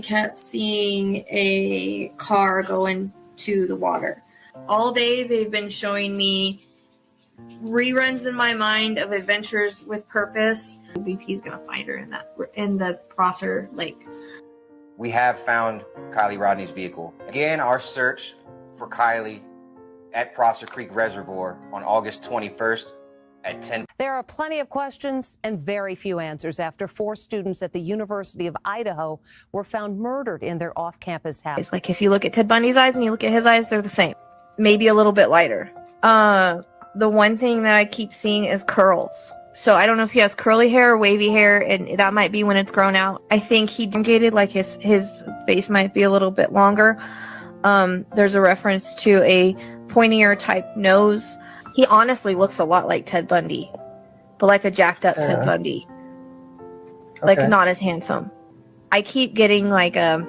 kept seeing a car go into the water. All day they've been showing me reruns in my mind of Adventures with Purpose. BP's gonna find her in the Prosser Lake. We have found Kylie Rodney's vehicle. Again, our search for Kylie at Prosser Creek Reservoir on August 21st at 10. There are plenty of questions and very few answers after 4 students at the University of Idaho were found murdered in their off-campus house. It's like if you look at Ted Bundy's eyes and you look at his eyes, they're the same. Maybe a little bit lighter. The one thing that I keep seeing is curls. So I don't know if he has curly hair or wavy hair, and that might be when it's grown out. I think he elongated, like his face might be a little bit longer. There's a reference to a pointier type nose. He honestly looks a lot like Ted Bundy, but like a jacked up Ted Bundy. Like not as handsome. I keep getting like a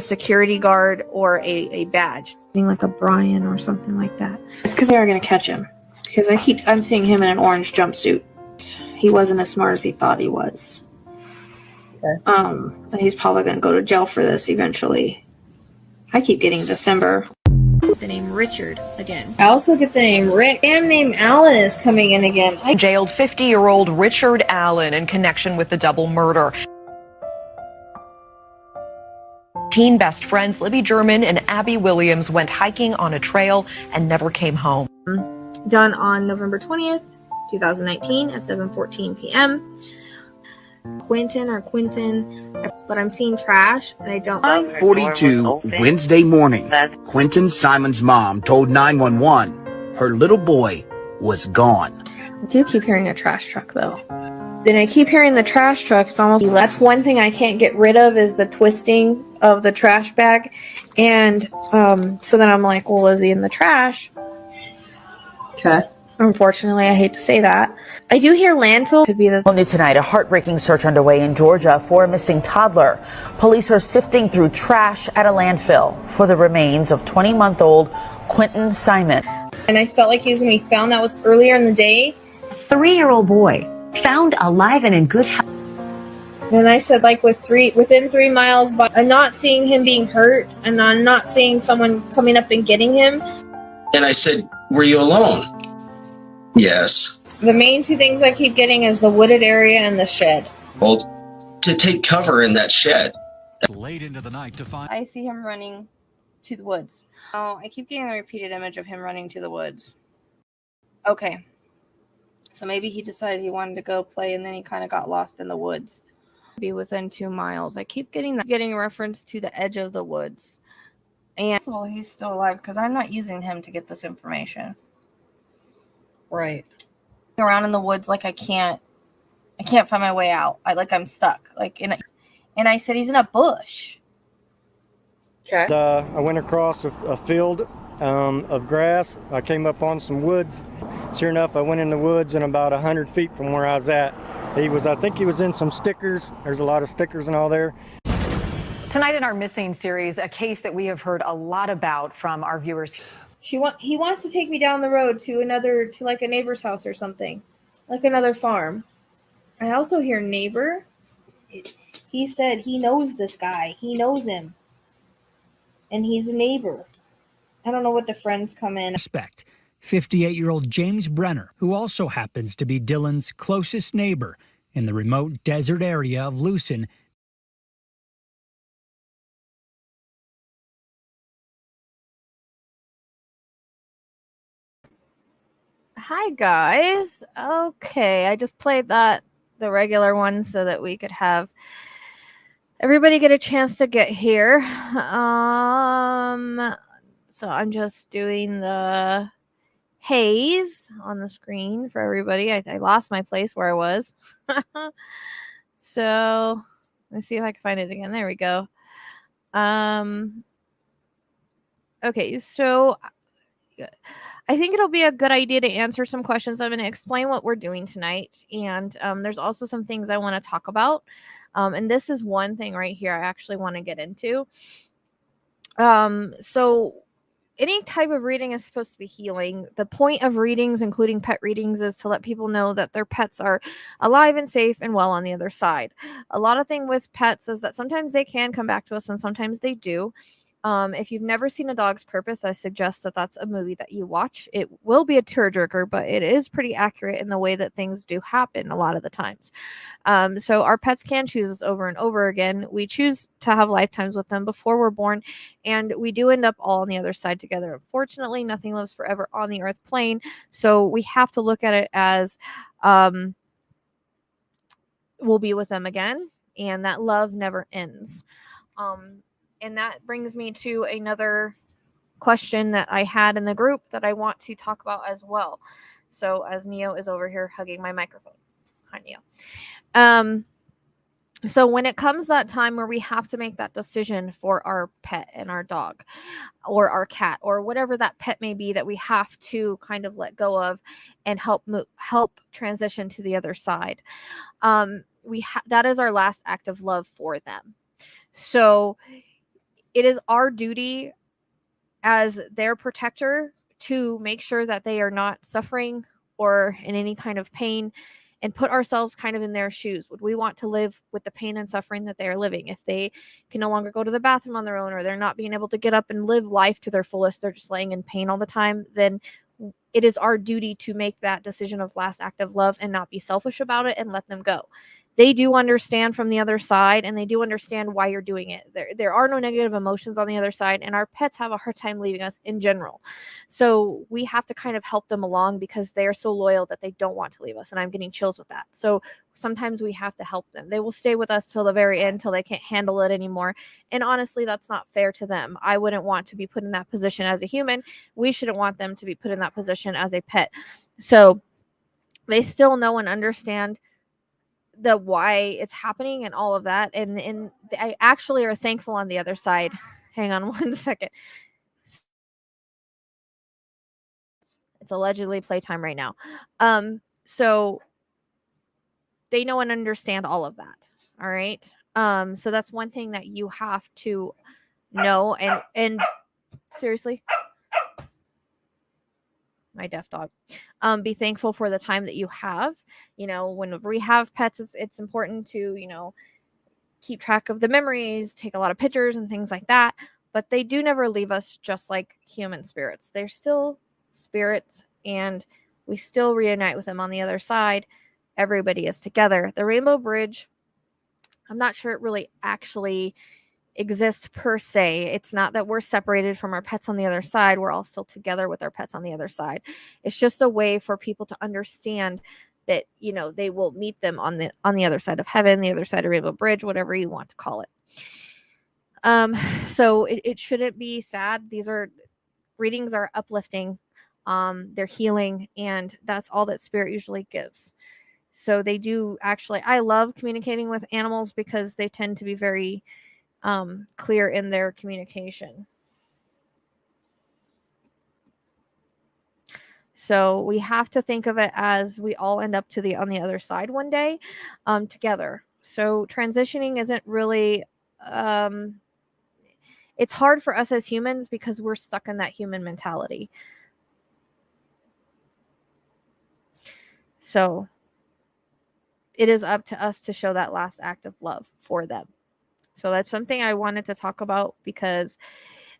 security guard or a badge. Like a Brian or something like that. It's because they are going to catch him. Because I'm seeing him in an orange jumpsuit. He wasn't as smart as he thought he was. Okay. And he's probably going to go to jail for this eventually. I keep getting December. The name Richard again. I also get the name Rick. Damn name Allen is coming in again. Jailed 50-year-old Richard Allen in connection with the double murder. Teen best friends Libby German and Abby Williams went hiking on a trail and never came home. Done on November 20th, 2019 at 7:14 p.m. Quentin, but I'm seeing trash and I don't. 9:42 Wednesday morning. Quentin Simon's mom told 911 her little boy was gone. I do keep hearing a trash truck though. Then I keep hearing the trash truck. It's almost, that's one thing I can't get rid of is the twisting of the trash bag. And so then I'm like, well, is he in the trash? Okay. Unfortunately, I hate to say that. I do hear landfill could be the... New tonight, a heartbreaking search underway in Georgia for a missing toddler. Police are sifting through trash at a landfill for the remains of 20-month-old Quentin Simon. And I felt like he was going to be found. That was earlier in the day. 3-year-old boy found alive and in good health. And I said, like, within 3 miles, but I'm not seeing him being hurt, and I'm not seeing someone coming up and getting him. And I said, were you alone? Yes. The main 2 things I keep getting is the wooded area and the shed. Well, to take cover in that shed. Late into the night to find. I see him running to the woods. Oh, I keep getting the repeated image of him running to the woods. Okay. So maybe he decided he wanted to go play and then he kind of got lost in the woods. Be within 2 miles. I keep getting a reference to the edge of the woods. And so he's still alive because I'm not using him to get this information. Right. Around in the woods like I can't find my way out. I'm stuck. And I said he's in a bush. Okay. I went across a field of grass. I came up on some woods. Sure enough, I went in the woods and about 100 feet from where I was at. I think he was in some stickers. There's a lot of stickers and all there. Tonight in our Missing series, a case that we have heard a lot about from our viewers. He wants to take me down the road to like a neighbor's house or something, like another farm. I also hear neighbor. He said he knows this guy. He knows him. And he's a neighbor. I don't know what the friends come in. Suspect, 58-year-old James Brenner, who also happens to be Dylan's closest neighbor in the remote desert area of Lucin. Hi, guys. Okay, I just played the regular one so that we could have everybody get a chance to get here. So I'm just doing the haze on the screen for everybody. I lost my place where I was. So let's see if I can find it again. There we go. Okay, so I think it'll be a good idea to answer some questions. I'm going to explain what we're doing tonight. And there's also some things I want to talk about. And this is one thing right here I actually want to get into. So any type of reading is supposed to be healing. The point of readings, including pet readings, is to let people know that their pets are alive and safe and well on the other side. A lot of thing with pets is that sometimes they can come back to us and sometimes they do. If you've never seen A Dog's Purpose, I suggest that that's a movie that you watch. It will be a tearjerker, but it is pretty accurate in the way that things do happen a lot of the times. So our pets can choose us over and over again. We choose to have lifetimes with them before we're born, and we do end up all on the other side together. Unfortunately, nothing lives forever on the earth plane, so we have to look at it as we'll be with them again, and that love never ends. And that brings me to another question that I had in the group that I want to talk about as well. So as Neo is over here hugging my microphone. Hi, Neo. So when it comes that time where we have to make that decision for our pet and our dog or our cat or whatever that pet may be that we have to kind of let go of and help transition to the other side, that is our last act of love for them. So it is our duty as their protector to make sure that they are not suffering or in any kind of pain, and put ourselves kind of in their shoes. Would we want to live with the pain and suffering that they are living? If they can no longer go to the bathroom on their own, or they're not being able to get up and live life to their fullest, they're just laying in pain all the time, then it is our duty to make that decision of last act of love and not be selfish about it and let them go. They do understand from the other side, and they do understand why you're doing it. There are no negative emotions on the other side, and our pets have a hard time leaving us in general. So we have to kind of help them along because they are so loyal that they don't want to leave us, and I'm getting chills with that. So sometimes we have to help them. They will stay with us till the very end, till they can't handle it anymore. And honestly, that's not fair to them. I wouldn't want to be put in that position as a human. We shouldn't want them to be put in that position as a pet. So they still know and understand the why it's happening and all of that, and I actually are thankful on the other side. Hang on one second. It's allegedly playtime right now. So they know and understand all of that. All right. So that's one thing that you have to know, and seriously, my deaf dog. Be thankful for the time that you have. You know, whenever we have pets, it's important to, you know, keep track of the memories, take a lot of pictures and things like that. But they do never leave us, just like human spirits. They're still spirits, and we still reunite with them on the other side. Everybody is together. The Rainbow Bridge, I'm not sure it really actually exist per se. It's not that we're separated from our pets on the other side. We're all still together with our pets on the other side. It's just a way for people to understand that, you know, they will meet them on the other side of heaven, the other side of Rainbow Bridge, whatever you want to call it. So it shouldn't be sad. These readings are uplifting. They're healing, and that's all that spirit usually gives. So they do actually, I love communicating with animals because they tend to be very clear in their communication. So we have to think of it as we all end up on the other side one day, together. So transitioning isn't really, it's hard for us as humans because we're stuck in that human mentality. So it is up to us to show that last act of love for them. So that's something I wanted to talk about because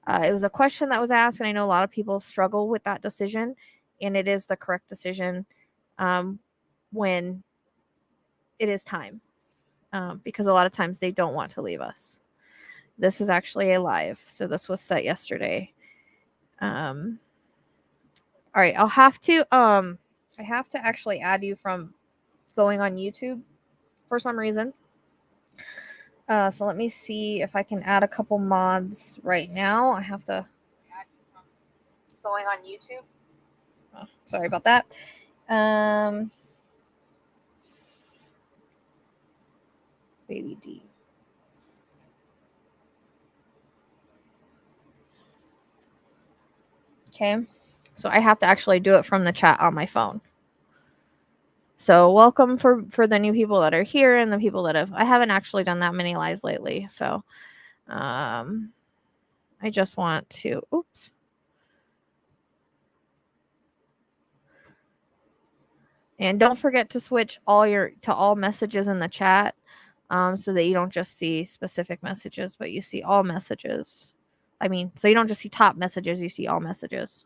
it was a question that was asked, and I know a lot of people struggle with that decision, and it is the correct decision when it is time, because a lot of times they don't want to leave us. This is actually a live, so this was set yesterday. All right, I have to actually add you from going on YouTube for some reason. So let me see if I can add a couple mods right now. I have to going on YouTube. Oh, sorry about that. Baby D. Okay. So I have to actually do it from the chat on my phone. So welcome for the new people that are here and the people that I haven't actually done that many lives lately. So I just want to, oops. And don't forget to switch all messages in the chat, so that you don't just see specific messages, but you see all messages. I mean, so you don't just see top messages, you see all messages.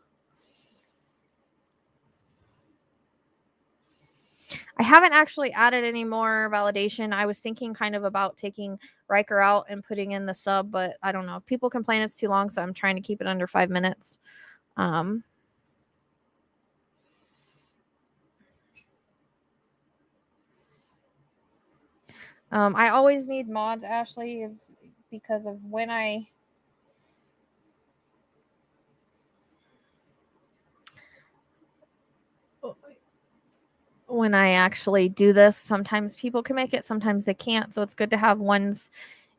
I haven't actually added any more validation. I was thinking kind of about taking Riker out and putting in the sub, but I don't know. People complain it's too long, so I'm trying to keep it under 5 minutes. I always need mods, Ashley. It's because of when I actually do this, sometimes people can make it, sometimes they can't. So it's good to have ones,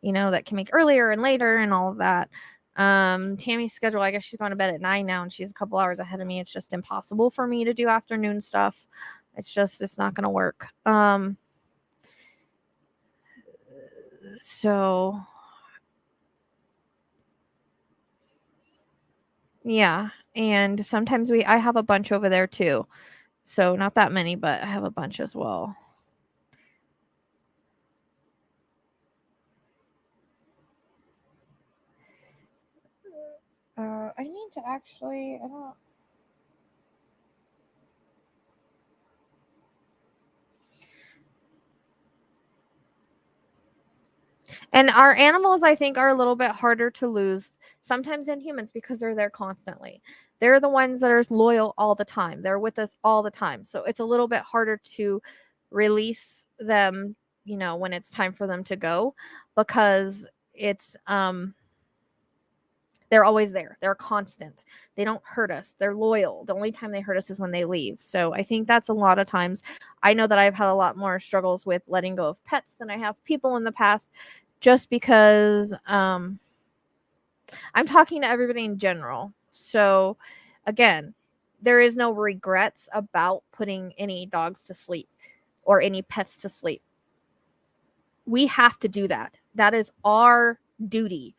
that can make earlier and later and all of that. Tammy's schedule, I guess she's going to bed at 9 now and she's a couple hours ahead of me. It's just impossible for me to do afternoon stuff. It's not going to work. So yeah. And sometimes I have a bunch over there too. So not that many, but I have a bunch as well. I need to actually, I don't. And our animals, I think, are a little bit harder to lose sometimes than humans because they're there constantly. They're the ones that are loyal all the time. They're with us all the time. So it's a little bit harder to release them, when it's time for them to go, because it's they're always there. They're constant. They don't hurt us. They're loyal. The only time they hurt us is when they leave. So I think that's a lot of times. I know that I've had a lot more struggles with letting go of pets than I have people in the past, just because I'm talking to everybody in general. So again, there is no regrets about putting any dogs to sleep or any pets to sleep. We have to do that. That is our duty,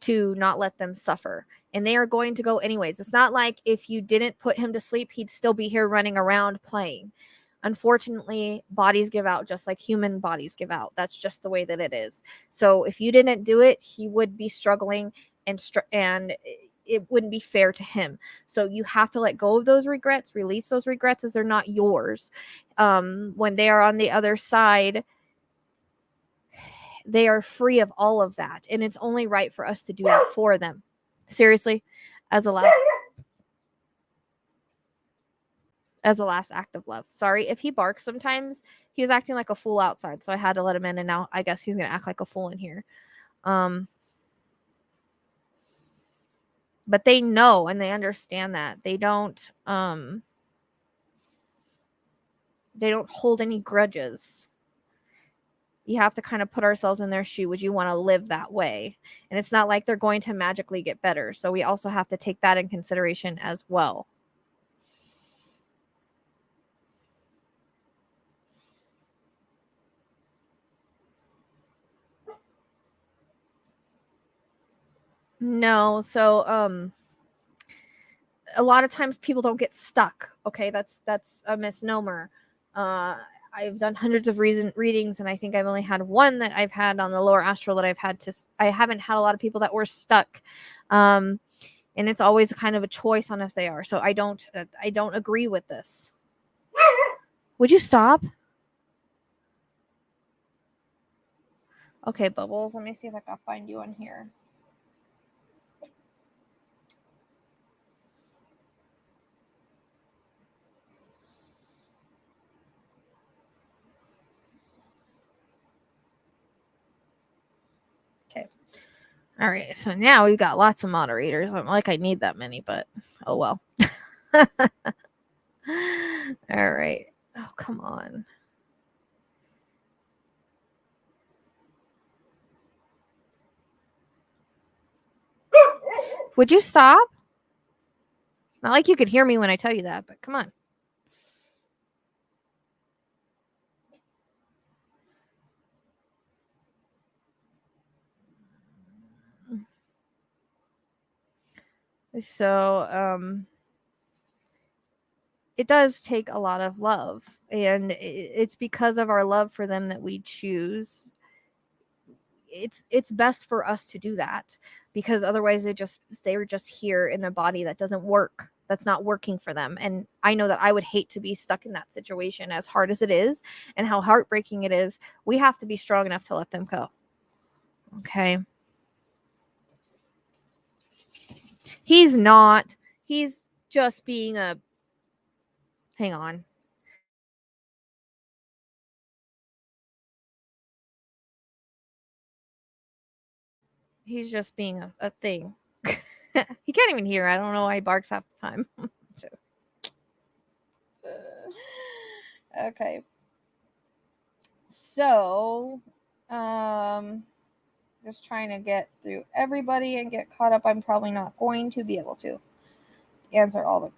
to not let them suffer. And they are going to go anyways. It's not like if you didn't put him to sleep, he'd still be here running around playing. Unfortunately, bodies give out just like human bodies give out. That's just the way that it is. So if you didn't do it, he would be struggling, and it wouldn't be fair to him. So you have to let go of those regrets, release those regrets, as they're not yours. When they are on the other side, they are free of all of that. And it's only right for us to do that for them. Seriously, as a last act of love. Sorry if he barks sometimes. He was acting like a fool outside, so I had to let him in, and now I guess he's going to act like a fool in here. But they know and they understand that. They don't hold any grudges. You have to kind of put ourselves in their shoe. Would you want to live that way? And it's not like they're going to magically get better. So we also have to take that in consideration as well. No. So, a lot of times people don't get stuck. Okay. That's a misnomer. I've done hundreds of readings, and I think I've only had one that I've had on the lower astral that I haven't had a lot of people that were stuck. And it's always kind of a choice on if they are. So I don't agree with this. Would you stop? Okay, Bubbles, let me see if I can find you on here. Okay. All right, so now we've got lots of moderators. I'm like, I need that many, but oh well. All right. Oh, come on. Would you stop? Not like you could hear me when I tell you that, but come on. So, it does take a lot of love, and it's because of our love for them that we choose. It's best for us to do that, because otherwise they're just here in a body that doesn't work, that's not working for them. And I know that I would hate to be stuck in that situation, as hard as it is and how heartbreaking it is. We have to be strong enough to let them go. Okay. He's not. He's just being a... Hang on. He's just being a thing. He can't even hear. I don't know why he barks half the time. Okay. So, just trying to get through everybody and get caught up. I'm probably not going to be able to answer all the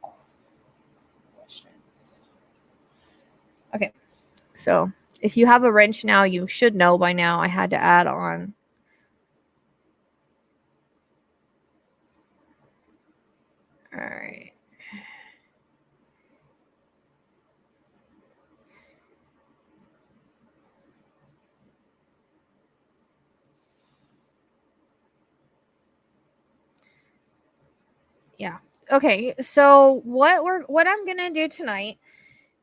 questions. Okay. So, if you have a wrench now, you should know by now I had to add on. All right. Yeah. Okay. So what I'm going to do tonight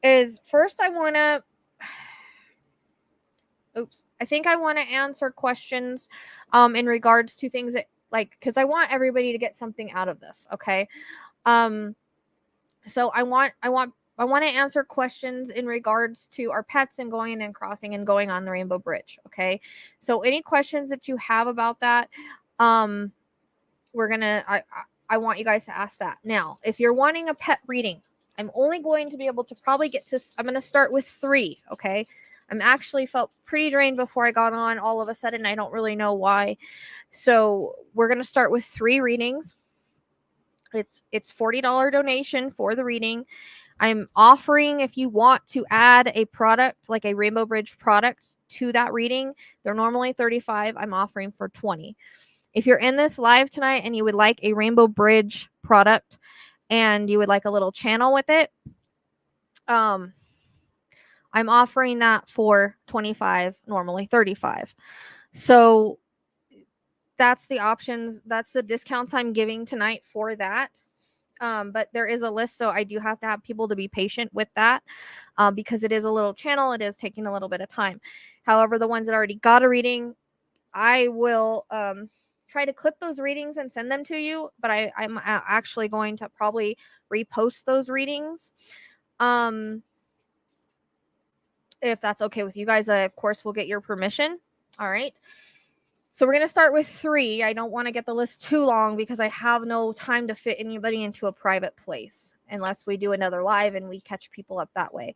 is, first I want to I think I want to answer questions in regards to things that, like, cuz I want everybody to get something out of this, okay? So I want to answer questions in regards to our pets and going and crossing and going on the Rainbow Bridge, okay? So any questions that you have about that, we're going to I want you guys to ask that. Now, if you're wanting a pet reading, I'm only going to be able to probably I'm going to start with 3, okay? I'm actually felt pretty drained before I got on all of a sudden. I don't really know why. So we're going to start with 3 readings. It's $40 donation for the reading. I'm offering, if you want to add a product, like a Rainbow Bridge product to that reading, they're normally $35. I'm offering for $20. If you're in this live tonight and you would like a Rainbow Bridge product and you would like a little channel with it, I'm offering that for $25, normally $35. So that's the options. That's the discounts I'm giving tonight for that. But there is a list, so I do have to have people to be patient with that because it is a little channel. It is taking a little bit of time. However, the ones that already got a reading, I will try to clip those readings and send them to you, but I'm actually going to probably repost those readings. If that's okay with you guys, I, of course, will get your permission. All right. So we're going to start with 3. I don't want to get the list too long because I have no time to fit anybody into a private place unless we do another live and we catch people up that way.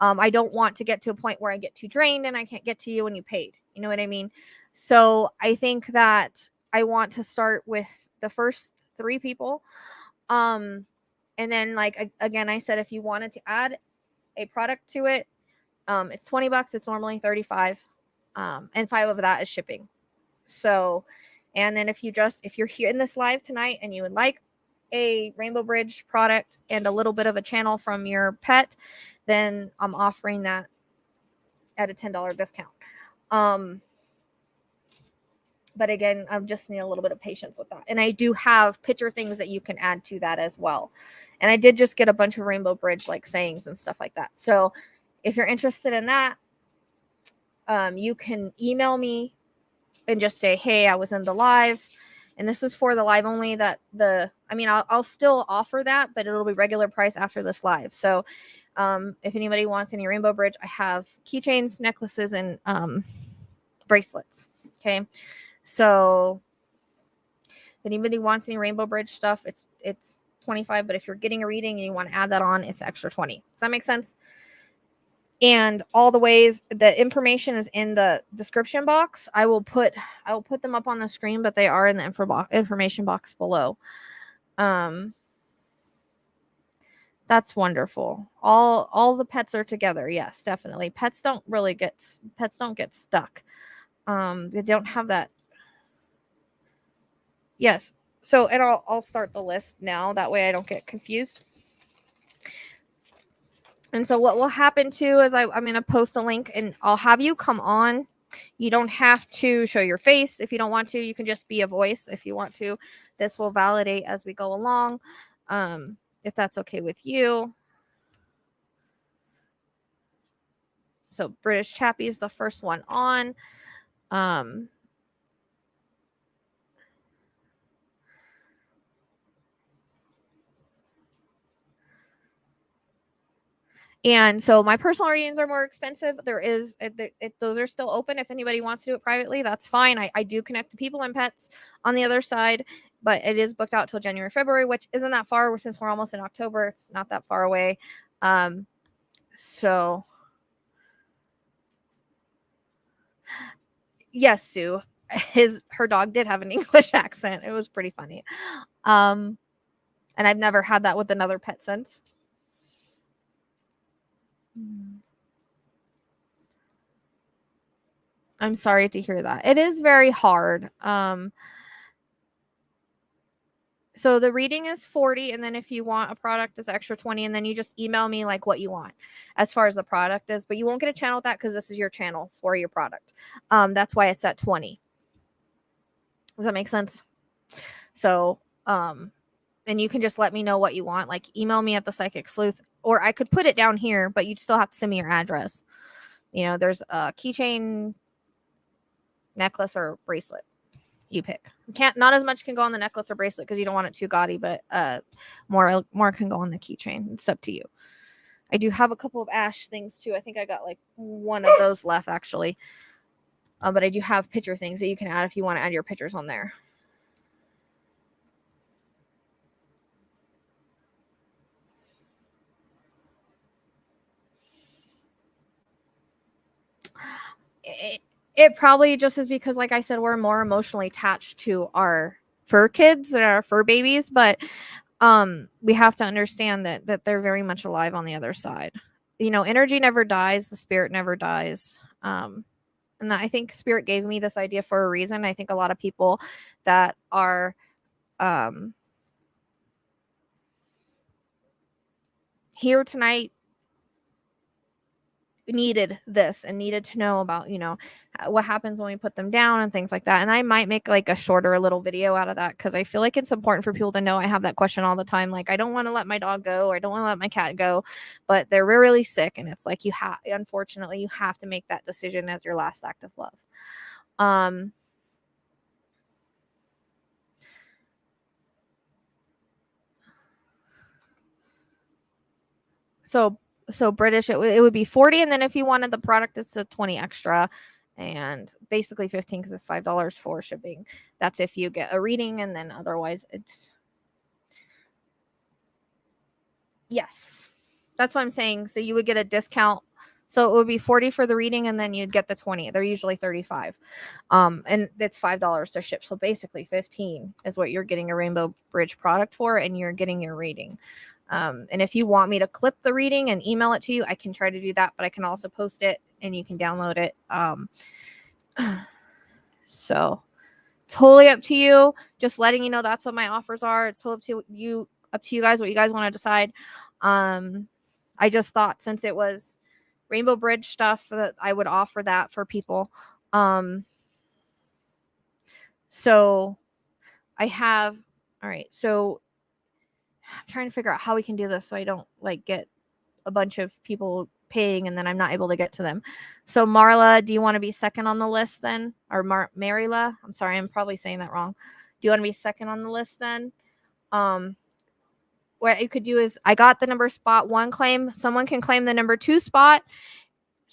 I don't want to get to a point where I get too drained and I can't get to you when you paid. You know what I mean? So I think that I want to start with the first 3 people. And then, like, again, I said, if you wanted to add a product to it, it's $20. It's normally $35. And 5 of that is shipping. So, and then if you're here in this live tonight and you would like a Rainbow Bridge product and a little bit of a channel from your pet, then I'm offering that at a $10 discount. But again, I just need a little bit of patience with that. And I do have picture things that you can add to that as well. And I did just get a bunch of Rainbow Bridge like sayings and stuff like that. So if you're interested in that, you can email me and just say, hey, I was in the live. And this is for the live only. I'll still offer that, but it'll be regular price after this live. So if anybody wants any Rainbow Bridge, I have keychains, necklaces, and bracelets. Okay. So if anybody wants any Rainbow Bridge stuff, it's $25. But if you're getting a reading and you want to add that on, it's extra $20. Does that make sense? And all the ways, the information is in the description box. I will put them up on the screen, but they are in the information box below. That's wonderful. All the pets are together. Yes, definitely. Pets don't get stuck. They don't have that. Yes. So, and I'll start the list now. That way I don't get confused. And so what will happen too is I'm going to post a link and I'll have you come on. You don't have to show your face if you don't want to. You can just be a voice if you want to. This will validate as we go along, if that's okay with you. So British Chappie is the first one on. And so my personal readings are more expensive. Those are still open. If anybody wants to do it privately, that's fine. I do connect to people and pets on the other side, but it is booked out till January, February, which isn't that far since we're almost in October. It's not that far away. So yes, Sue, her dog did have an English accent. It was pretty funny. And I've never had that with another pet since. I'm sorry to hear that. It is very hard. So the reading is $40, and then if you want a product, it's extra $20, and then you just email me like what you want as far as the product is. But you won't get a channel with that because this is your channel for your product. That's why it's at $20. Does that make sense? So, and you can just let me know what you want. Like email me at the Psychic Sleuth, or I could put it down here, but you still have to send me your address. You know, there's a keychain, necklace, or bracelet. You pick. Not as much can go on the necklace or bracelet because you don't want it too gaudy, but more can go on the keychain. It's up to you. I do have a couple of ash things too. I think I got like one of those left actually. But I do have picture things that you can add if you want to add your pictures on there. It probably just is because, like I said, we're more emotionally attached to our fur kids and our fur babies, but we have to understand that they're very much alive on the other side. You know, energy never dies, the spirit never dies. And I think spirit gave me this idea for a reason. I think a lot of people that are here tonight needed this and needed to know about, you know, what happens when we put them down and things like that. And I might make like a shorter little video out of that because I feel like it's important for people to know. I have that question all the time. Like, I don't want to let my dog go, or I don't want to let my cat go, but they're really sick. And it's like, unfortunately, you have to make that decision as your last act of love. So British, it would be $40, and then if you wanted the product, it's a $20 extra, and basically $15 because it's $5 for shipping. That's if you get a reading, and then otherwise it's yes. That's what I'm saying. So you would get a discount. So it would be $40 for the reading, and then you'd get the $20. They're usually $35, and it's $5 to ship. So basically $15 is what you're getting a Rainbow Bridge product for, and you're getting your reading. And if you want me to clip the reading and email it to you, I can try to do that, but I can also post it and you can download it. So totally up to you. Just letting you know that's what my offers are. It's totally up to you guys, what you guys want to decide. I just thought since it was Rainbow Bridge stuff that I would offer that for people. So I have, all right. So I'm trying to figure out how we can do this so I don't like get a bunch of people paying and then I'm not able to get to them. So Marla, do you want to be second on the list then? Or Marila? I'm sorry, I'm probably saying that wrong. Do you want to be second on the list then? What you could do is I got the number spot 1 claim. Someone can claim the number 2 spot.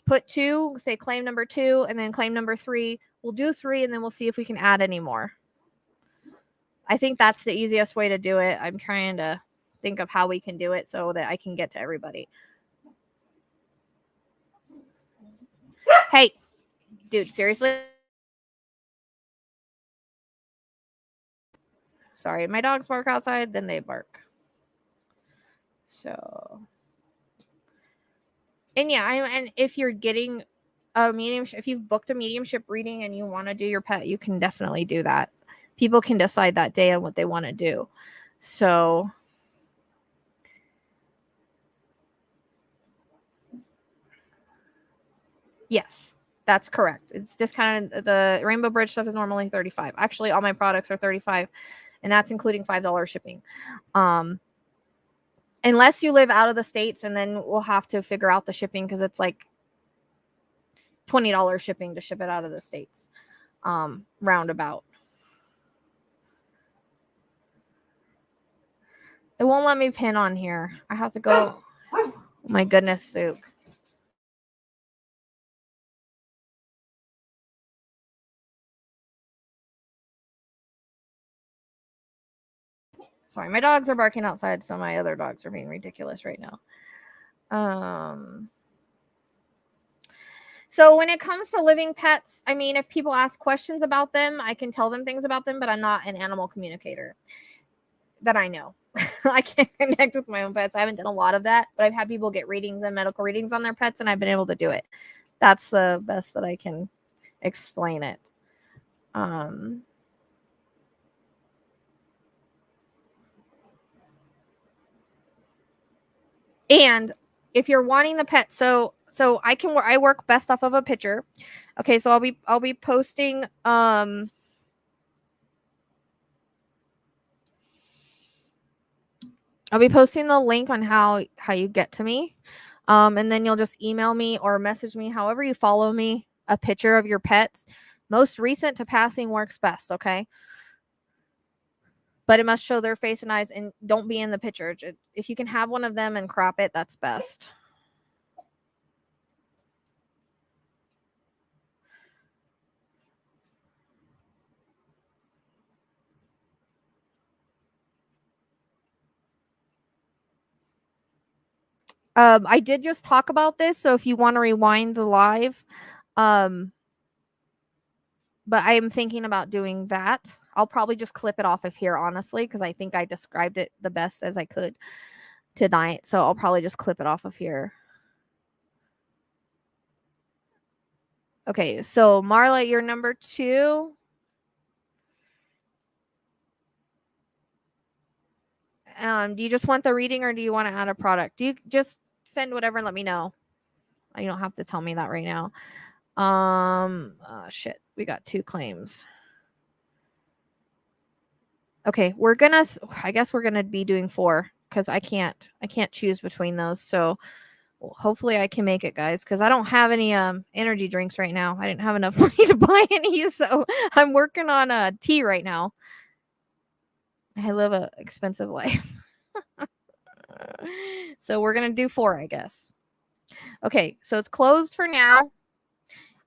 Put 2, say claim number 2, and then claim number 3. We'll do 3 and then we'll see if we can add any more. I think that's the easiest way to do it. I'm trying to think of how we can do it so that I can get to everybody. Hey, dude, seriously? Sorry, my dogs bark outside, then they bark. So, and yeah, and if you're getting a mediumship, if you've booked a mediumship reading and you want to do your pet, you can definitely do that. People can decide that day on what they want to do. So Yes, that's correct. It's discounted. The Rainbow Bridge stuff is normally $35. Actually, all my products are $35, and that's including $5 shipping. Unless you live out of the States, and then we'll have to figure out the shipping because it's like $20 shipping to ship it out of the States. Roundabout. It won't let me pin on here. I have to go. Oh, my goodness, soup. Sorry, my dogs are barking outside, so my other dogs are being ridiculous right now. So when it comes to living pets, I mean, if people ask questions about them, I can tell them things about them, but I'm not an animal communicator that I know. I can't connect with my own pets. I haven't done a lot of that, but I've had people get readings and medical readings on their pets, and I've been able to do it. That's the best that I can explain it. And if you're wanting the pet, so I work best off of a picture. Okay, so I'll be posting I'll be posting the link on how you get to me. And then you'll just email me or message me, however you follow me, a picture of your pets. Most recent to passing works best, okay? But it must show their face and eyes, and don't be in the picture. If you can have one of them and crop it, that's best. I did just talk about this, so if you want to rewind the live, but I am thinking about doing that. I'll probably just clip it off of here, honestly, because I think I described it the best as I could tonight. So I'll probably just clip it off of here. Okay, so Marla, you're number 2. Do you just want the reading, or do you want to add a product? Do you just send whatever and let me know? You don't have to tell me that right now. Shit, we got 2 claims. Okay, I guess we're gonna be doing 4 because I can't choose between those. So hopefully I can make it, guys, because I don't have any energy drinks right now. I didn't have enough money to buy any, so I'm working on tea right now. I live an expensive life. So we're gonna do 4, I guess. Okay, so it's closed for now.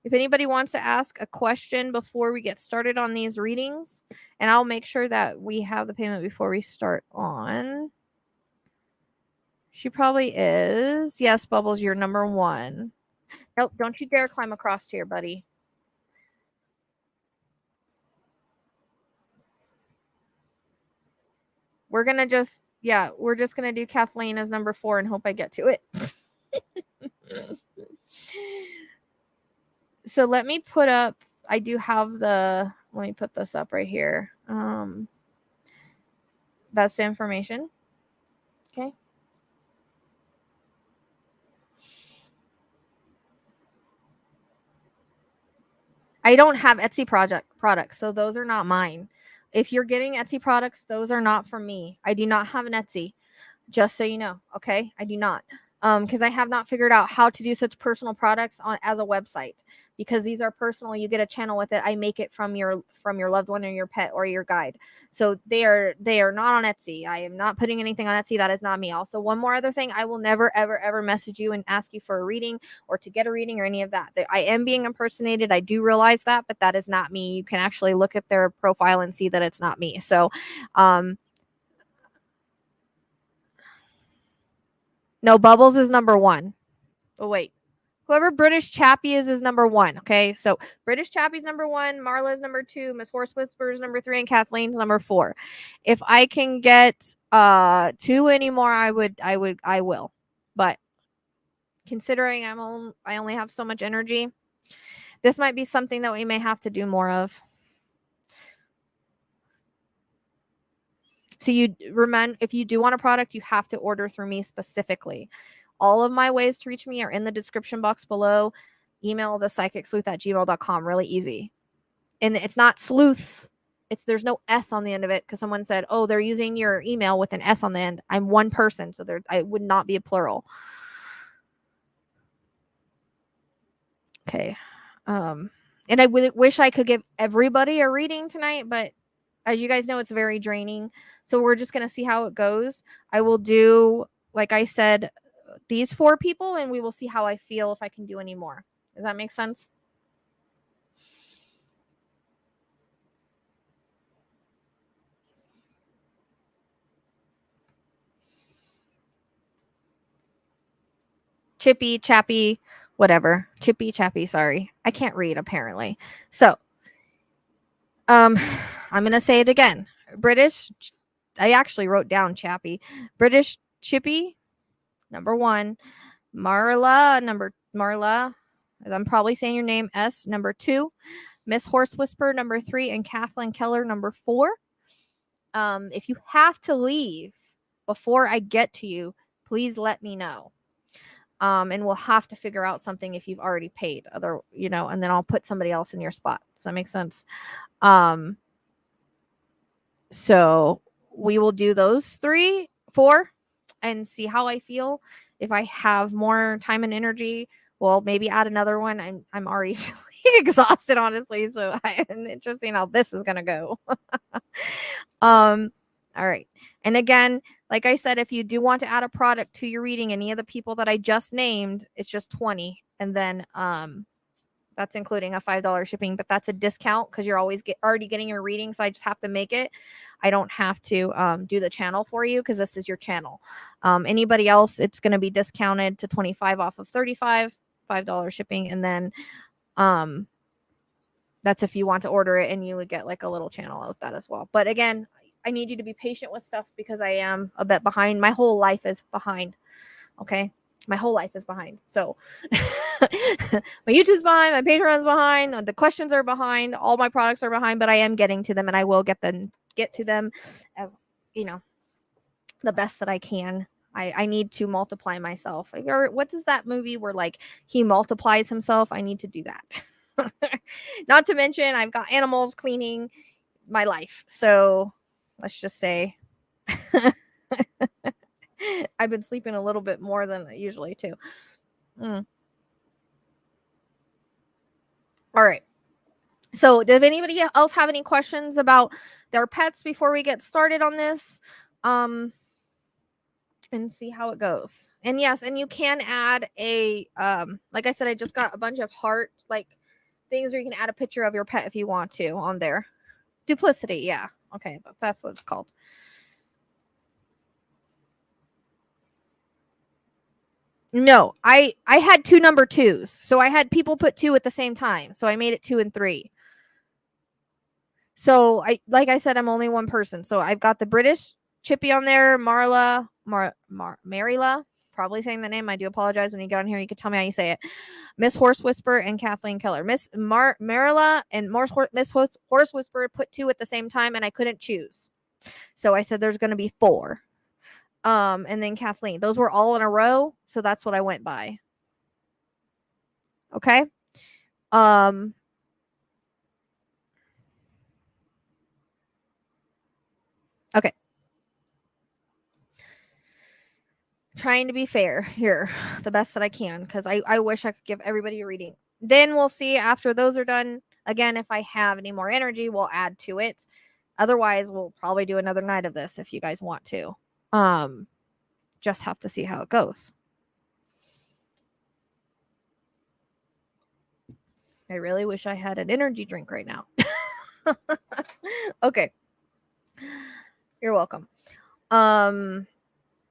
If anybody wants to ask a question before we get started on these readings, and I'll make sure that we have the payment before we start on. She probably is. Yes, Bubbles, you're number 1. Nope, don't you dare climb across here, buddy. We're going to just, we're just going to do Kathleen as number 4 and hope I get to it. So let me put up, I do have let me put this up right here. That's the information. Okay. I don't have Etsy products, so those are not mine. If you're getting Etsy products, those are not from me. I do not have an Etsy, just so you know. Okay, I do not, because I have not figured out how to do such personal products as a website, because these are personal. You get a channel with it. I make it from your loved one or your pet or your guide. So they are not on Etsy. I am not putting anything on Etsy. That is not me. Also, one more other thing, I will never, ever, ever message you and ask you for a reading or to get a reading or any of that. I am being impersonated. I do realize that, but that is not me. You can actually look at their profile and see that it's not me. So, no, Bubbles is number 1. Oh, wait. Whoever British Chappie is number 1. Okay, so British Chappie's number 1, Marla is number 2, Miss Horse Whisperer is number 3, and Kathleen's number 4. If I can get 2 anymore, I will. But considering I only have so much energy, this might be something that we may have to do more of. So you remember, if you do want a product, you have to order through me specifically. All of my ways to reach me are in the description box below. email thepsychicsleuth@gmail.com. Really easy. And it's not sleuth. There's no S on the end of it because someone said, oh, they're using your email with an S on the end. I'm one person, so I would not be a plural. Okay. And I wish I could give everybody a reading tonight, but as you guys know, it's very draining. So we're just going to see how it goes. I will do, like I said, these 4 people, and we will see how I feel if I can do any more. Does that make sense? Chippy, Chappy, whatever. Chippy, Chappy, sorry. I can't read, apparently. So, I'm going to say it again. British, I actually wrote down Chappy. British Chippy, number 1. Marla, I'm probably saying your name, S, number 2. Miss Horse Whisperer, number 3. And Kathleen Keller, number 4. If you have to leave before I get to you, please let me know. And we'll have to figure out something if you've already paid, and then I'll put somebody else in your spot. Does that make sense? So we will do those 3, 4, and see how I feel. If I have more time and energy, we'll maybe add another one. I'm already feeling exhausted, honestly. So it's interesting how this is gonna go. All right. And again, like I said, if you do want to add a product to your reading, any of the people that I just named, it's just $20. And then that's including a $5 shipping, but that's a discount because you're always already getting your reading. So I just have to make it. I don't have to do the channel for you because this is your channel. Anybody else, it's going to be discounted to 25 off of 35, $5 shipping. And then that's if you want to order it, and you would get like a little channel out that as well. But again, I need you to be patient with stuff because I am a bit behind. My whole life is behind. Okay. My whole life is behind. So my YouTube's behind, my Patreon's behind, the questions are behind, all my products are behind, but I am getting to them, and I will get to them as, the best that I can. I need to multiply myself. What is that movie where like he multiplies himself? I need to do that. Not to mention I've got animals cleaning my life. So let's just say I've been sleeping a little bit more than usually too. All right. So does anybody else have any questions about their pets before we get started on this? And see how it goes. And yes, and you can add a like I said, I just got a bunch of heart like things where you can add a picture of your pet if you want to on there. Duplicity, yeah. Okay, that's what it's called. No, I had 2 number 2s. So I had people put 2 at the same time. So I made it 2 and 3. So like I said, I'm only one person. So I've got the British Chippy on there, Marla, probably saying the name. I do apologize. When you get on here, you can tell me how you say it. Miss Horse Whisperer and Kathleen Keller. Miss Marla and Miss Horse Whisperer put 2 at the same time, and I couldn't choose. So I said there's going to be 4. And then Kathleen. Those were all in a row, so that's what I went by. Okay. Okay. Trying to be fair here, the best that I can, because I wish I could give everybody a reading. Then we'll see after those are done. Again, if I have any more energy, we'll add to it. Otherwise, we'll probably do another night of this if you guys want to. Just have to see how it goes. I really wish I had an energy drink right now. Okay. You're welcome.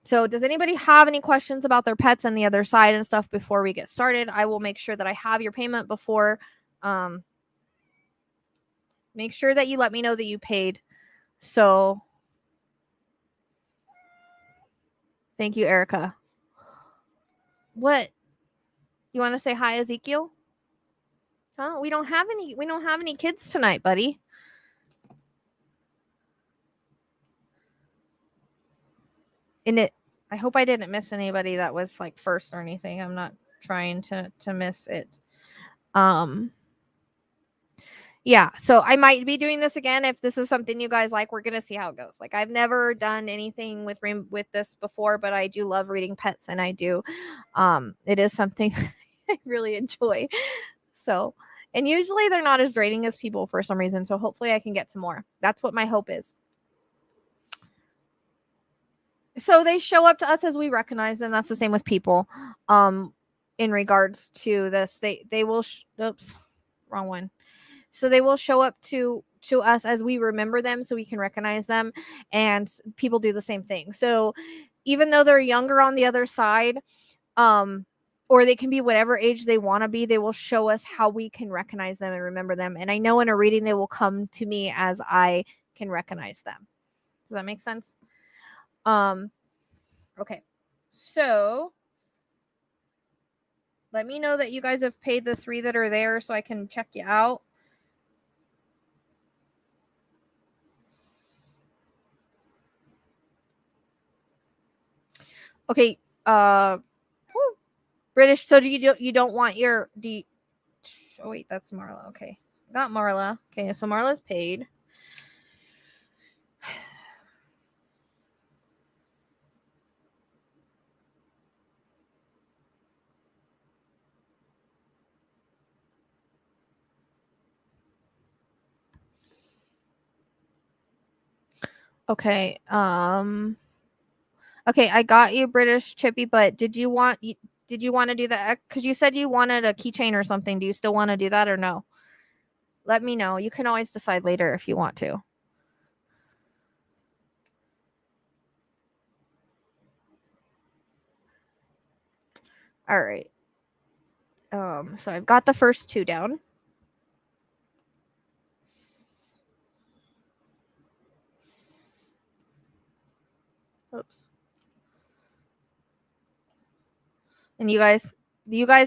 So does anybody have any questions about their pets on the other side and stuff before we get started? I will make sure that I have your payment before. Make sure that you let me know that you paid. So thank you, Erica. What? You want to say hi, Ezekiel? Huh? We don't have any kids tonight, buddy. I hope I didn't miss anybody that was like first or anything. I'm not trying to miss it. Yeah, so I might be doing this again if this is something you guys like. We're gonna see how it goes. Like, I've never done anything with this before, but I do love reading pets, and I do. It is something I really enjoy. So, and usually they're not as draining as people for some reason. So hopefully I can get to more. That's what my hope is. So they show up to us as we recognize them. That's the same with people. In regards to this, they will. Oops, wrong one. So they will show up to us as we remember them, so we can recognize them, and people do the same thing. So even though they're younger on the other side, or they can be whatever age they want to be, they will show us how we can recognize them and remember them. And I know in a reading they will come to me as I can recognize them. Does that make sense? Okay. So let me know that you guys have paid the 3 that are there so I can check you out. Okay, British. So you don't want your oh wait, that's Marla. Okay, got Marla. Okay, so Marla's paid. Okay. Okay, I got you, British Chippy. But did you want to do that? Because you said you wanted a keychain or something. Do you still want to do that or no? Let me know. You can always decide later if you want to. All right. So I've got the first 2 down. Oops. And you guys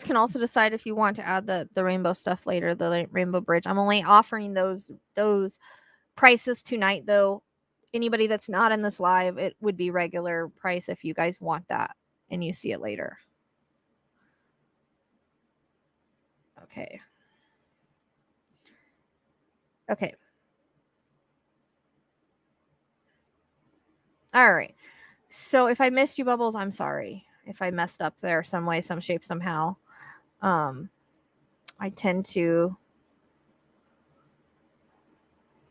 can also decide if you want to add the rainbow stuff later, the rainbow bridge. I'm only offering those prices tonight, though. Anybody that's not in this live, it would be regular price if you guys want that and you see it later. Okay. Okay. All right. So if I missed you, Bubbles, I'm sorry. If I messed up there some way, some shape, somehow. I tend to.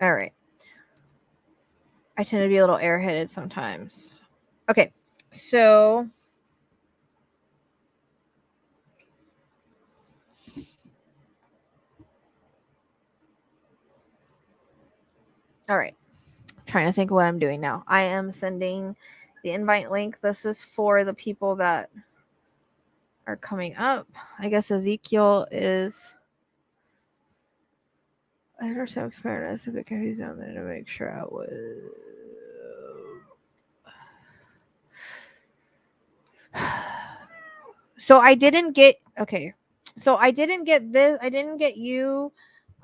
All right. I tend to be a little airheaded sometimes. Okay. So all right. I'm trying to think of what I'm doing now. I am sending the invite link. This is for the people that are coming up. I guess Ezekiel is. I understand fairness if it can be down there to make sure I was. So I didn't get okay. So I didn't get this. I didn't get you,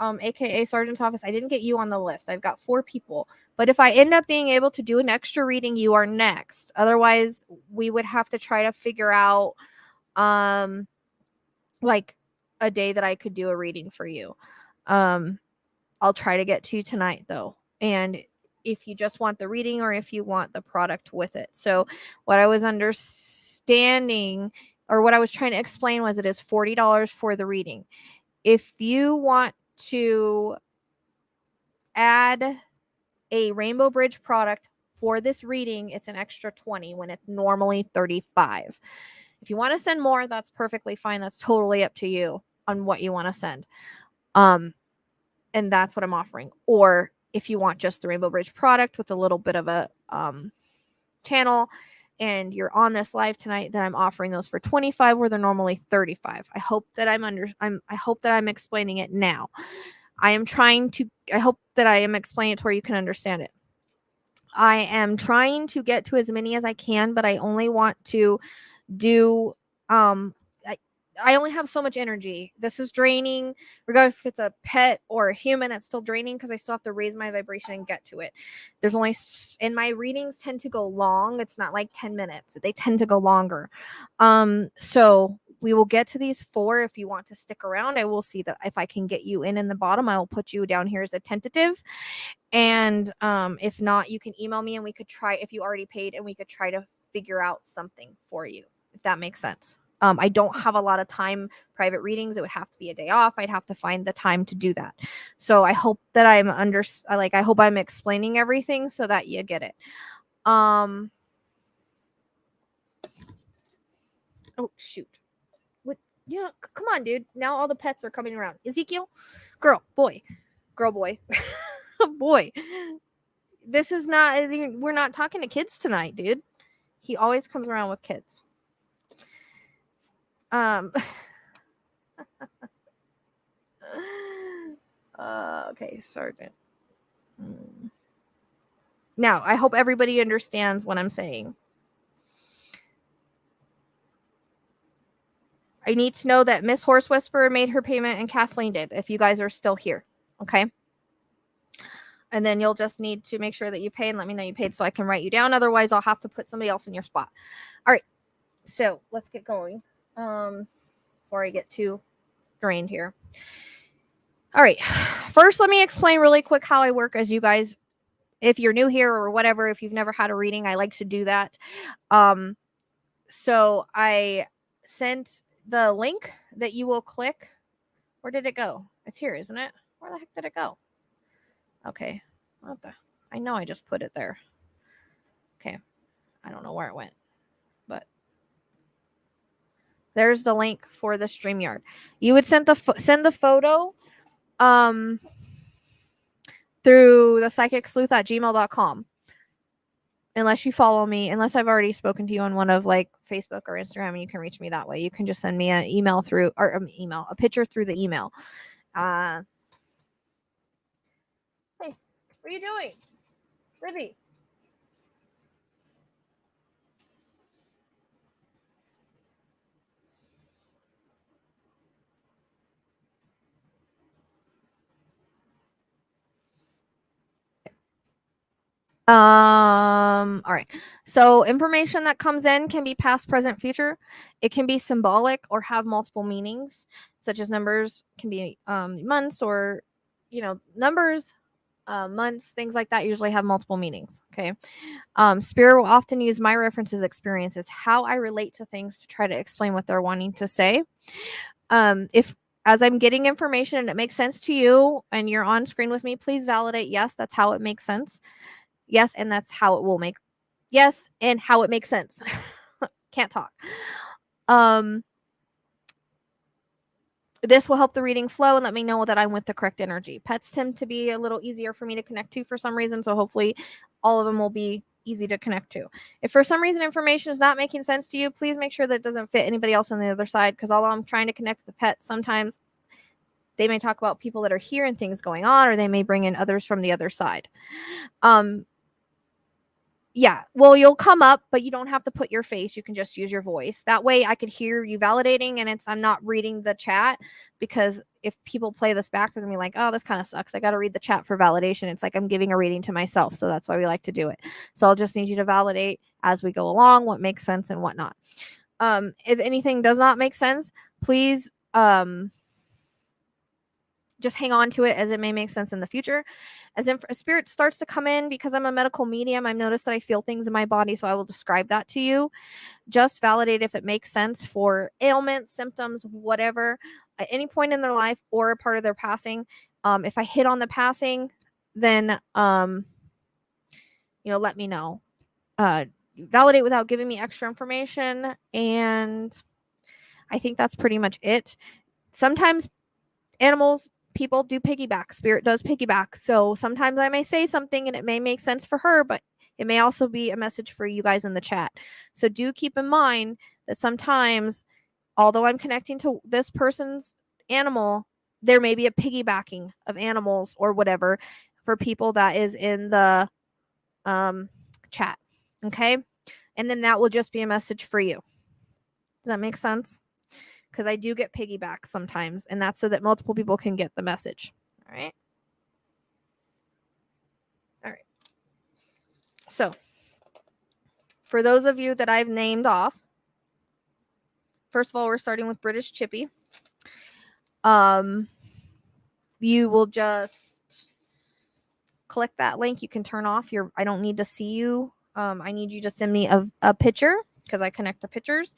aka Sergeant's office. I didn't get you on the list. I've got 4 people. But if I end up being able to do an extra reading, you are next. Otherwise, we would have to try to figure out like a day that I could do a reading for you. I'll try to get to you tonight though. And if you just want the reading or if you want the product with it. So what I was understanding or what I was trying to explain was it is $40 for the reading. If you want to add a Rainbow Bridge product for this reading, it's an extra $20 when it's normally $35. If you want to send more, that's perfectly fine. That's totally up to you on what you want to send. And that's what I'm offering. Or if you want just the Rainbow Bridge product with a little bit of a channel and you're on this live tonight, then I'm offering those for $25 where they're normally $35. I hope that I hope that I'm explaining it now. I hope that I am explaining it to where you can understand it. I am trying to get to as many as I can, but I only want to do I only have so much energy. This is draining, regardless if it's a pet or a human. It's still draining because I still have to raise my vibration and get to it. There's only, and my readings tend to go long. It's not like 10 minutes. They tend to go longer. So We will get to these 4 if you want to stick around. I will see that if I can get you in the bottom. I will put you down here as a tentative. And if not, you can email me and we could try, if you already paid, and we could try to figure out something for you, if that makes sense. I don't have a lot of time private readings. It would have to be a day off. I'd have to find the time to do that. So I hope that I hope I'm explaining everything so that you get it. Oh shoot. What? Yeah, come on, dude. Now all the pets are coming around. Ezekiel, girl, boy, boy. This is not, we're not talking to kids tonight, dude. He always comes around with kids. Okay, Sergeant. Now, I hope everybody understands what I'm saying. I need to know that Miss Horse Whisperer made her payment and Kathleen did, if you guys are still here. Okay? And then you'll just need to make sure that you pay and let me know you paid so I can write you down. Otherwise, I'll have to put somebody else in your spot. All right. So let's get going. Before I get too drained here. All right. First, let me explain really quick how I work, as you guys, if you're new here or whatever, if you've never had a reading, I like to do that. So I sent the link that you will click. Where did it go? It's here, isn't it? Where the heck did it go? Okay. I know I just put it there. Okay. I don't know where it went, but there's the link for the StreamYard. You would send the photo through the psychicsleuth@gmail.com. Unless you follow me, unless I've already spoken to you on one of like Facebook or Instagram, and you can reach me that way. You can just send me an email through, or a picture through the email. Hey, what are you doing? Libby. All right. So information that comes in can be past, present, future. It can be symbolic or have multiple meanings, such as numbers can be months, or numbers, months, things like that usually have multiple meanings. Okay. Spirit will often use my references, experiences, how I relate to things to try to explain what they're wanting to say. If as I'm getting information and it makes sense to you and you're on screen with me, please validate yes, that's how it makes sense. Yes, and that's how it will make. Yes, and how it makes sense. Can't talk. This will help the reading flow and let me know that I'm with the correct energy. Pets tend to be a little easier for me to connect to for some reason, so hopefully all of them will be easy to connect to. If for some reason information is not making sense to you, please make sure that it doesn't fit anybody else on the other side, because although I'm trying to connect with the pets, sometimes they may talk about people that are here and things going on, or they may bring in others from the other side. Yeah, well, you'll come up, but you don't have to put your face. You can just use your voice. That way I could hear you validating, and I'm not reading the chat, because if people play this back, they're going to be like, oh, this kind of sucks. I got to read the chat for validation. It's like I'm giving a reading to myself. So that's why we like to do it. So I'll just need you to validate as we go along what makes sense and what not. If anything does not make sense, please just hang on to it, as it may make sense in the future. As a spirit starts to come in, because I'm a medical medium, I've noticed that I feel things in my body, so I will describe that to you. Just validate if it makes sense for ailments, symptoms, whatever, at any point in their life or a part of their passing. If I hit on the passing, then let me know. Validate without giving me extra information, and I think that's pretty much it. Sometimes animals, people do piggyback. Spirit does piggyback. So sometimes I may say something and it may make sense for her, but it may also be a message for you guys in the chat. So do keep in mind that sometimes, although I'm connecting to this person's animal, there may be a piggybacking of animals or whatever for people that is in the chat. Okay. And then that will just be a message for you. Does that make sense? Because I do get piggyback sometimes, and that's so that multiple people can get the message. All right. All right. So for those of you that I've named off, First of all, we're starting with British Chippy. You will just click that link. You can turn off your, I don't need to see you. I need you to send me a picture because I connect the pictures.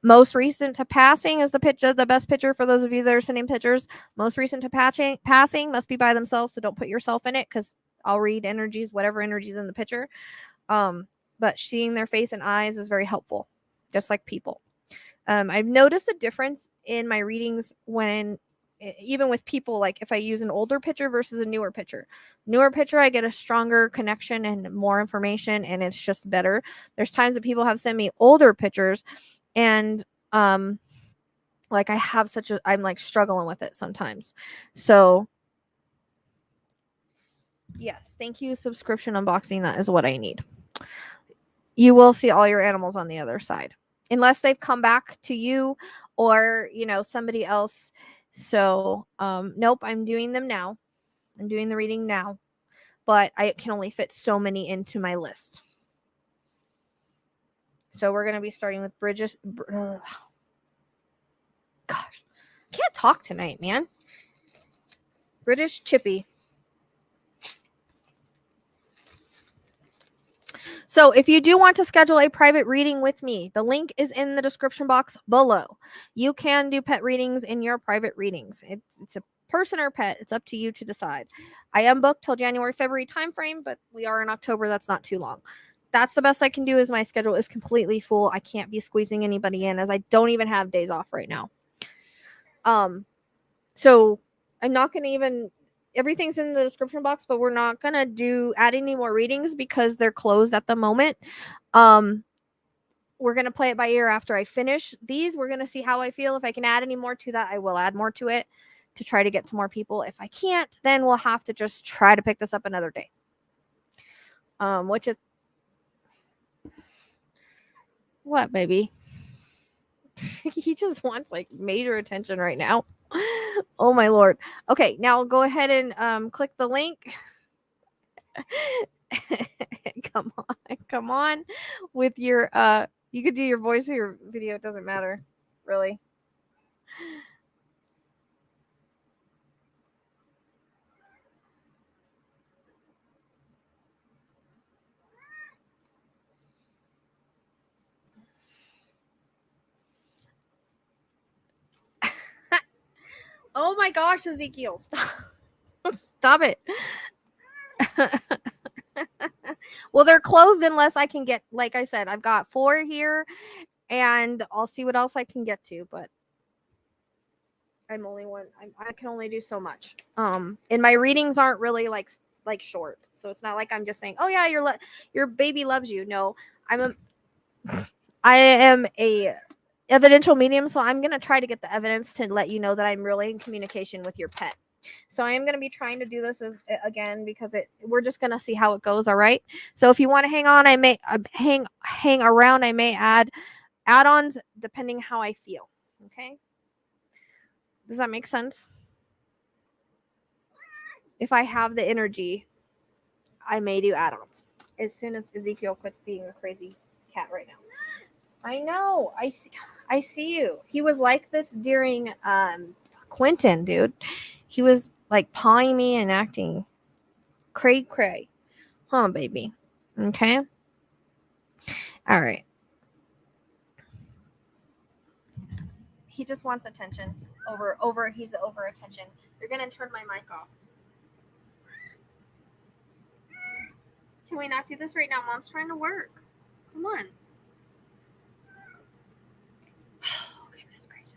Most recent to passing is the picture, the best picture for those of you that are sending pictures. Most recent to passing must be by themselves, so don't put yourself in it because I'll read energies, whatever energies in the picture. But seeing their face and eyes is very helpful, just like people. I've noticed a difference in my readings when, even with people, like if I use an older picture versus a newer picture. Newer picture, I get a stronger connection and more information, and it's just better. There's times that people have sent me older pictures, and like I have I'm like struggling with it sometimes. So yes, thank you. Subscription unboxing, that is what I need. You will see all your animals on the other side, unless they've come back to you or, you know, somebody else. So, nope, I'm doing them now. I'm doing the reading now, but I can only fit so many into my list. So we're going to be starting with Bridges. Gosh, I can't talk tonight, man. British Chippy. So if you do want to schedule a private reading with me, the link is in the description box below. You can do pet readings in your private readings. It's a person or pet. It's up to you to decide. I am booked till January, February timeframe, but we are in October. That's not too long. That's the best I can do, is my schedule is completely full. I can't be squeezing anybody in, as I don't even have days off right now. So I'm not going to even... Everything's in the description box, but we're not going to add any more readings because they're closed at the moment. We're going to play it by ear after I finish these. We're going to see how I feel. If I can add any more to that, I will add more to it to try to get to more people. If I can't, then we'll have to just try to pick this up another day. Which is... What, baby? He just wants like major attention right now. Oh my Lord. Okay, now go ahead and click the link. Come on with your you could do your voice or your video, it doesn't matter, really. Oh my gosh, Ezekiel, stop it. Well, they're closed unless I can get, like I said, I've got 4 here and I'll see what else I can get to, but I'm only one. I can only do so much. And my readings aren't really like short, so it's not like I'm just saying, oh yeah, your baby loves you. No, I am a evidential medium, so I'm going to try to get the evidence to let you know that I'm really in communication with your pet. So I am going to be trying to do this again because we're just going to see how it goes. All right. So if you want to hang on, I may hang around. I may add add-ons depending how I feel. Okay. Does that make sense? If I have the energy, I may do add-ons as soon as Ezekiel quits being a crazy cat right now. I know. I see you. He was like this during Quentin, dude. He was like pawing me and acting cray. Huh, baby. Okay. All right. He just wants attention. He's over attention. You're gonna turn my mic off. Can we not do this right now? Mom's trying to work. Come on. Oh, goodness gracious.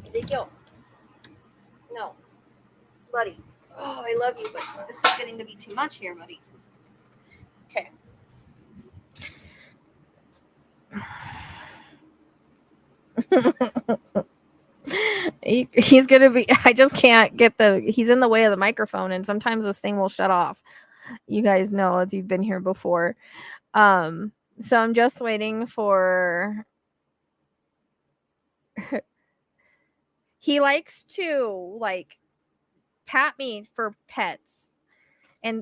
Ezekiel. No. Buddy. Oh, I love you, but this is getting to be too much here, buddy. Okay. He's gonna be... I just can't get he's in the way of the microphone, and sometimes this thing will shut off. You guys know if you've been here before. So I'm just waiting for... He likes to like pat me for pets,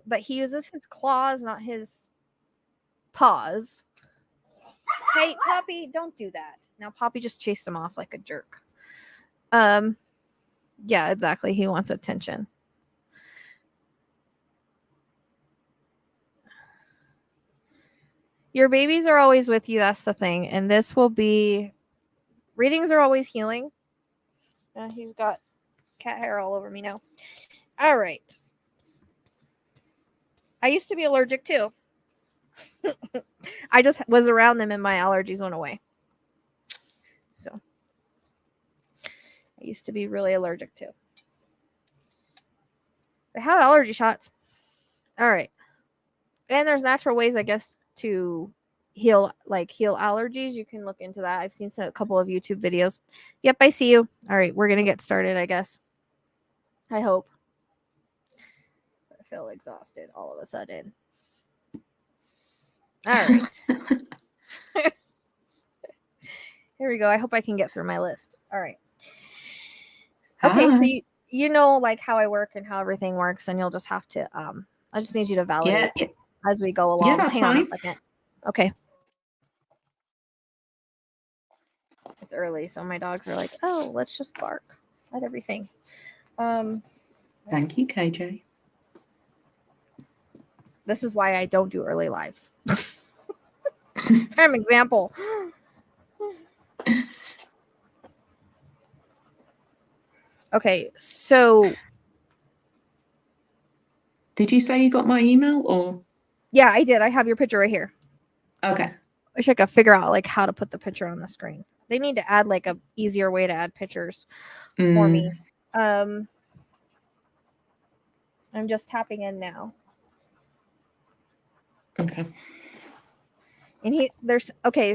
but he uses his claws, not his paws. Hey, Poppy, don't do that. Now, Poppy just chased him off like a jerk. Yeah, exactly. He wants attention. Your babies are always with you. That's the thing. And this will be... Readings are always healing. He's got cat hair all over me now. All right. I used to be allergic too. I just was around them and my allergies went away. So I used to be really allergic too. They have allergy shots. All right. And there's natural ways, I guess, to heal allergies. You can look into that. I've seen a couple of YouTube videos. Yep, I see you. All right, we're going to get started, I guess. I hope. I feel exhausted all of a sudden. All right. Here we go. I hope I can get through my list. All right. Okay, so you know like how I work and how everything works, and you'll just have to I just need you to validate as we go along. Yeah, that's Hang fine. on a second. Okay. It's early, so my dogs are like, oh, let's just bark at everything. Thank you, KJ. This is why I don't do early lives. Prime example. Okay, so did you say you got my email or? Yeah, I did. I have your picture right here. Okay. I wish I could figure out like how to put the picture on the screen. They need to add like a easier way to add pictures for me. I'm just tapping in now. Okay. And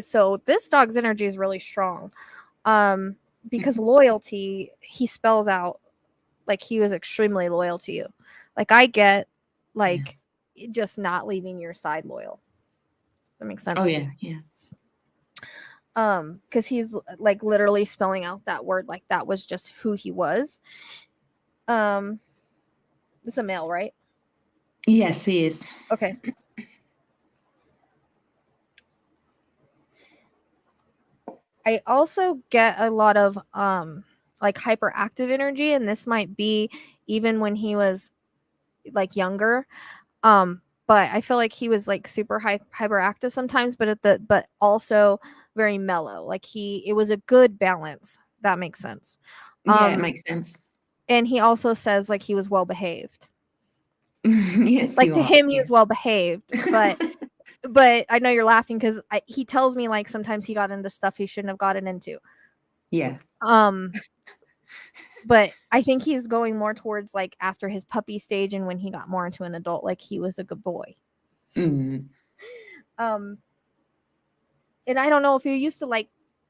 so this dog's energy is really strong. Because loyalty, he spells out like he was extremely loyal to you. Like I get like just not leaving your side loyal. Does that make sense? Oh yeah, yeah. Because he's like literally spelling out that word like that was just who he was. This is a male, right? Yes, he is. Okay. I also get a lot of like hyperactive energy, and this might be even when he was like younger. But I feel like he was like super hyperactive sometimes, but also very mellow. Like it was a good balance. That makes sense. Yeah, it makes sense. And he also says like he was well behaved. Yes, like to him, he was well behaved, but but I know you're laughing because he tells me like sometimes he got into stuff he shouldn't have gotten into. Yeah. But I think he's going more towards like after his puppy stage and when he got more into an adult, like he was a good boy. Mm. And I don't know if you used to like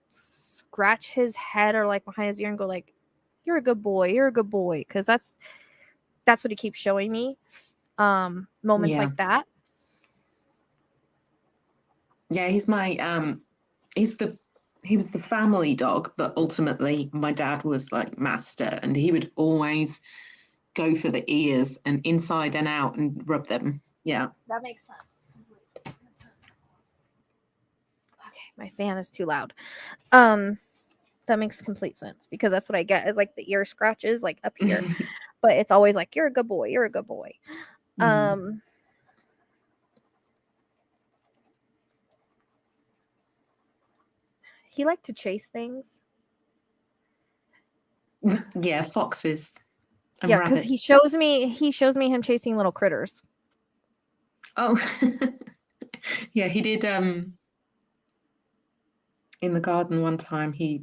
scratch his head or like behind his ear and go like, "You're a good boy. You're a good boy," because that's what he keeps showing me. Moments like that. Yeah, he's my he was the family dog, but ultimately my dad was like master, and he would always go for the ears and inside and out and rub them. Yeah. That makes sense. Okay, my fan is too loud. That makes complete sense because that's what I get is like the ear scratches like up here. But it's always like, "You're a good boy. You're a good boy." He liked to chase things. Yeah, foxes. And yeah, because he shows me him chasing little critters. Oh, yeah, he did. In the garden one time, he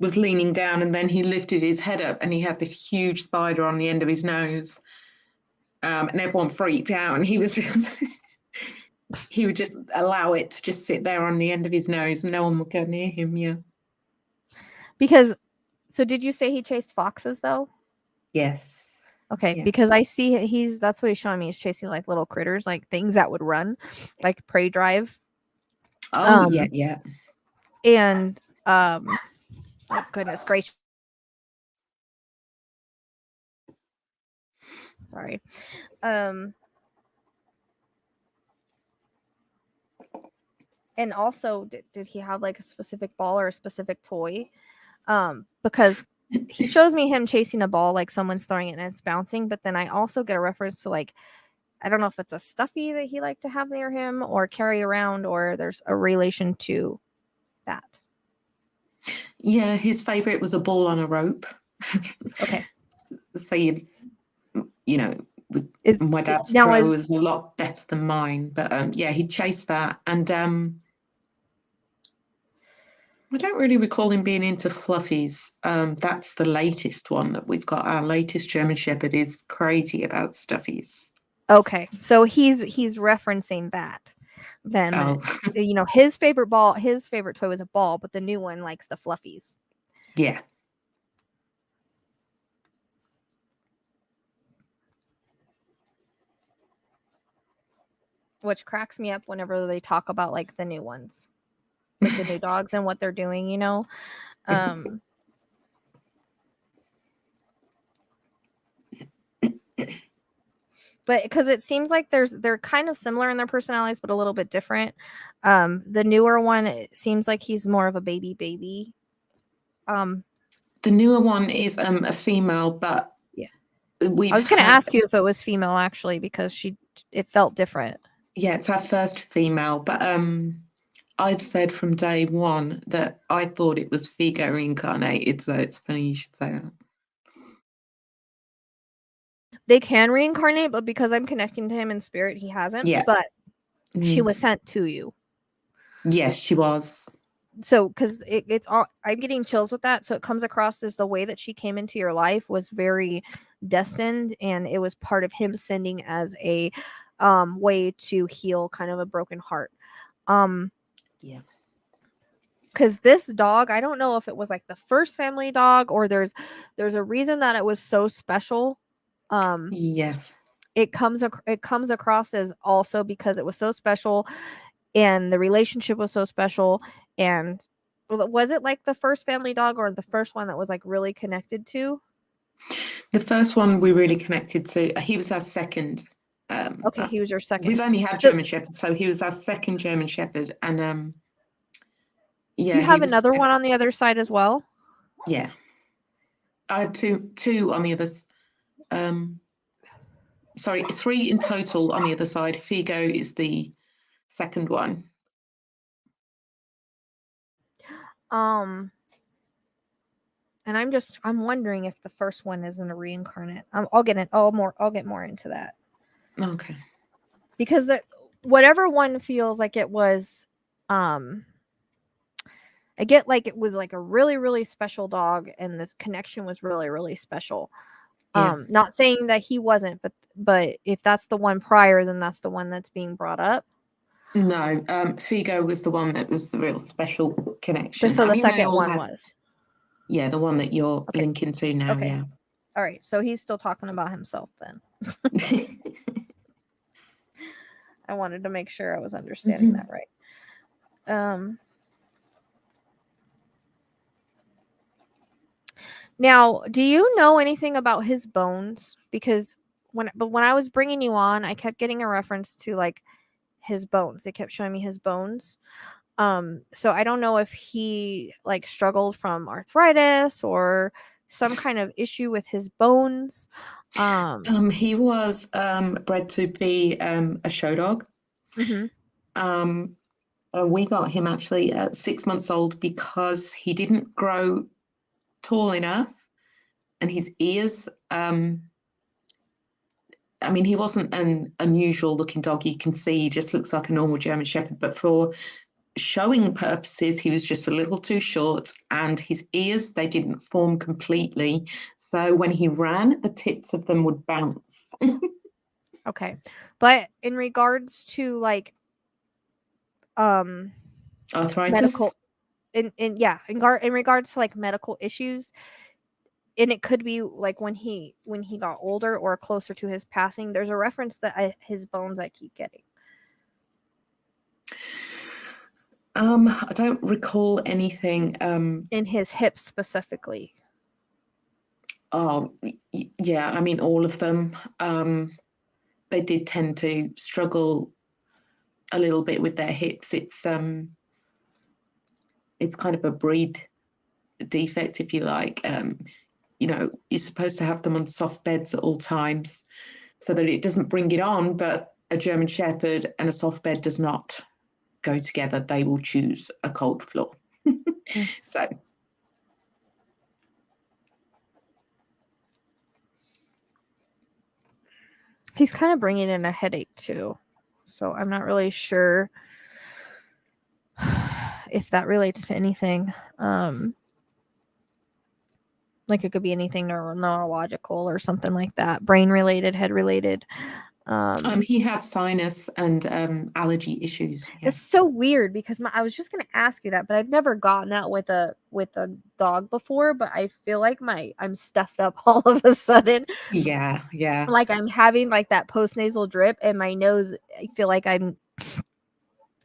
was leaning down and then he lifted his head up and he had this huge spider on the end of his nose. And everyone freaked out, and he was just he would just allow it to just sit there on the end of his nose and no one would go near him. Yeah. Because, so did you say he chased foxes though? Yes. Okay, Yeah. because I see that's what he's showing me. He's chasing like little critters, like things that would run, like prey drive. Oh, yeah. And oh goodness gracious. Sorry. And also, did he have like a specific ball or a specific toy? Because he shows me him chasing a ball like someone's throwing it and it's bouncing, but then I also get a reference to like, I don't know if it's a stuffy that he liked to have near him or carry around, or there's a relation to that. Yeah, his favorite was a ball on a rope. Okay. So you know, my dad's now throw was a lot better than mine, but yeah, he chased that, and I don't really recall him being into fluffies. That's the latest one that we've got. Our latest German Shepherd is crazy about stuffies. Okay, so he's referencing that. Then you know, his favorite toy was a ball, but the new one likes the fluffies. Yeah. Which cracks me up whenever they talk about like the new ones, like the new dogs and what they're doing, you know. But because it seems like they're kind of similar in their personalities, but a little bit different. The newer one, it seems like he's more of a baby. The newer one is a female, but yeah, I was going to ask you if it was female actually, because it felt different. Yeah, it's our first female, but I'd said from day one that I thought it was Figo reincarnated, so it's funny you should say that. They can reincarnate, but because I'm connecting to him in spirit, he hasn't. Yeah. But she was sent to you. Yes, she was. So, because it's all, I'm getting chills with that. So it comes across as the way that she came into your life was very destined, and it was part of him sending as a way to heal kind of a broken heart. Yeah. Because this dog, I don't know if it was like the first family dog, or there's a reason that it was so special. Yes. It comes across as also because it was so special, and the relationship was so special. And was it like the first family dog, or the first one that was like really connected to? The first one we really connected to. He was our second. Okay, he was your second. We've only had German Shepherd, so he was our second German Shepherd, and yeah. Do you have another one on the other side as well? Yeah, I had two on the others. Sorry, 3 in total on the other side. Figo is the second one. And I'm wondering if the first one isn't a reincarnate. I'll get more into that. Okay. Because whatever one feels like it was, I get like it was like a really, really special dog, and this connection was really, really special. Yeah. Not saying that he wasn't, but if that's the one prior, then that's the one that's being brought up. No, Figo was the one that was the real special connection. So the second one was. Yeah, the one that you're linking to now. Okay. Yeah. All right. So he's still talking about himself then. I wanted to make sure I was understanding that right. Now, do you know anything about his bones? Because when I was bringing you on, I kept getting a reference to like his bones. They kept showing me his bones. So I don't know if he like struggled from arthritis or some kind of issue with his bones. He was bred to be a show dog. Mm-hmm. We got him actually at 6 months old because he didn't grow tall enough, and his ears. I mean, he wasn't an unusual looking dog. You can see he just looks like a normal German Shepherd, but for showing purposes, he was just a little too short, and his ears, they didn't form completely. So when he ran, the tips of them would bounce. Okay. But in regards to like arthritis, in regards to like medical issues, and it could be like when he got older or closer to his passing, there's a reference that his bones I keep getting. I don't recall anything in his hips specifically. Oh, yeah, I mean, all of them. They did tend to struggle a little bit with their hips. It's kind of a breed defect, if you like. You know, you're supposed to have them on soft beds at all times so that it doesn't bring it on, but a German Shepherd and a soft bed does not go together. They will choose a cold floor. So he's kind of bringing in a headache too, so I'm not really sure if that relates to anything. Like it could be anything neurological or something like that, brain related, head related. He had sinus and allergy issues. It's so weird because I was just going to ask you that, but I've never gotten that with a dog before. But I feel like I'm stuffed up all of a sudden. Yeah. Like I'm having like that postnasal drip, and my nose. I feel like I'm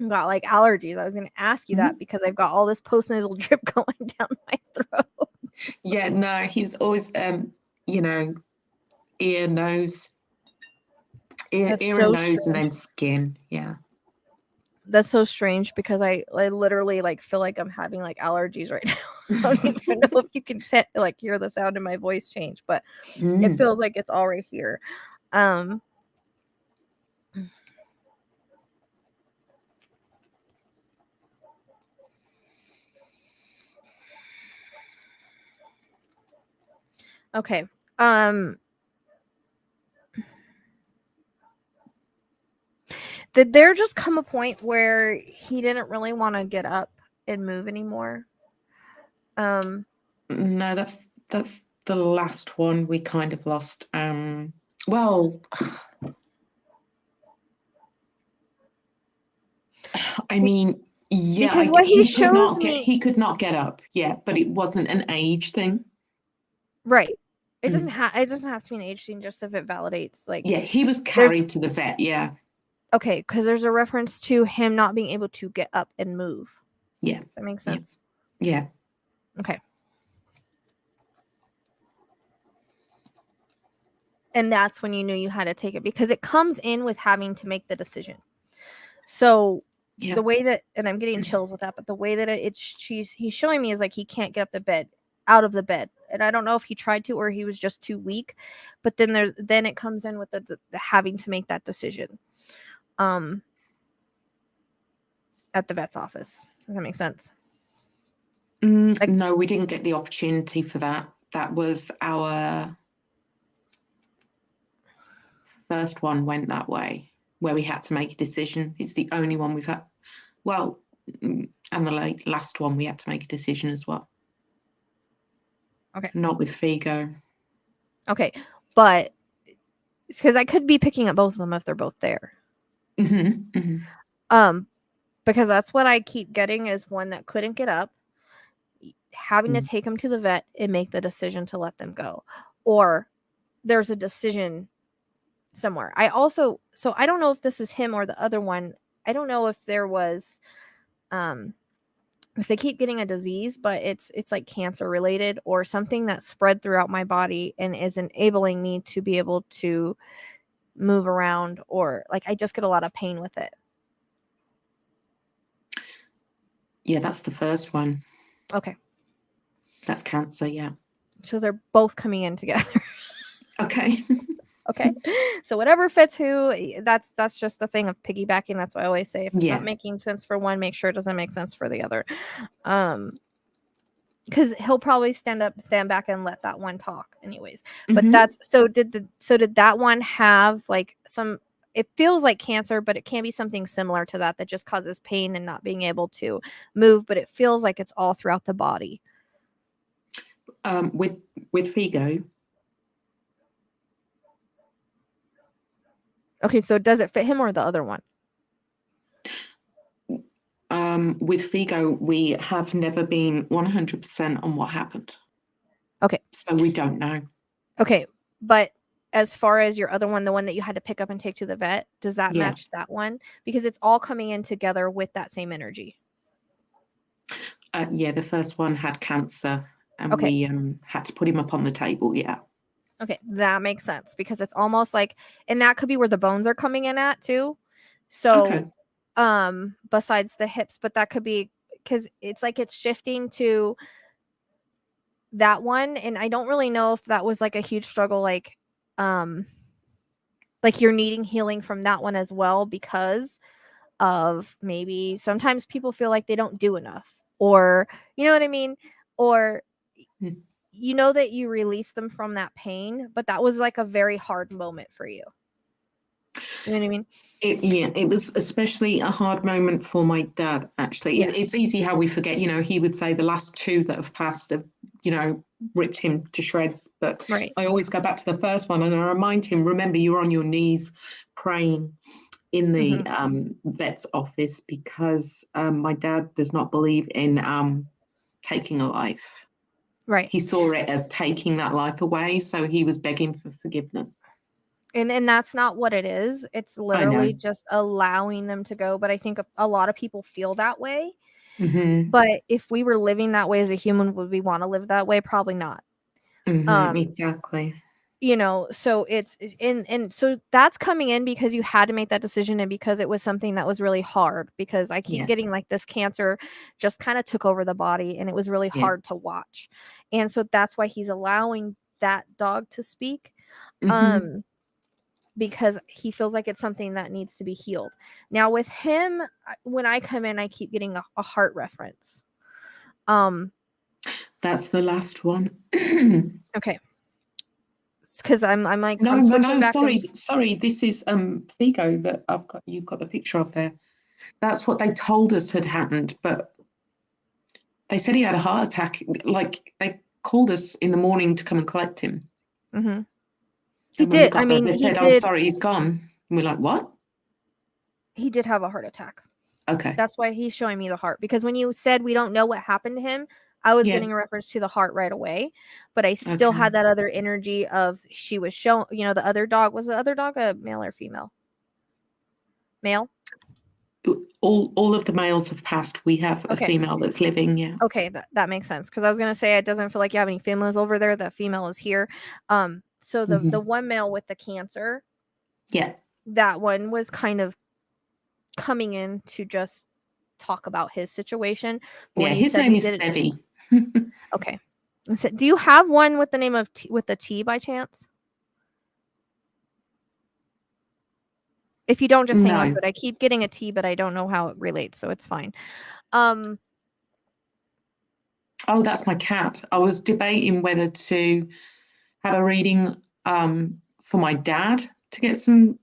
got like allergies. I was going to ask you that because I've got all this postnasal drip going down my throat. Yeah, no, he's always, you know, ear, nose, ear so and nose, strange. and then skin. Yeah. That's so strange because I literally like feel like I'm having like allergies right now. I don't even know if you can like hear the sound in my voice change, but it feels like it's all right here. Okay. Did there just come a point where he didn't really want to get up and move anymore? No, that's the last one we kind of lost. Well, I mean, yeah, because what he could not get up. Yeah, but it wasn't an age thing. Right. It doesn't have to be an age thing, just if it validates like. Yeah, he was carried to the vet. Yeah. Okay, because there's a reference to him not being able to get up and move. Yeah. Does that make sense? Yeah. Okay. And that's when you knew you had to take it, because it comes in with having to make the decision. So the way that, and I'm getting chills with that, but the way that he's showing me is like he can't get out of the bed. And I don't know if he tried to or he was just too weak. But then it comes in with the having to make that decision. At the vet's office. Does that make sense? No, we didn't get the opportunity for that. That was our first one went that way, where we had to make a decision. It's the only one we've had. Well, and the last one we had to make a decision as well. Okay. Not with Figo. Okay, but because I could be picking up both of them if they're both there. Because that's what I keep getting is one that couldn't get up, having to take them to the vet and make the decision to let them go, or there's a decision somewhere. I don't know if this is him or the other one. I don't know if there was, because they keep getting a disease, but it's like cancer related or something that spread throughout my body and is enabling me to be able to move around, or like I just get a lot of pain with it. Yeah, that's the first one. Okay. That's cancer, yeah. So they're both coming in together. Okay. Okay. So whatever fits who, that's just the thing of piggybacking. That's what I always say. If it's not making sense for one, make sure it doesn't make sense for the other. Because he'll probably stand back and let that one talk anyways. But did that one have like some, it feels like cancer, but it can be something similar to that just causes pain and not being able to move, but it feels like it's all throughout the body. With Figo. Okay, so does it fit him or the other one? With Figo, we have never been 100% on what happened. Okay. So we don't know. Okay, but as far as your other one, the one that you had to pick up and take to the vet, does that match that one? Because it's all coming in together with that same energy. Yeah, the first one had cancer, and we had to put him up on the table, yeah. Okay, that makes sense because it's almost like, and that could be where the bones are coming in at too. So besides the hips, but that could be because it's like it's shifting to that one, and I don't really know if that was like a huge struggle, like you're needing healing from that one as well, because of maybe sometimes people feel like they don't do enough, or you know what I mean, or you know that you release them from that pain, but that was like a very hard moment for you. You know what I mean? It was especially a hard moment for my dad, actually. Yes. It's easy how we forget, he would say the last two that have passed have, ripped him to shreds. But right. I always go back to the first one and I remind him, remember, you were on your knees praying in the vet's office because my dad does not believe in taking a life. Right. He saw it as taking that life away, so he was begging for forgiveness. And that's not what it is. It's literally just allowing them to go. But I think a lot of people feel that way. Mm-hmm. But if we were living that way as a human, would we want to live that way? Probably not. Exactly. So it's and so that's coming in because you had to make that decision, and because it was something that was really hard, because I keep getting like this cancer just kind of took over the body, and it was really hard to watch. And so that's why he's allowing that dog to speak. Because he feels like it's something that needs to be healed. Now with him, when I come in, I keep getting a heart reference. That's the last one. Okay. Because I'm like, no, back sorry. This is Figo that you've got the picture of there. That's what they told us had happened, but they said he had a heart attack. Like, they called us in the morning to come and collect him. Mm-hmm. He did. They said, "Oh, sorry, he's gone." And we're like, "What?" He did have a heart attack. Okay. That's why he's showing me the heart. Because when you said we don't know what happened to him, I was getting a reference to the heart right away. But I still had that other energy of she was showing, the other dog. Was the other dog a male or female? Male? All of the males have passed. We have a female that's living, yeah. Okay, that makes sense. Because I was going to say, it doesn't feel like you have any females over there. The female is here. So the one male with the cancer, that one was kind of coming in to just talk about his situation. His name is Stevie. Okay. So, do you have one with the name of with the T by chance? If you don't, just hang on to it. I keep getting a T, but I don't know how it relates, so it's fine. Oh, that's my cat. I was debating whether to have a reading for my dad to get some,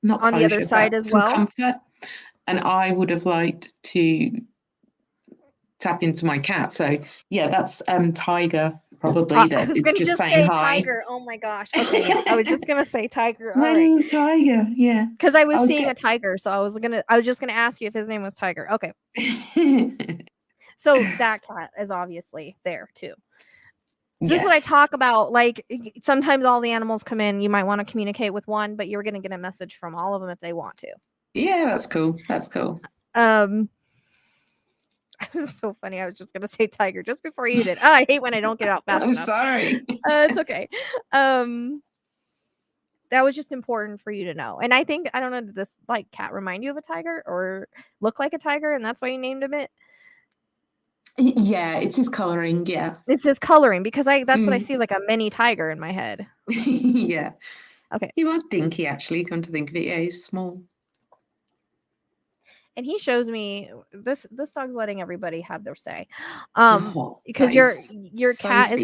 not on closure, the other side as some well, comfort, and I would have liked to tap into my cat. So yeah, that's Tiger probably that is just saying hi. Tiger. Oh my gosh. Okay, yeah. I was just gonna say Tiger. All My little Tiger, yeah. Because I was seeing a tiger, so I was just gonna ask you if his name was Tiger. Okay. So that cat is obviously there too. So this is what I talk about. Like, sometimes all the animals come in. You might want to communicate with one, but you're going to get a message from all of them if they want to. Yeah, that's cool. That's cool. It was so funny. I was just going to say Tiger just before you did. Oh, I hate when I don't get out fast enough. I'm sorry. It's okay. That was just important for you to know. And I think, I don't know, did this like cat remind you of a tiger or look like a tiger, and that's why you named him it? Yeah, it's his coloring. Yeah, it's his coloring, because that's what I see, is like a mini tiger in my head. Yeah. Okay. He was dinky, actually. Come to think of it, yeah, he's small. And he shows me this dog's letting everybody have their say, because your so cat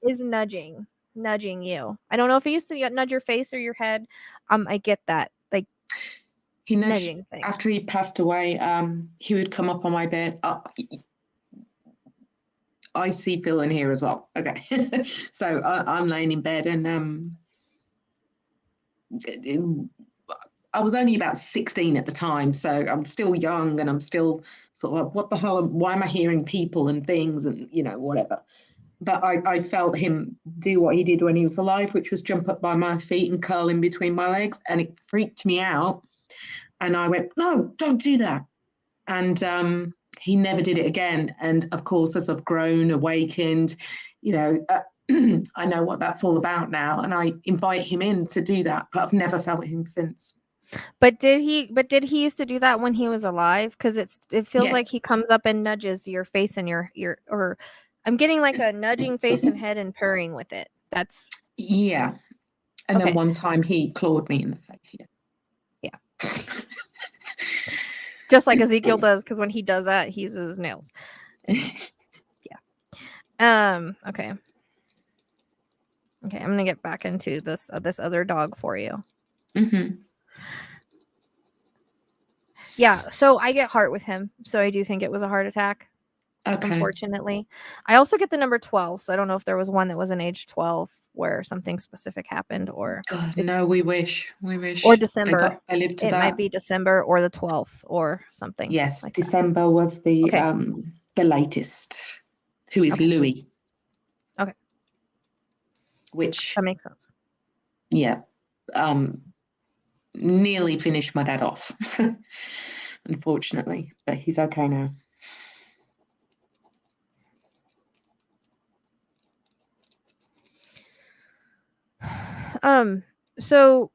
is nudging you. I don't know if he used to nudge your face or your head. I get that, like he nudged after he passed away. He would come up on my bed. I see Phil in here as well. Okay. So I'm laying in bed, and I was only about 16 at the time, so I'm still young, and I'm still sort of like, what the hell, why am I hearing people and things and, whatever. But I felt him do what he did when he was alive, which was jump up by my feet and curl in between my legs, and it freaked me out. And I went, no, don't do that. And he never did it again. And of course, as I've grown, awakened, I know what that's all about now. And I invite him in to do that, but I've never felt him since. But did he used to do that when he was alive? Because it feels like Yes. he comes up and nudges your face and your or I'm getting like a nudging face and head and purring with it. That's Yeah. And then okay. one time he clawed me in the face. Yeah. Just like Ezekiel does, because when he does that, he uses his nails. Yeah. Okay. Okay, I'm gonna get back into this other dog for you. Mm-hmm. Yeah, so I get heart with him, so I do think it was a heart attack. Okay. Unfortunately, I also get the number 12, so I don't know if there was one that was an age 12 where something specific happened, or God, no, we wish. or They December. lived to It that. might be December or the 12th or something. Yes, like December was the Okay. the latest. Who is Okay. Louis? Okay. Which That makes sense. Yeah. Nearly finished my dad off, unfortunately, but he's okay now. So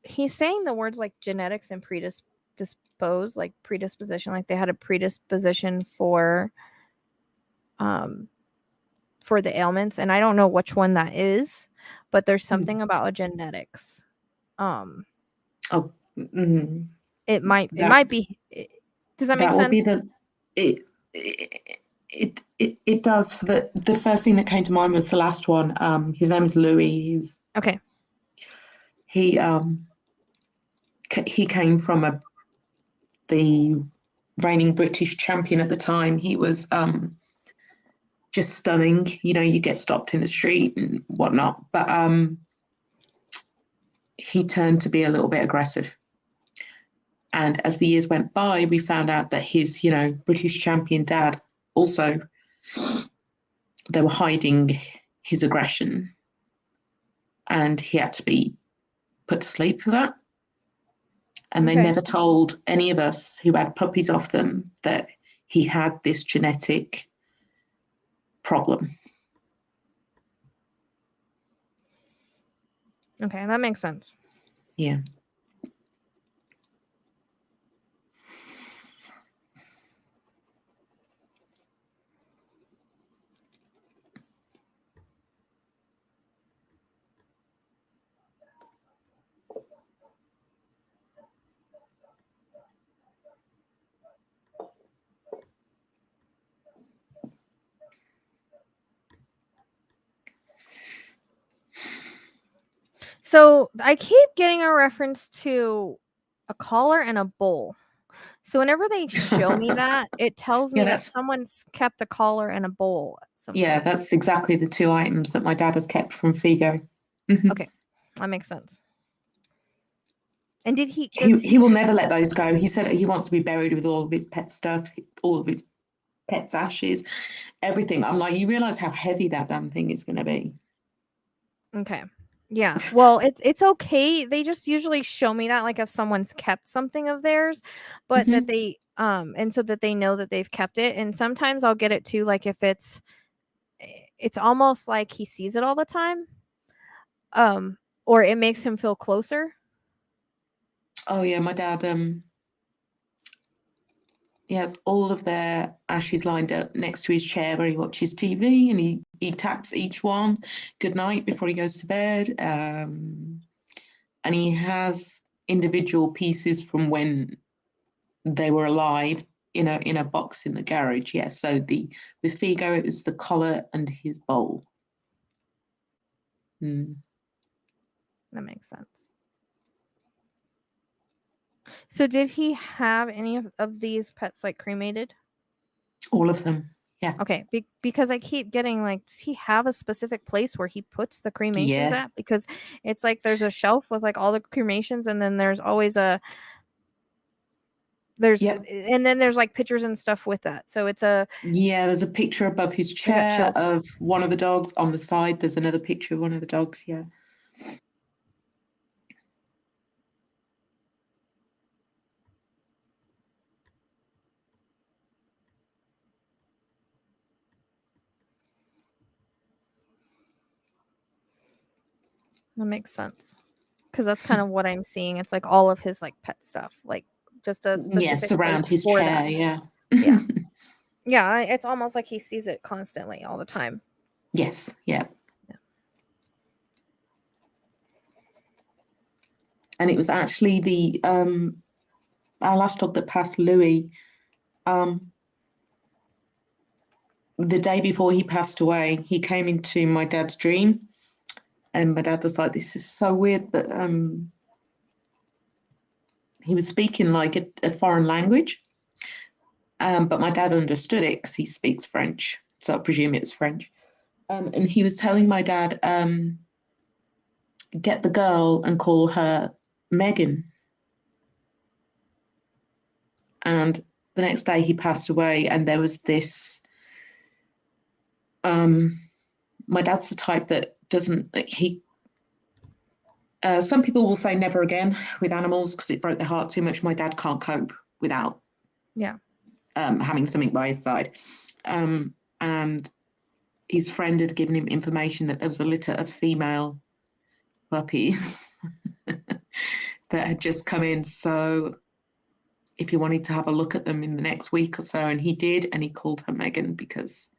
he's saying the words like genetics and predispose, like predisposition, like they had a predisposition for the ailments, and I don't know which one that is, but there's something about a genetics. It might be. Does that make That will sense? be it does. For the first thing that came to mind was the last one. His name is Louis. Okay. He came from the reigning British champion at the time. He was just stunning. You know, you get stopped in the street and whatnot, but he turned to be a little bit aggressive. And as the years went by, we found out that his, British champion dad also, they were hiding his aggression, and he had to be put to sleep for that. And they never told any of us who had puppies off them that he had this genetic problem. Okay, that makes sense. Yeah. So I keep getting a reference to a collar and a bowl. So whenever they show me that, it tells me that someone's kept a collar and a bowl at some point. That's exactly the two items that my dad has kept from Figo. Okay, that makes sense. And did he will never let those go. He said he wants to be buried with all of his pet stuff, all of his pet's ashes, everything. I'm like, you realize how heavy that damn thing is going to be. Okay. Yeah. Well, it's okay. They just usually show me that, like, if someone's kept something of theirs, but that they and so that they know that they've kept it. And sometimes I'll get it too, like if it's almost like he sees it all the time. Or it makes him feel closer. Oh yeah, my dad he has all of their ashes lined up next to his chair where he watches TV, and he taps each one good night before he goes to bed. And he has individual pieces from when they were alive in a box in the garage. Yes. So with Figo, it was the collar and his bowl. That makes sense. So did he have any of these pets like cremated? All of them. Yeah. Okay, because I keep getting like, does he have a specific place where he puts the cremations at? Because it's like there's a shelf with like all the cremations, and then there's always and then there's like pictures and stuff with that. So it's there's a picture above his chair of one of the dogs. On the side, there's another picture of one of the dogs. Yeah. That makes sense. because that's kind of what I'm seeing. It's like all of his like pet stuff, like just a specific Yes, around place his for chair. that. Yeah. Yeah. Yeah, it's almost like he sees it constantly all the time. Yes. Yeah. And it was actually our last dog that passed, Louis. The day before he passed away, he came into my dad's dream, and my dad was like, "This is so weird that he was speaking like a foreign language." But my dad understood it because he speaks French, so I presume it was French. And he was telling my dad, "Get the girl and call her Megan." And the next day he passed away, and there was this. My dad's the type that doesn't. Some people will say never again with animals because it broke their heart too much. My dad can't cope without having something by his side. And his friend had given him information that there was a litter of female puppies that had just come in. So if he wanted to have a look at them in the next week or so, and he did, and he called her Megan because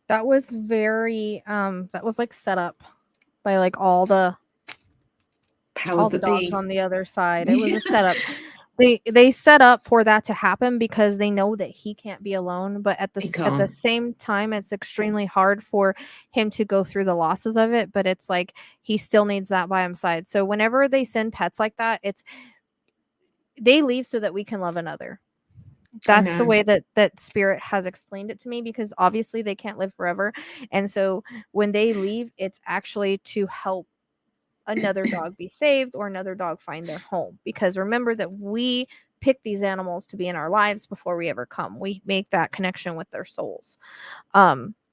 that was very that was like set up by like all the dogs on the other side. It was a setup. They set up for that to happen because they know that he can't be alone, but at the same time it's extremely hard for him to go through the losses of it, but it's like he still needs that by his side. So whenever they send pets like that, they leave so that we can love another. That's the way that spirit has explained it to me, because obviously they can't live forever, and so when they leave, it's actually to help another dog be saved or another dog find their home. Because remember that we pick these animals to be in our lives before we ever come. We make that connection with their souls.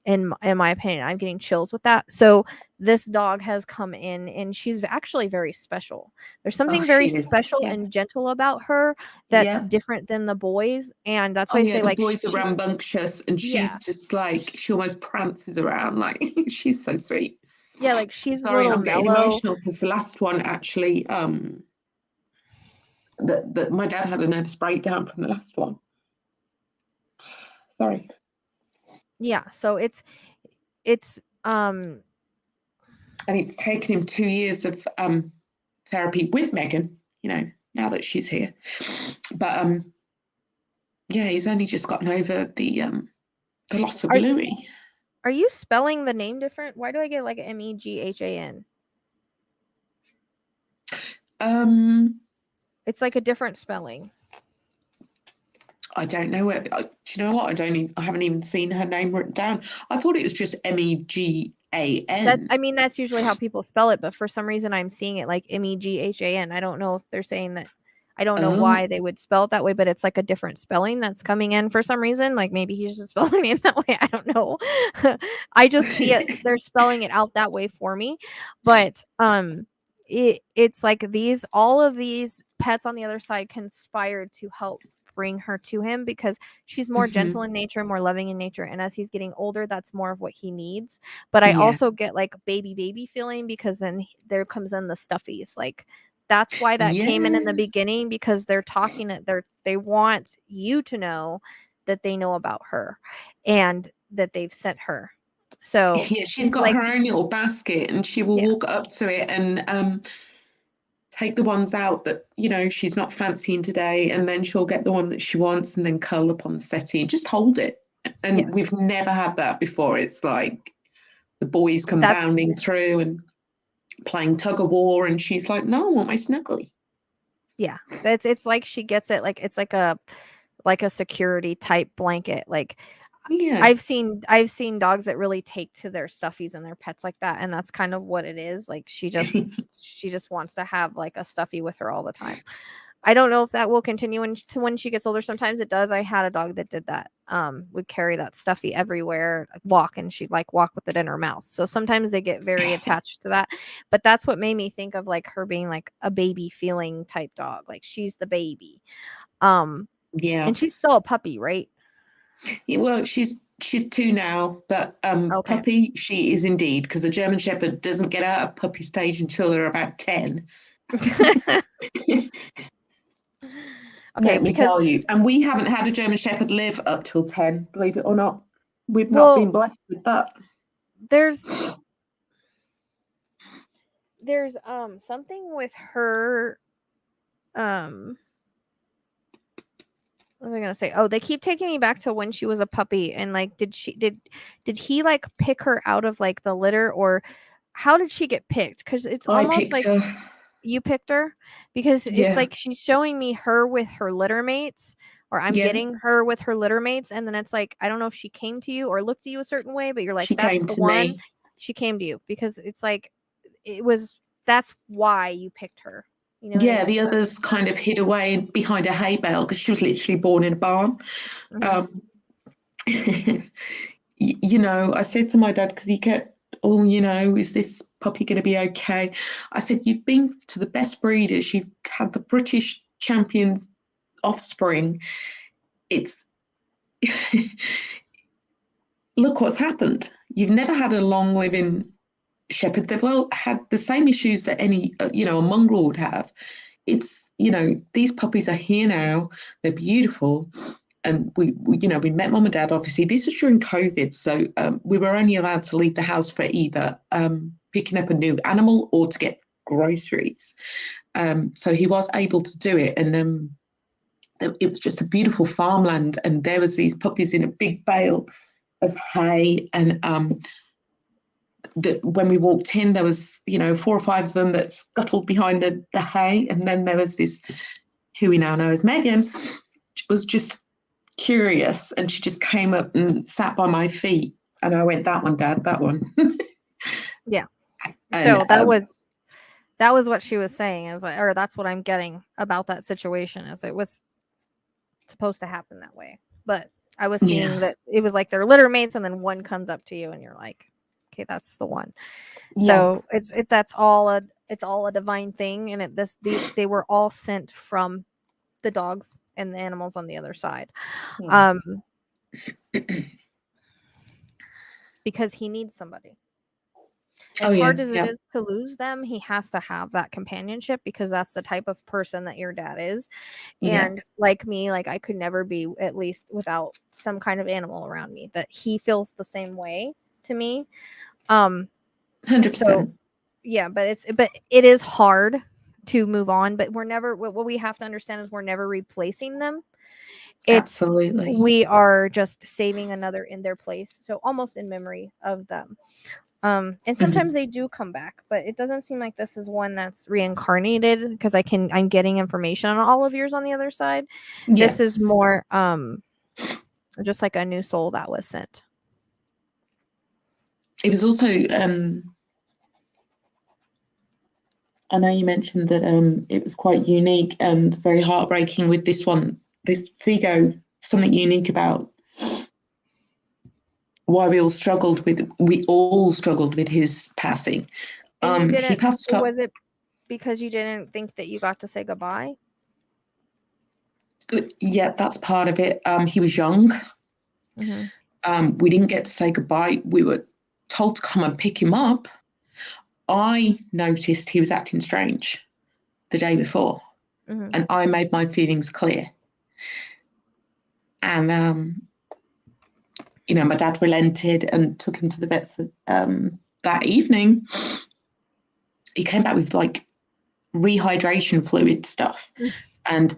In my opinion, I'm getting chills with that. So this dog has come in, and she's actually very special. There's something very special and gentle about her that's different than the boys, and that's why I say the like boys are rambunctious, and she's just like, she almost prances around like she's so sweet. Yeah, like she's Sorry, little I'm getting mellow. emotional because the last one actually that my dad had a nervous breakdown from the last one. Sorry. Yeah, so it's and it's taken him 2 years of therapy with Megan, now that she's here. But yeah, he's only just gotten over the loss of Louis. Are you spelling the name different? Why do I get like Meghan? It's like a different spelling. I don't know do you know what? I haven't even seen her name written down. I thought it was just Meghan. That's usually how people spell it, but for some reason I'm seeing it like Meghan. I don't know if they're saying that. I don't know why they would spell it that way, but it's like a different spelling that's coming in for some reason. Like maybe he's just spelling it that way. I don't know. I just see it. They're spelling it out that way for me. But it's like all of these pets on the other side conspired to help bring her to him, because she's more gentle in nature, more loving in nature, and as he's getting older, that's more of what he needs. But I also get like baby feeling, because then there comes in the stuffies. Like that's why that came in the beginning, because they're talking they want you to know that they know about her and that they've sent her. So she's got her own little basket, and she will walk up to it and take the ones out that she's not fancying today, and then she'll get the one that she wants and then curl up on the settee and just hold it. And we've never had that before. It's like the boys come bounding through and playing tug of war, and she's like, no, I want my snuggly. Yeah, it's like she gets it, like it's like a security type blanket. Like I've seen dogs that really take to their stuffies and their pets like that, and that's kind of what it is. Like she just wants to have like a stuffy with her all the time. I don't know if that will continue when she gets older. Sometimes it does. I had a dog that did that. Would carry that stuffy everywhere, walk, and she'd like walk with it in her mouth. So sometimes they get very attached to that. But that's what made me think of like her being like a baby feeling type dog. Like she's the baby. And she's still a puppy, right? Well, she's 2 now, but Okay. puppy she is indeed, because a German Shepherd doesn't get out of puppy stage until they're about 10. Okay, Let me because tell you. And we haven't had a German Shepherd live up till 10, believe it or not. We've not well, been blessed with that. there's something with her what was I gonna say? Oh, they keep taking me back to when she was a puppy, and like, did he like pick her out of like the litter, or how did she get picked? Because it's I almost picked like her. you picked her, because it's Yeah. like she's showing me her with her litter mates, or I'm Yeah. getting her with her litter mates, and then it's like I don't know if she came to you or looked at you a certain way, but you're like, She that's came the to one. me. She came to you because it's like that's why you picked her. You know what I Yeah, mean? the others kind of hid away behind a hay bale because she was literally born in a barn. You know, I said to my dad, because he kept, oh, you know, is this puppy going to be okay? I said, you've been to the best breeders. You've had the British champions offspring. It's look what's happened. You've never had a long living shepherd. They've all had the same issues that any, you know, a mongrel would have. It's, you know, these puppies are here now. They're beautiful. And we you know, we met mum and dad, obviously. This was during COVID. So we were only allowed to leave the house for either picking up a new animal or to get groceries. So he was able to do it. And it was just a beautiful farmland. And there was these puppies in a big bale of hay. And when we walked in, there was, you know, 4 or 5 of them that scuttled behind the hay. And then there was this, who we now know as Megan, was just curious, and she just came up and sat by my feet, and I went, that one, Dad, that one. Yeah. And, So that was what she was saying, is like, or that's what I'm getting about that situation, is it was supposed to happen that way. But I was seeing that it was like their litter mates, and then one comes up to you and you're like, okay, that's the one. So that's all a divine thing. And they were all sent from the dogs and the animals on the other side. Because he needs somebody. As hard as it is to lose them, he has to have that companionship, because that's the type of person that your dad is. And like me, like I could never be, at least without some kind of animal around me, that he feels the same way to me. 100%. So yeah, but it is hard to move on, but we're never, what we have to understand is we're never replacing them. Absolutely. We are just saving another in their place, so almost in memory of them. And sometimes they do come back, but it doesn't seem like this is one that's reincarnated, because I'm getting information on all of yours on the other side. This is more just like a new soul that was sent. It was also I know you mentioned that it was quite unique and very heartbreaking with this one. This Figo, something unique about why we all struggled with his passing. And you He didn't, passed up. was it because you didn't think that you got to say goodbye? Yeah, that's part of it. He was young. We didn't get to say goodbye. We were told to come and pick him up. I noticed he was acting strange the day before, and I made my feelings clear. And you know, my dad relented and took him to the vets that evening. He came back with like rehydration fluid stuff, and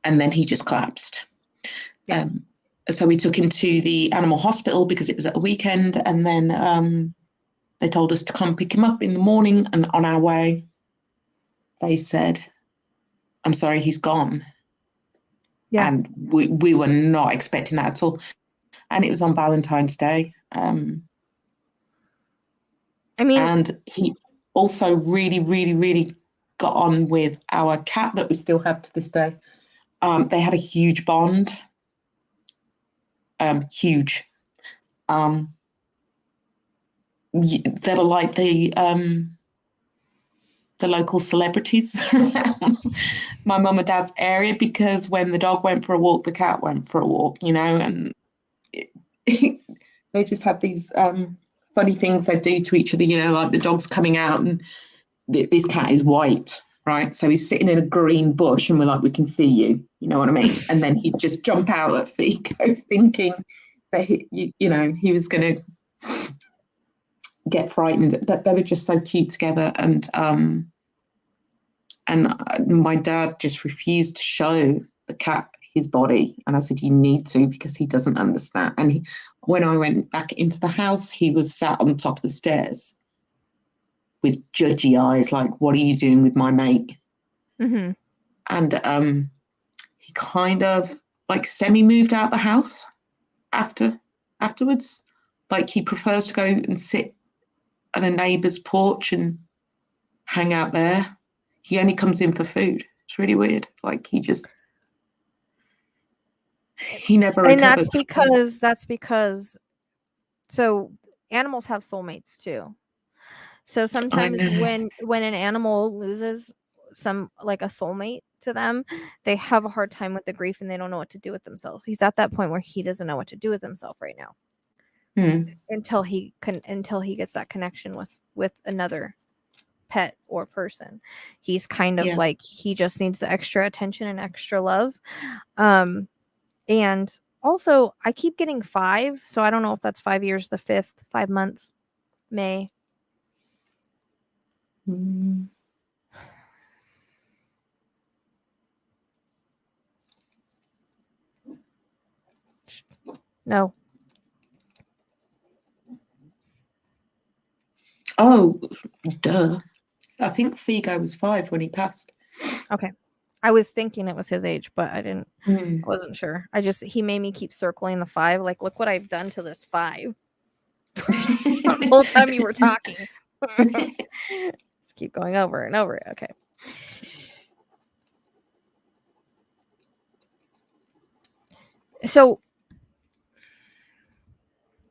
then he just collapsed. So we took him to the animal hospital because it was at a weekend, and then they told us to come pick him up in the morning. And on our way, they said, "I'm sorry, he's gone." Yeah. And we were not expecting that at all. And it was on Valentine's Day. I mean, and he also really, really, really got on with our cat that we still have to this day. They had a huge bond. Huge. They were like the the local celebrities around my mum and dad's area, because when the dog went for a walk, the cat went for a walk, and they just have these funny things they do to each other, like the dog's coming out and this cat is white, right? So he's sitting in a green bush and we're like, we can see you, you know what I mean? And then he'd just jump out at Fico thinking that he was going to get frightened. They were just so cute together. And my dad just refused to show the cat his body. And I said, you need to, because he doesn't understand. And when I went back into the house, he was sat on top of the stairs with judgy eyes, like, what are you doing with my mate? Mm-hmm. And he kind of like semi-moved out the house afterwards. Like, he prefers to go and sit on a neighbour's porch and hang out there. He only comes in for food. It's really weird. Like, he never recovered. And that's because so animals have soulmates too. So sometimes when an animal loses like a soulmate to them, they have a hard time with the grief and they don't know what to do with themselves. He's at that point where he doesn't know what to do with himself right now. Until he gets that connection with another pet or person. He's kind of like, he just needs the extra attention and extra love. And also I keep getting 5, so I don't know if that's 5 years, the 5th, 5 months, May. No. Oh, duh. I think Figo was 5 when he passed. Okay. I was thinking it was his age, but I didn't. I wasn't sure. He made me keep circling the 5. Like, look what I've done to this 5. The whole time you were talking. Just keep going over and over it. Okay. So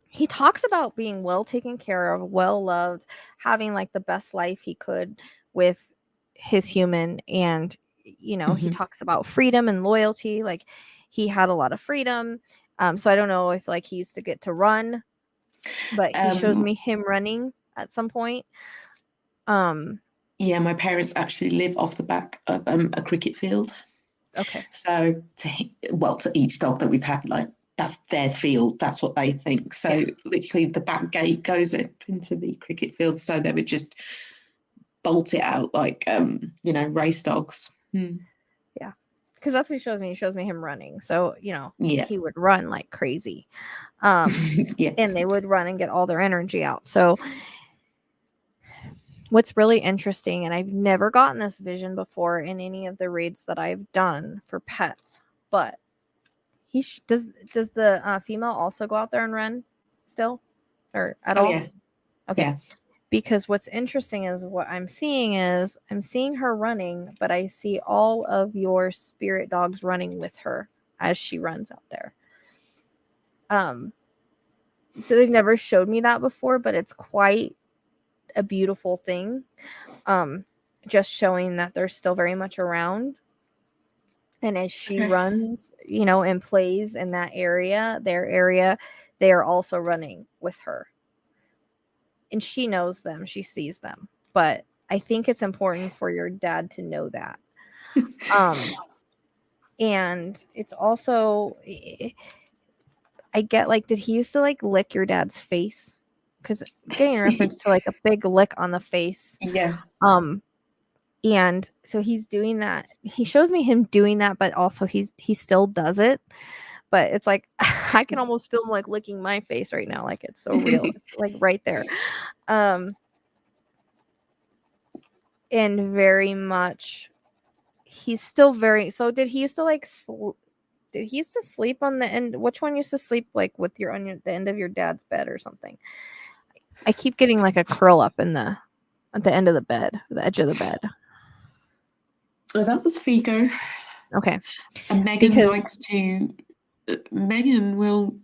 he talks about being well taken care of, well loved, having like the best life he could with his human. And, he talks about freedom and loyalty. Like, he had a lot of freedom. So I don't know if like he used to get to run, but he shows me him running at some point. Yeah, my parents actually live off the back of a cricket field. Okay. So to each dog that we've had, like, that's their field. That's what they think. So literally the back gate goes up into the cricket field. So they would just bolt it out like, race dogs. Yeah. Because that's what he shows me. He shows me him running. So, he would run like crazy. And they would run and get all their energy out. So what's really interesting, and I've never gotten this vision before in any of the raids that I've done for pets, but does the female also go out there and run still, or at all? Yeah. Okay. Yeah. Because what's interesting is I'm seeing her running, but I see all of your spirit dogs running with her as she runs out there. So they've never showed me that before, but it's quite a beautiful thing. Just showing that they're still very much around. And as she runs, and plays in that area, their area, they are also running with her. And she knows them, she sees them. But I think it's important for your dad to know that. And it's also, I get like, did he used to like lick your dad's face? Because getting a reference to like a big lick on the face. Yeah. And so he's doing that. He shows me him doing that, but also he still does it. But it's like, I can almost feel him like licking my face right now. Like, it's so real. It's like right there. And very much, he's still very, so did he used to like, did he used to sleep on the end? Which one used to sleep like with the end of your dad's bed or something? I keep getting like a curl up at the end of the bed, the edge of the bed. So that was Figo. Okay. And Megan will,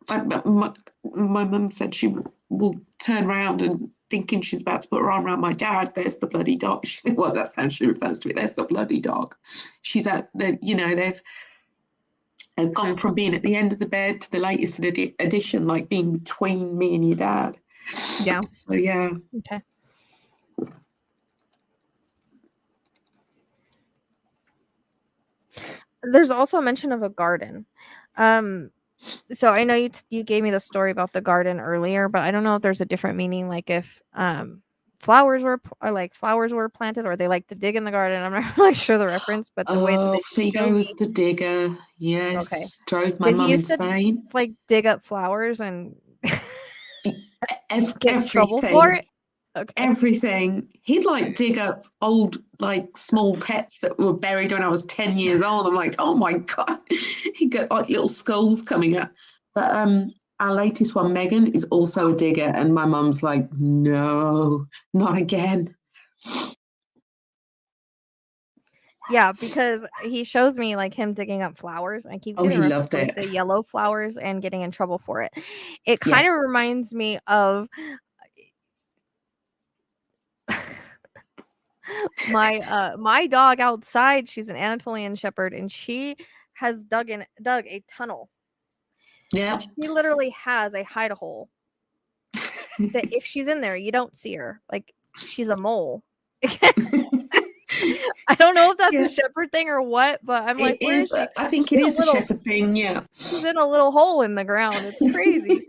my mum said she will turn around and thinking she's about to put her arm around my dad, there's the bloody dog. Well, that's how she refers to it. There's the bloody dog. She's at the, they've gone from being at the end of the bed to the latest edition, like being between me and your dad. Yeah. So, yeah. Okay. There's also a mention of a garden. So I know you gave me the story about the garden earlier, but I don't know if there's a different meaning, like if flowers were planted, or they like to dig in the garden. I'm not really sure the reference, but the way that they Figo was the digger. Yes. Okay. Drove my mum insane. Like dig up flowers and get in trouble for it. Okay. Everything. He'd like dig up old, like small pets that were buried when I was 10 years old. I'm like, oh my God. He'd get like little skulls coming up. But our latest one, Megan, is also a digger. And my mum's like, no, not again. Yeah, because he shows me like him digging up flowers. I keep getting he loved like it. the yellow flowers and getting in trouble for it. It kind of reminds me of my dog outside. She's an Anatolian Shepherd, and she has dug a tunnel. Yeah. And she literally has a hide hole that if she's in there, you don't see her. Like she's a mole. I don't know if that's a shepherd thing or what, but I'm like, where is she? I think it is a shepherd thing, yeah. She's in a little hole in the ground. It's crazy.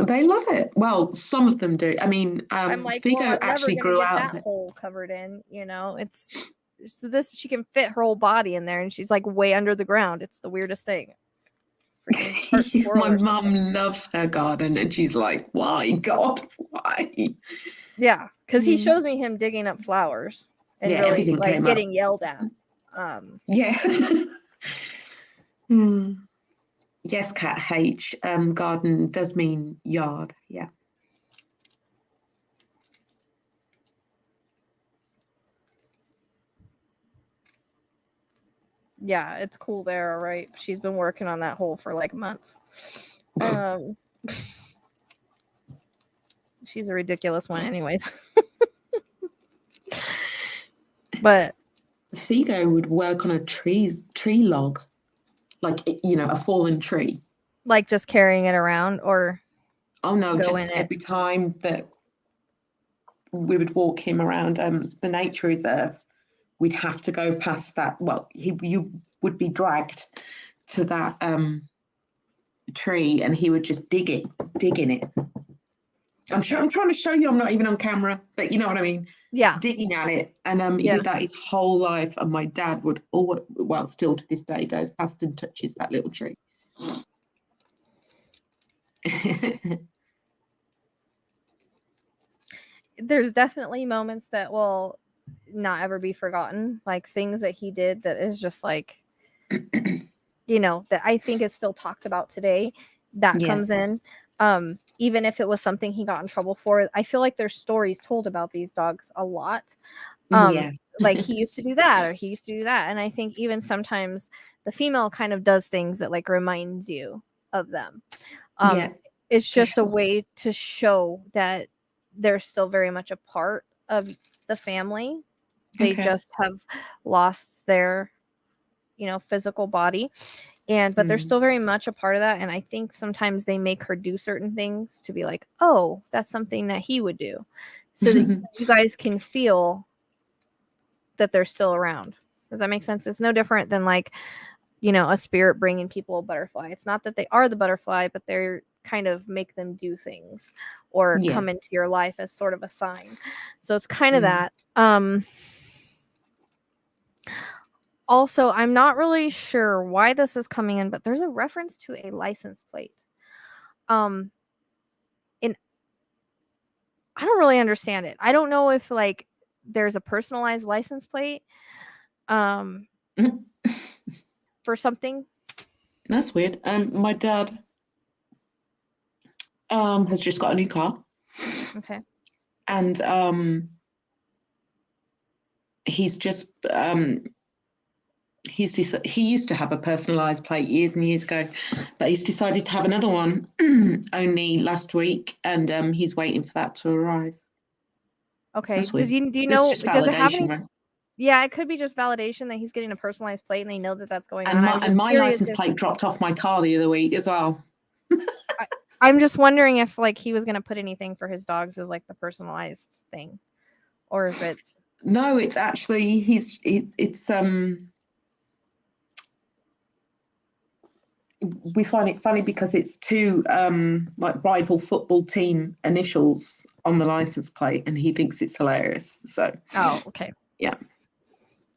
They love it. Well, some of them do. I mean, I'm like, Figo actually grew out that hole covered in, it's so this, she can fit her whole body in there, and she's like way under the ground. It's the weirdest thing. My mum loves her garden, and she's like, why, God, why? Yeah, because he shows me him digging up flowers and really everything like getting yelled at. Yes, Cat H. Garden does mean yard. Yeah. Yeah, it's cool there, all right. She's been working on that hole for like months. She's a ridiculous one anyways. But Figo would work on a tree log, like, a fallen tree. Like just carrying it around, or? Oh no, just every time that we would walk him around the nature reserve, we'd have to go past that. Well, you would be dragged to that tree, and he would just dig in it. I'm trying to show you, I'm not even on camera, but you know what I mean? Yeah. Digging at it. And he did that his whole life. And my dad would always, well, still to this day, goes past and touches that little tree. There's definitely moments that will not ever be forgotten, like things that he did that is just like, that I think is still talked about today. That comes in. Even if it was something he got in trouble for, I feel like there's stories told about these dogs a lot. Like he used to do that, or he used to do that. And I think even sometimes the female kind of does things that like reminds you of them. It's just a way to show that they're still very much a part of the family. They just have lost their, physical body. But they're still very much a part of that. And I think sometimes they make her do certain things to be like, oh, that's something that he would do. So that you guys can feel that they're still around. Does that make sense? It's no different than like, a spirit bringing people a butterfly. It's not that they are the butterfly, but they're kind of make them do things or come into your life as sort of a sign. So it's kind of that. Also, I'm not really sure why this is coming in, but there's a reference to a license plate. And I don't really understand it. I don't know if like there's a personalized license plate for something. That's weird. My dad has just got a new car. Okay. And he's just he used to have a personalised plate years and years ago, but he's decided to have another one only last week, and he's waiting for that to arrive. Okay. That's weird. Do you It's know? just Does it have validation, any? right? Yeah, it could be just validation that he's getting a personalized plate and they know that that's going And on. my license plate dropped off my car the other week as well. I'm just wondering if like he was gonna put anything for his dogs as like the personalized thing, or if it's No, it's actually we find it funny because it's two like rival football team initials on the license plate, and he thinks it's hilarious. So okay. Yeah.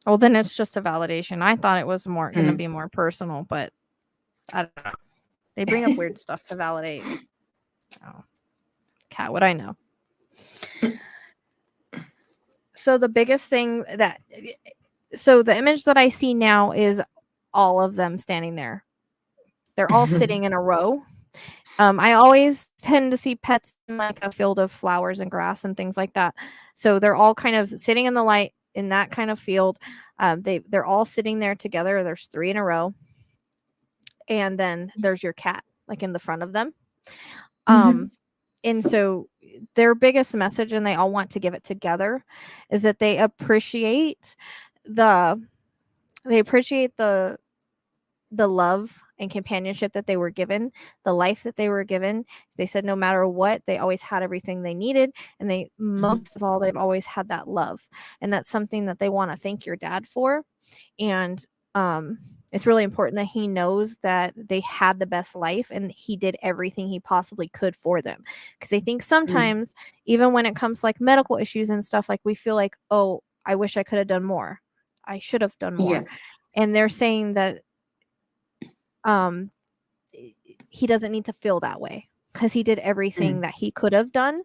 Well, then it's just a validation. I thought it was more going to be more personal, but I don't know. They bring up weird stuff to validate. Oh, cat, what I know. So the biggest thing so the image that I see now is all of them standing there. They're all sitting in a row. I always tend to see pets in like a field of flowers and grass and things like that. So they're all kind of sitting in the light in that kind of field. They're all sitting there together. There's 3 in a row. And then there's your cat like in the front of them. And so their biggest message, and they all want to give it together, is that they appreciate the love and companionship that they were given, the life that they were given. They said no matter what, they always had everything they needed, and they most of all, they've always had that love, and that's something that they want to thank your dad for. And it's really important that he knows that they had the best life and he did everything he possibly could for them, because I think sometimes even when it comes to like medical issues and stuff, like we feel like, oh, I wish I could have done more, I should have done more. And they're saying that he doesn't need to feel that way because he did everything that he could have done.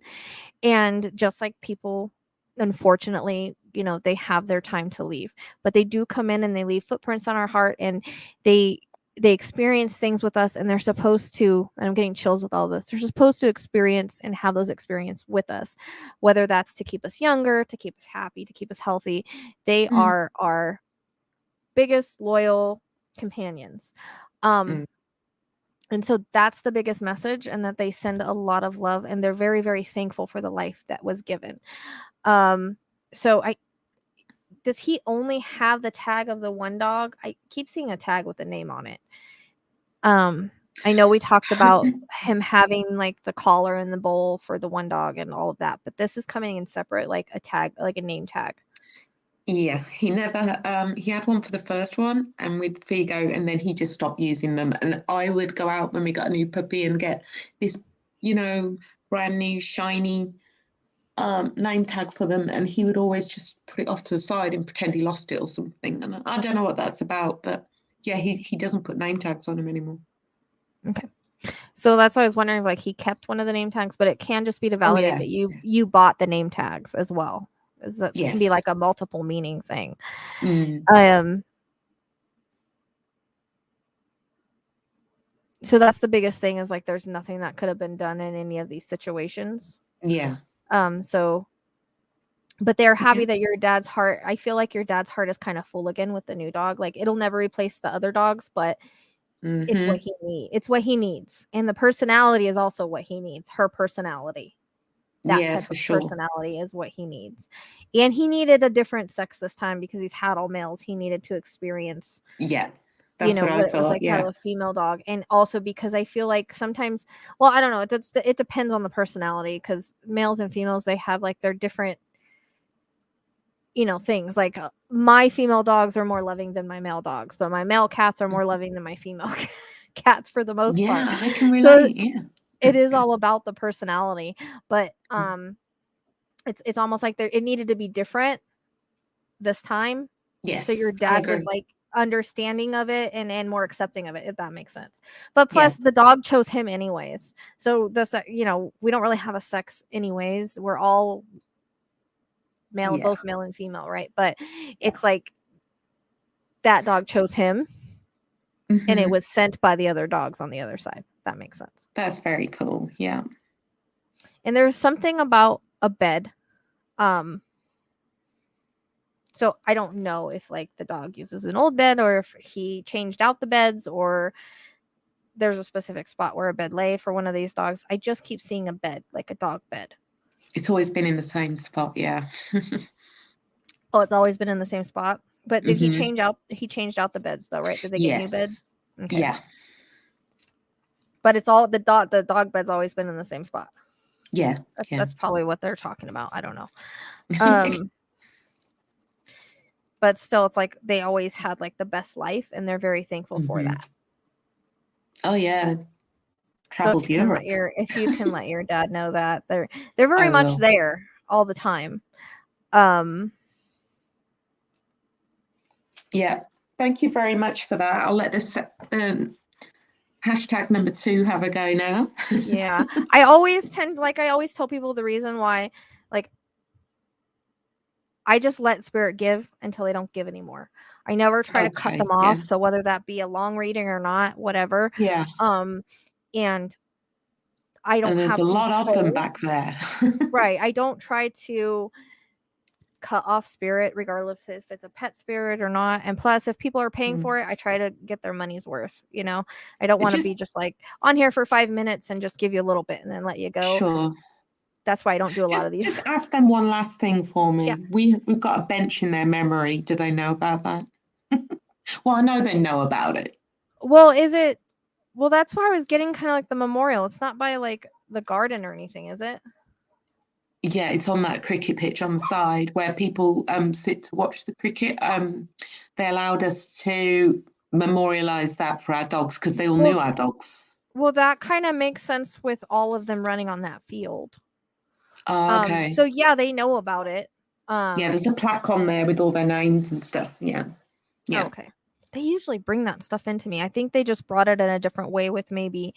And just like people, unfortunately, you know, they have their time to leave, but they do come in and they leave footprints on our heart, and they experience things with us, and they're supposed to, and I'm getting chills with all this, they're supposed to experience and have those experiences with us, whether that's to keep us younger, to keep us happy, to keep us healthy. They are our biggest loyal companions. And so that's the biggest message, and that they send a lot of love, and they're very, very thankful for the life that was given. So does he only have the tag of the one dog? I keep seeing a tag with a name on it. I know we talked about him having like the collar and the bowl for the one dog and all of that, but this is coming in separate, like a tag, like a name tag. Yeah, he never he had one for the first one and with Figo, and then he just stopped using them. And I would go out when we got a new puppy and get this, you know, brand new shiny name tag for them, and he would always just put it off to the side and pretend he lost it or something. And I don't know what that's about, but yeah, he doesn't put name tags on him anymore. Okay. So that's why I was wondering if like he kept one of the name tags, but it can just be to validate that you bought the name tags as well. It can be like a multiple meaning thing. So that's the biggest thing, is like there's nothing that could have been done in any of these situations. So but they're happy that your dad's heart, I feel like your dad's heart is kind of full again with the new dog. Like it'll never replace the other dogs, but it's what he needs. It's what he needs. And the personality is also what he needs. Her personality. That type of personality is what he needs. And he needed a different sex this time because he's had all males. He needed to experience that's what I it was like to have a female dog. And also because I feel like sometimes, well, I don't know, it depends on the personality, because males and females, they have like their different things. Like my female dogs are more loving than my male dogs, but my male cats are more loving than my female cats for the most part. I can relate. It is all about the personality, but it's almost like it needed to be different this time. So your dad was like understanding of it and more accepting of it, if that makes sense. But plus the dog chose him anyways. So this, we don't really have a sex anyways. We're all male, both male and female, right? But it's like that dog chose him, and it was sent by the other dogs on the other side. That makes sense. That's very cool. Yeah. And there's something about a bed. So I don't know if like the dog uses an old bed or if he changed out the beds or there's a specific spot where a bed lay for one of these dogs. I just keep seeing a bed, like a dog bed. It's always been in the same spot, yeah. Oh, it's always been in the same spot. But did he Mhm. change out? He changed out the beds though, right? Did they get new beds? Yes. Okay. Yeah. But it's all the dog bed's always been in the same spot. Yeah. That's probably what they're talking about. I don't know. But still, it's like they always had like the best life, and they're very thankful for that. Oh yeah. So Traveled if you can Europe. if you can let your dad know that they're very I much will. there all the time. Yeah. Thank you very much for that. I'll let this hashtag number 2 have a go now. Yeah. I always tell people the reason why, like, I just let spirit give until they don't give anymore. I never try to cut them off. Yeah. So whether that be a long reading or not, whatever. Yeah. And I don't And there's have a lot of them control. back there. Right. I don't try to cut off spirit regardless if it's a pet spirit or not. And plus, if people are paying for it, I try to get their money's worth. You know, I don't want to be just like on here for 5 minutes and just give you a little bit and then let you go. Sure. That's why I don't do a lot of these. Just ask them one last thing for me. Yeah. We've got a bench in their memory. Do they know about that? Well, I know they know about it. Well, is it? Well, that's why I was getting kind of like the memorial. It's not by like the garden or anything, is it? Yeah, it's on that cricket pitch on the side where people sit to watch the cricket. They allowed us to memorialize that for our dogs because they all knew our dogs. Well, that kind of makes sense with all of them running on that field. Oh, okay. So yeah, they know about it. Yeah, there's a plaque on there with all their names and stuff. Yeah. Yeah. Oh, okay. They usually bring that stuff into me. I think they just brought it in a different way with maybe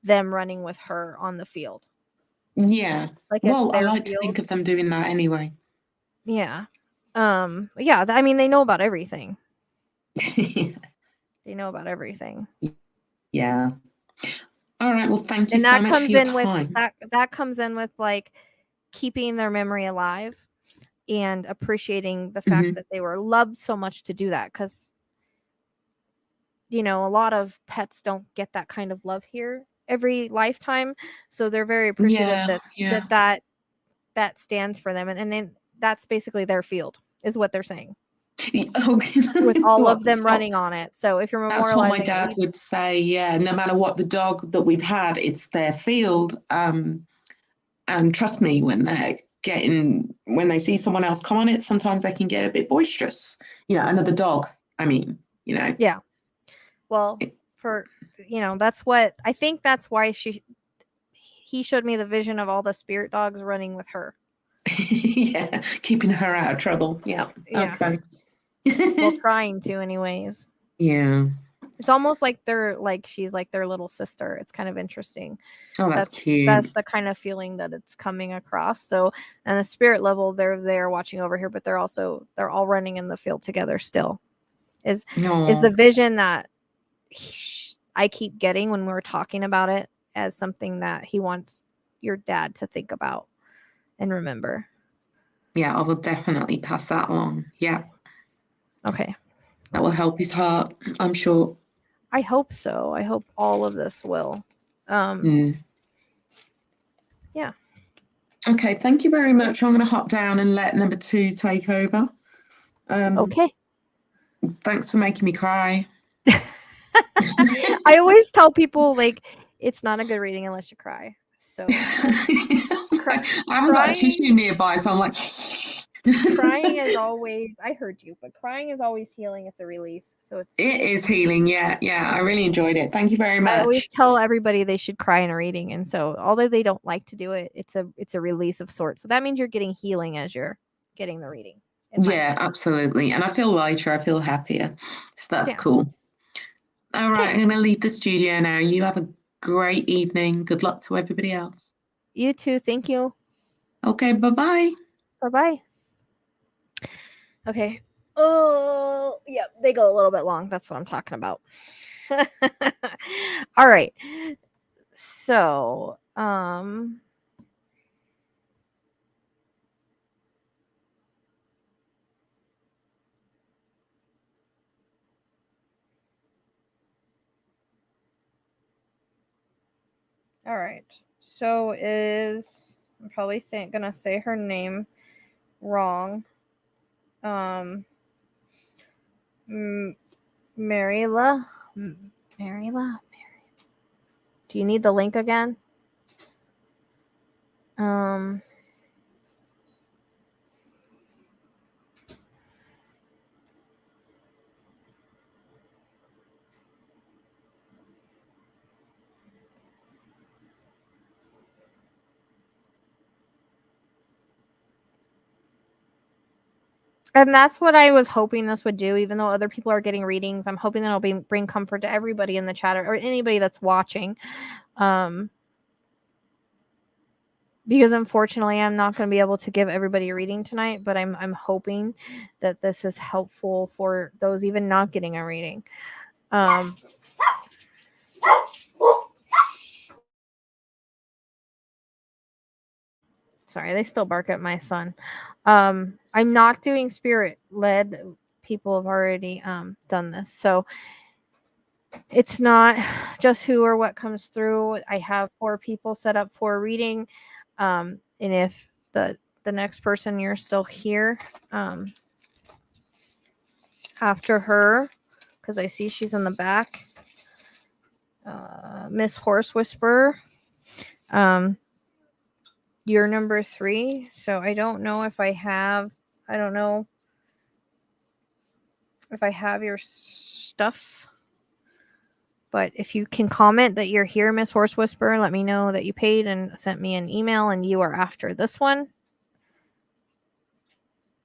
them running with her on the field. Yeah. Like well, I their like to field. think of them doing that anyway. Yeah. Yeah, I mean, they know about everything. They know about everything. Yeah. All right. Well, thank you And so that much comes for your in with time. that comes in with like keeping their memory alive and appreciating the fact that they were loved so much to do that, because you know, a lot of pets don't get that kind of love here every lifetime, so they're very appreciative that stands for them, and then that's basically their field is what they're saying. With all of them running on it. So if you're memorializing, that's what my dad would say. Yeah, no matter what the dog that we've had, it's their field. And trust me, when they see someone else come on it, sometimes they can get a bit boisterous. You know, another dog. I mean, you know. Yeah. Well, that's what I think. That's why he showed me the vision of all the spirit dogs running with her. Yeah, keeping her out of trouble. Yeah. Okay. Well, trying to, anyways. Yeah. It's almost like she's like their little sister. It's kind of interesting. Oh, that's cute. That's the kind of feeling that it's coming across. So, on the spirit level, they're there watching over here, but they're all running in the field together still. Is the vision that I keep getting when we're talking about it as something that he wants your dad to think about and remember. Yeah, I will definitely pass that along. Yeah. Okay. That will help his heart, I'm sure. I hope so. I hope all of this will. Yeah. Okay, thank you very much. I'm going to hop down and let number 2 take over. Okay. Thanks for making me cry. I always tell people, like, it's not a good reading unless you cry. So I haven't got a tissue nearby, so I'm like... Crying is always, I heard you, but crying is always healing. It's a release. So it is healing. Yeah. I really enjoyed it. Thank you very much. I always tell everybody they should cry in a reading, and so although they don't like to do it, it's a release of sorts. So that means you're getting healing as you're getting the reading. Yeah, absolutely. And I feel lighter. I feel happier. So that's cool. All right, I'm going to leave the studio now. You have a great evening. Good luck to everybody else. You too. Thank you. Okay, bye-bye. Bye-bye. Okay. Oh, yeah, they go a little bit long. That's what I'm talking about. All right. So, All right. So I'm probably gonna say her name wrong. Maryla. Maryla. Do you need the link again? And that's what I was hoping this would do, even though other people are getting readings. I'm hoping that it'll bring comfort to everybody in the chat or anybody that's watching. Because unfortunately, I'm not going to be able to give everybody a reading tonight, but I'm hoping that this is helpful for those even not getting a reading. Sorry, they still bark at my son. I'm not doing spirit led. People have already done this, so it's not just who or what comes through. I have 4 people set up for a reading, and if the next person, you're still here after her, because I see she's in the back, Miss Horse Whisperer. You're number 3, so I don't know if I have your stuff, but if you can comment that you're here, Miss Horse Whisperer, let me know that you paid and sent me an email and you are after this one.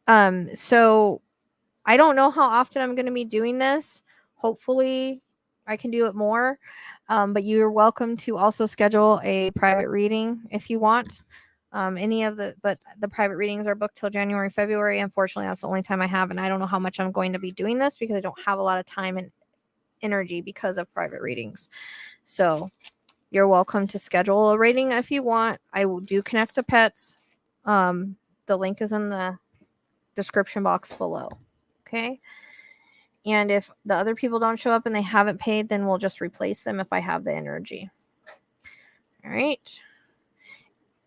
So I don't know how often I'm going to be doing this. Hopefully I can do it more. But you're welcome to also schedule a private reading if you want. But the private readings are booked till January, February. Unfortunately, that's the only time I have, and I don't know how much I'm going to be doing this because I don't have a lot of time and energy because of private readings. So you're welcome to schedule a reading if you want. I will do connect to pets. The link is in the description box below. Okay. And if the other people don't show up and they haven't paid, then we'll just replace them if I have the energy. All right.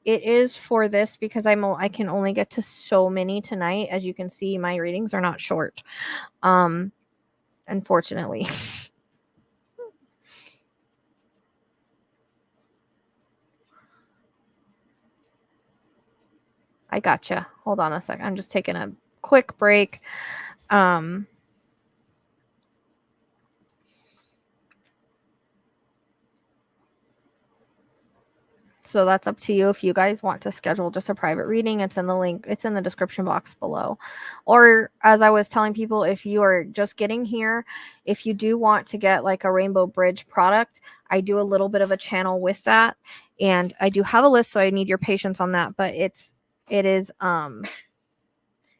It is for this because I can only get to so many tonight. As you can see, my readings are not short. Unfortunately. I gotcha. Hold on a sec. I'm just taking a quick break. So that's up to you if you guys want to schedule just a private reading. It's in the link. It's in the description box below. Or as I was telling people, if you are just getting here, if you do want to get like a Rainbow Bridge product, I do a little bit of a channel with that. And I do have a list, so I need your patience on that. But it is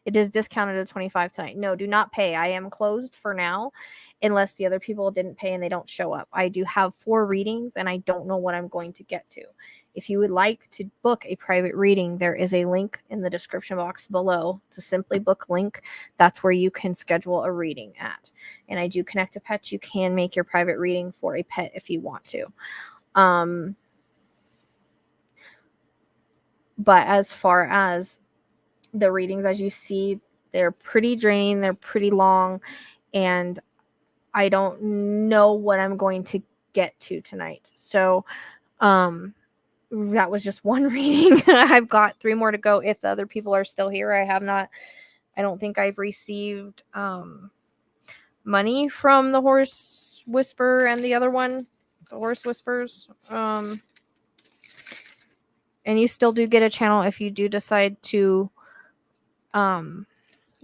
discounted to $25 tonight. No, do not pay. I am closed for now unless the other people didn't pay and they don't show up. I do have 4 readings and I don't know what I'm going to get to. If you would like to book a private reading, there is a link in the description box below. It's a Simply Book link. That's where you can schedule a reading at. And I do connect to pets. You can make your private reading for a pet if you want to. But as far as the readings, as you see, they're pretty draining. They're pretty long. And I don't know what I'm going to get to tonight. So, that was just one reading. I've got 3 more to go if the other people are still here. I don't think I've received money from the Horse Whisperer and the other one, the Horse Whispers. And you still do get a channel if you do decide to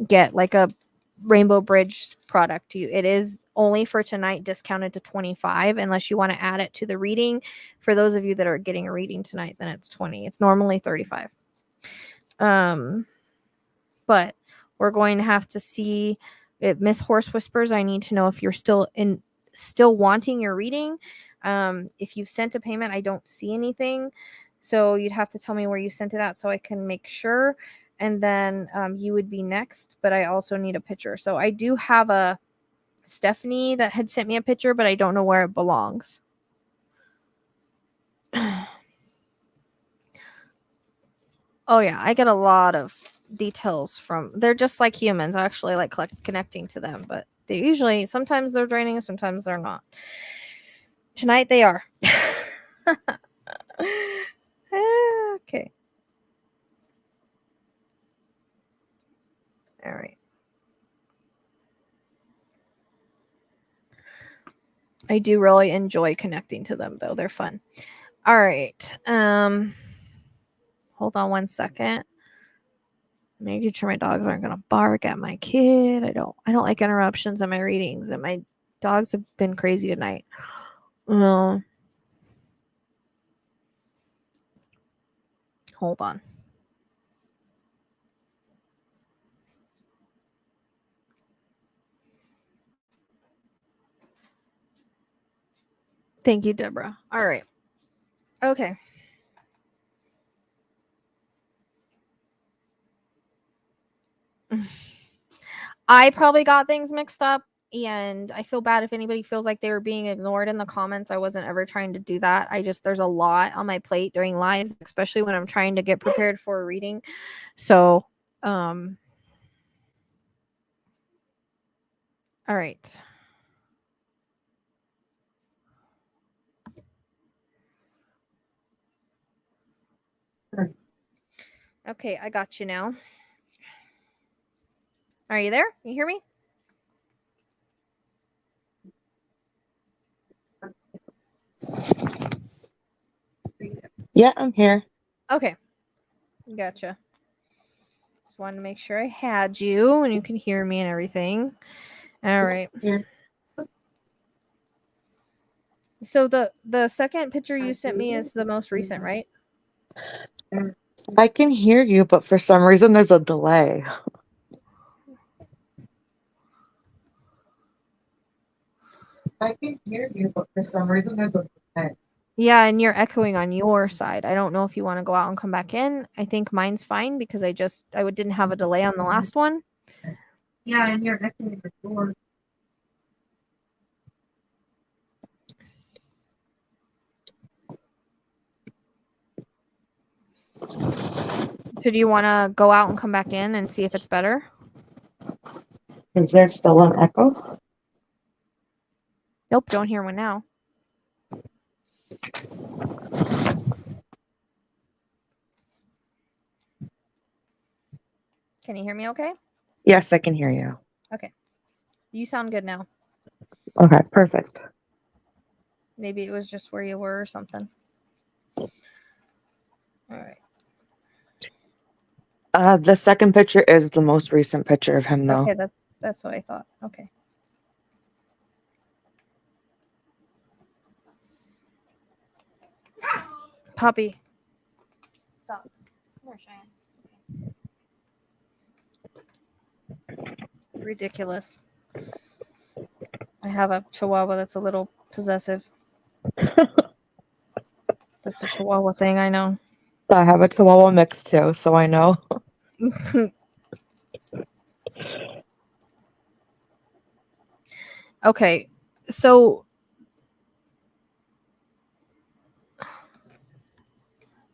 get like a Rainbow Bridge product. It is only for tonight discounted to $25 unless you want to add it to the reading. For those of you that are getting a reading tonight, then it's $20. It's normally $35. But we're going to have to see if Miss Horse Whispers, I need to know if you're still wanting your reading. If you've sent a payment, I don't see anything. So you'd have to tell me where you sent it at so I can make sure. And then you would be next, but I also need a picture. So I do have a Stephanie that had sent me a picture, but I don't know where it belongs. Oh yeah, I get a lot of details from. They're just like humans. I actually like connecting to them, but they usually sometimes they're draining, sometimes they're not. Tonight they are. Okay. All right. I do really enjoy connecting to them though. They're fun. All right. Hold on one second. Making sure my dogs aren't gonna bark at my kid. I don't like interruptions in my readings, and my dogs have been crazy tonight. Hold on. Thank you, Deborah. All right. Okay. I probably got things mixed up, and I feel bad if anybody feels like they were being ignored in the comments. I wasn't ever trying to do that. There's a lot on my plate during lives, especially when I'm trying to get prepared for a reading. So, all right. Okay, I got you now. Are you there? You hear me? Yeah, I'm here. Okay. Gotcha. Just wanted to make sure I had you and you can hear me and everything. All right. So the second picture you sent me is the most recent, right? I can hear you, but for some reason there's a delay. I can hear you, but for some reason there's a delay. Yeah, and you're echoing on your side. I don't know if you want to go out and come back in. I think mine's fine because I didn't have a delay on the last one. Yeah, and you're echoing the door. So do you want to go out and come back in and see if it's better? Is there still an echo? Nope, don't hear one now. Can you hear me okay? Yes, I can hear you. Okay. You sound good now. Okay, perfect. Maybe it was just where you were or something. All right. The second picture is the most recent picture of him, though. Okay, that's what I thought. Okay. Puppy. Stop. Come here, Cheyenne. Ridiculous. I have a chihuahua that's a little possessive. That's a chihuahua thing, I know. I have a chihuahua mix too, so I know. Okay, so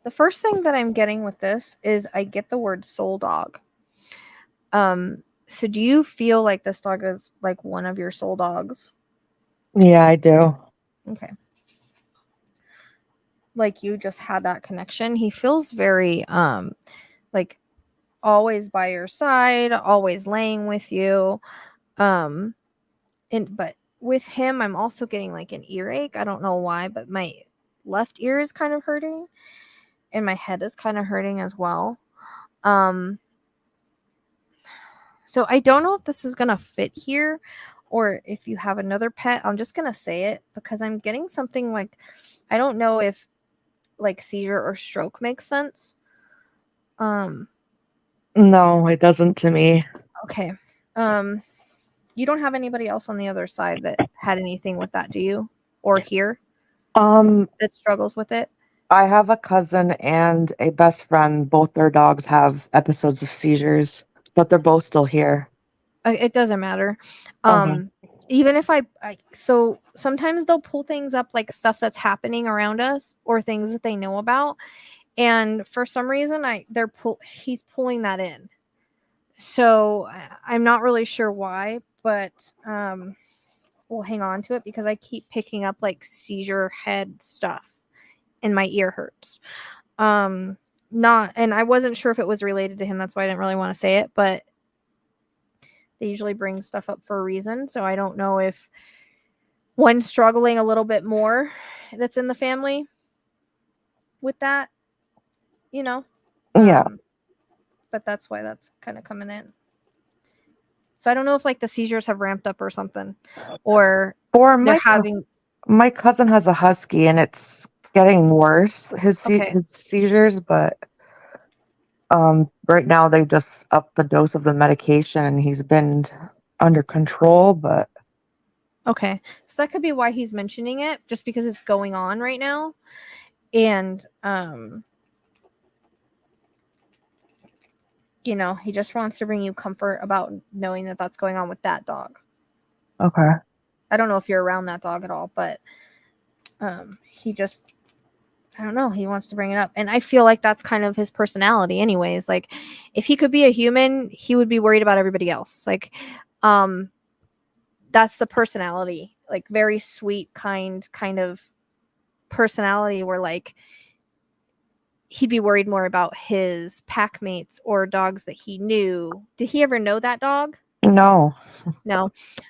the first thing that I'm getting with this is I get the word soul dog. So do you feel like this dog is like one of your soul dogs? Yeah, I do. Okay. Like you just had that connection. He feels very like always by your side, always laying with you. But with him I'm also getting like an earache. I don't know why, but my left ear is kind of hurting and my head is kind of hurting as well. So I don't know if this is going to fit here or if you have another pet. I'm just going to say it because I'm getting something like, I don't know if like seizure or stroke makes sense. No, it doesn't to me. Okay. You don't have anybody else on the other side that had anything with that, do you? Or here? That struggles with it? I have a cousin and a best friend. Both their dogs have episodes of seizures, but they're both still here. It doesn't matter. Okay. even if so sometimes they'll pull things up, like stuff that's happening around us or things that they know about, and for some reason he's pulling that in. So I'm not really sure why, but we'll hang on to it because I keep picking up like seizure head stuff and my ear hurts. And I wasn't sure if it was related to him, that's why I didn't really want to say it, but they usually bring stuff up for a reason. So I don't know if one's struggling a little bit more that's in the family with that, Yeah. But that's why that's kind of coming in. So I don't know if like the seizures have ramped up or something, or my cousin has a husky and it's getting worse, his seizures, but right now they just upped the dose of the medication and he's been under control, but okay, so that could be why he's mentioning it, just because it's going on right now. And he just wants to bring you comfort about knowing that that's going on with that dog. Okay. I don't know if you're around that dog at all, but he just, I don't know, he wants to bring it up. And I feel like that's kind of his personality anyways. Like if he could be a human, he would be worried about everybody else. Like that's the personality, like very sweet, kind of personality where like he'd be worried more about his pack mates or dogs that he knew. Did he ever know that dog? No.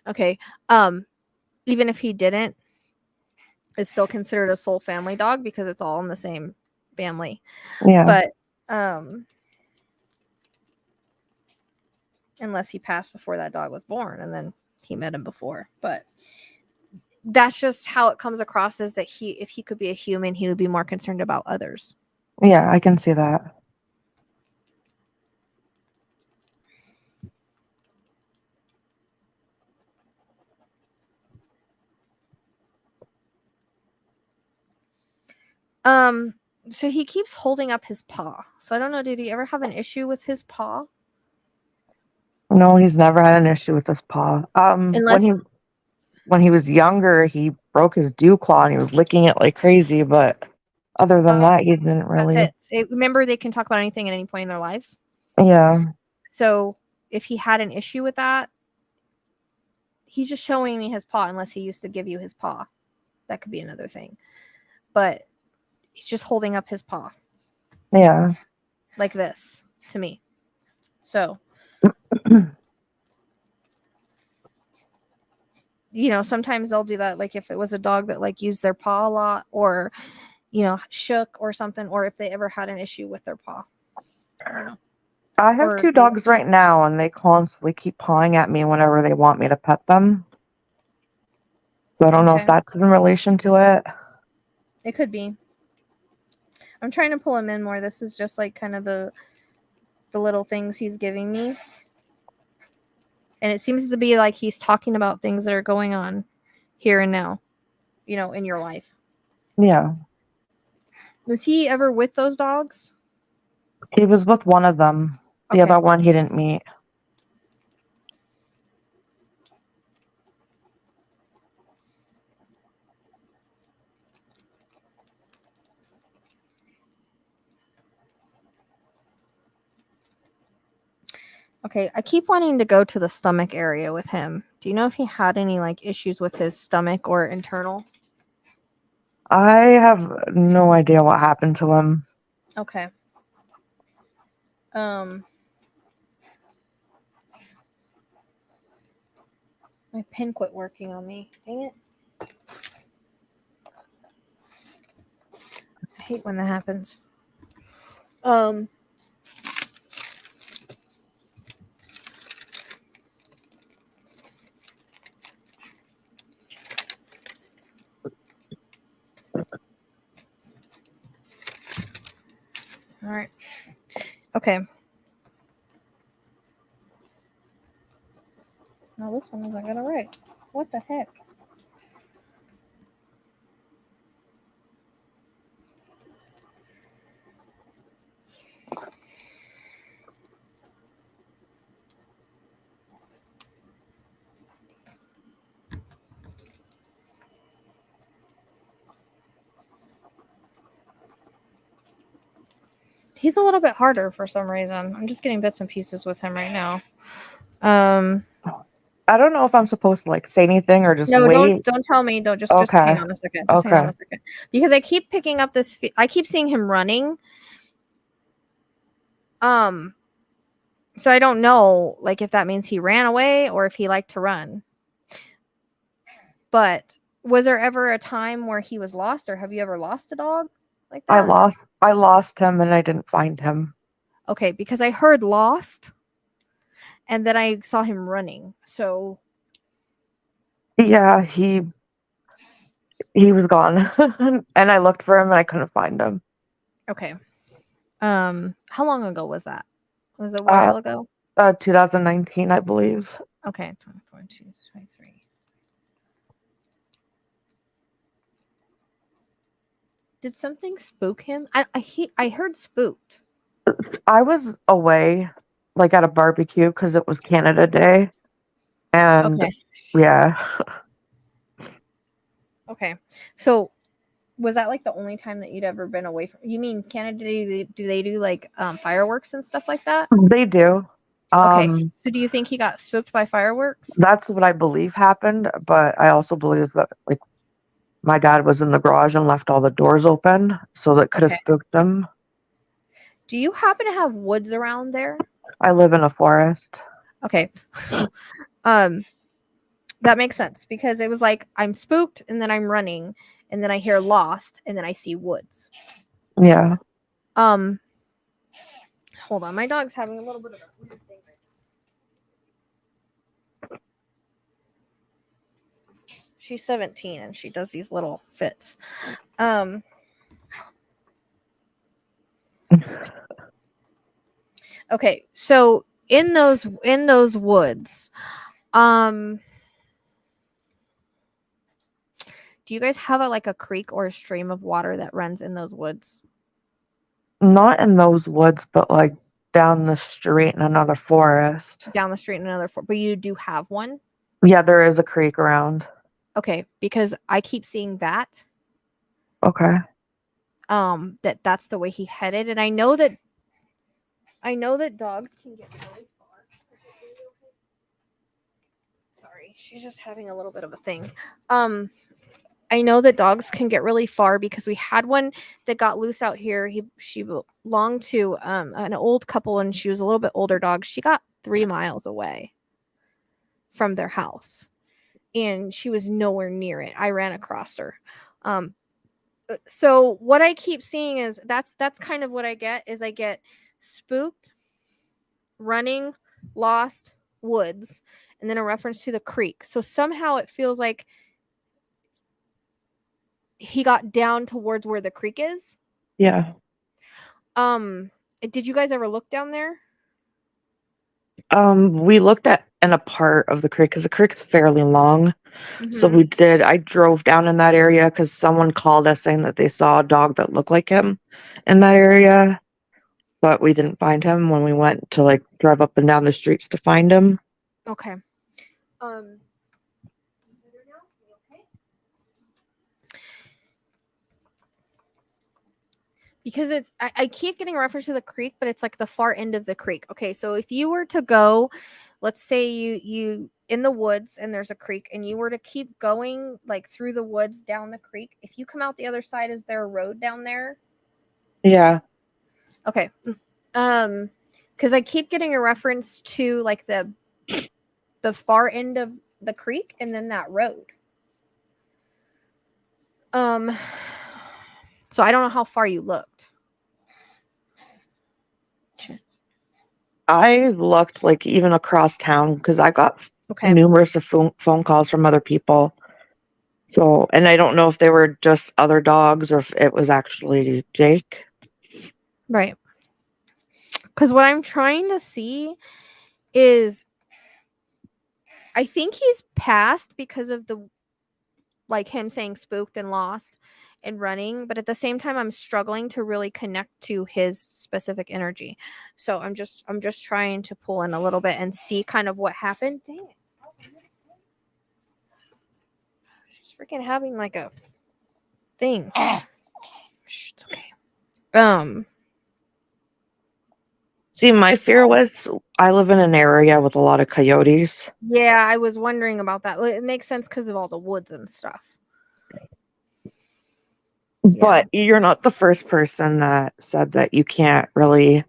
Okay. Even if he didn't, it's still considered a soul family dog because it's all in the same family. Yeah. But unless he passed before that dog was born and then he met him before. But that's just how it comes across, is that if he could be a human, he would be more concerned about others. Yeah, I can see that. So he keeps holding up his paw. So I don't know, did he ever have an issue with his paw? No, he's never had an issue with his paw. When he was younger, he broke his dew claw and he was licking it like crazy, but other than that, he didn't really. Remember, they can talk about anything at any point in their lives. Yeah. So if he had an issue with that, he's just showing me his paw, unless he used to give you his paw. That could be another thing. But he's just holding up his paw. Yeah. Like this to me. So, sometimes they'll do that. Like if it was a dog that like used their paw a lot, or, shook or something, or if they ever had an issue with their paw. I have two dogs right now and they constantly keep pawing at me whenever they want me to pet them. So I don't know if that's in relation to it. It could be. I'm trying to pull him in more. This is just like kind of the little things he's giving me. And it seems to be like he's talking about things that are going on here and now, in your life. Yeah. Was he ever with those dogs? He was with one of them. The other one he didn't meet. Okay, I keep wanting to go to the stomach area with him. Do you know if he had any like issues with his stomach or internal? I have no idea what happened to him. Okay. My pen quit working on me. Dang it. I hate when that happens. All right. Okay. Now this one isn't gonna write. What the heck? He's a little bit harder for some reason. I'm just getting bits and pieces with him right now. I don't know if I'm supposed to like say anything or just No, wait. don't tell me. Don't just Okay. hang on a second. Just hang on Okay. a second. Because I keep picking up this I keep seeing him running. So I don't know like if that means he ran away or if he liked to run. But was there ever a time where he was lost, or have you ever lost a dog like that? I lost him and I didn't find him. Okay, because I heard lost and then I saw him running. So yeah, he was gone. And I looked for him and I couldn't find him. Okay. How long ago was that? Was it a while ago? 2019, I believe. Okay, 2022, 23. Did something spook him? I heard spooked. I was away, like at a barbecue, because it was Canada Day, and Okay. yeah. Okay, so was that like the only time that you'd ever been away from? You mean Canada Day? Do they do like fireworks and stuff like that? They do. Okay, so do you think he got spooked by fireworks? That's what I believe happened, but I also believe that like my dad was in the garage and left all the doors open, so that could have spooked them. Do you happen to have woods around there? I live in a forest. Okay. That makes sense because it was like I'm spooked and then I'm running and then I hear lost and then I see woods. Yeah. Hold on, my dog's having a little bit of a weird thing right now. She's 17 and she does these little fits. Okay, so in those woods, do you guys have a creek or a stream of water that runs in those woods? Not in those woods, but like down the street in another forest. Down the street in another forest, but you do have one? Yeah, there is a creek around. Okay, because I keep seeing that. Okay. That's the way he headed, and I know that dogs can get really far. Sorry, she's just having a little bit of a thing. I know that dogs can get really far because we had one that got loose out here. She belonged to an old couple, and she was a little bit older dog. She got 3 miles away from their house, and she was nowhere near it. I ran across her. So what I keep seeing is that's kind of what I get is I get spooked, running, lost, woods, and then a reference to the creek. So somehow it feels like he got down towards where the creek is. Yeah. Did you guys ever look down there? We looked at in a part of the creek because the creek's fairly long. So we did. I drove down in that area because someone called us saying that they saw a dog that looked like him in that area, but we didn't find him when we went to like drive up and down the streets to find him. Okay. Because I keep getting a reference to the creek, but it's like the far end of the creek. Okay, so if you were to go, let's say you in the woods and there's a creek and you were to keep going like through the woods down the creek, if you come out the other side, is there a road down there? Yeah. Okay. Because I keep getting a reference to like the far end of the creek and then that road. So I don't know how far you looked. I looked like even across town because I got numerous of phone calls from other people. So, and I don't know if they were just other dogs or if it was actually Jake. Right. Because what I'm trying to see is I think he's passed because of the like him saying spooked and lost and running, but at the same time I'm struggling to really connect to his specific energy. So I'm just trying to pull in a little bit and see kind of what happened. Dang it. She's freaking having like a thing. Shh, it's okay. See, my fear was I live in an area with a lot of coyotes. Yeah, I was wondering about that. Well, it makes sense because of all the woods and stuff. But you're not the first person that said that you can't really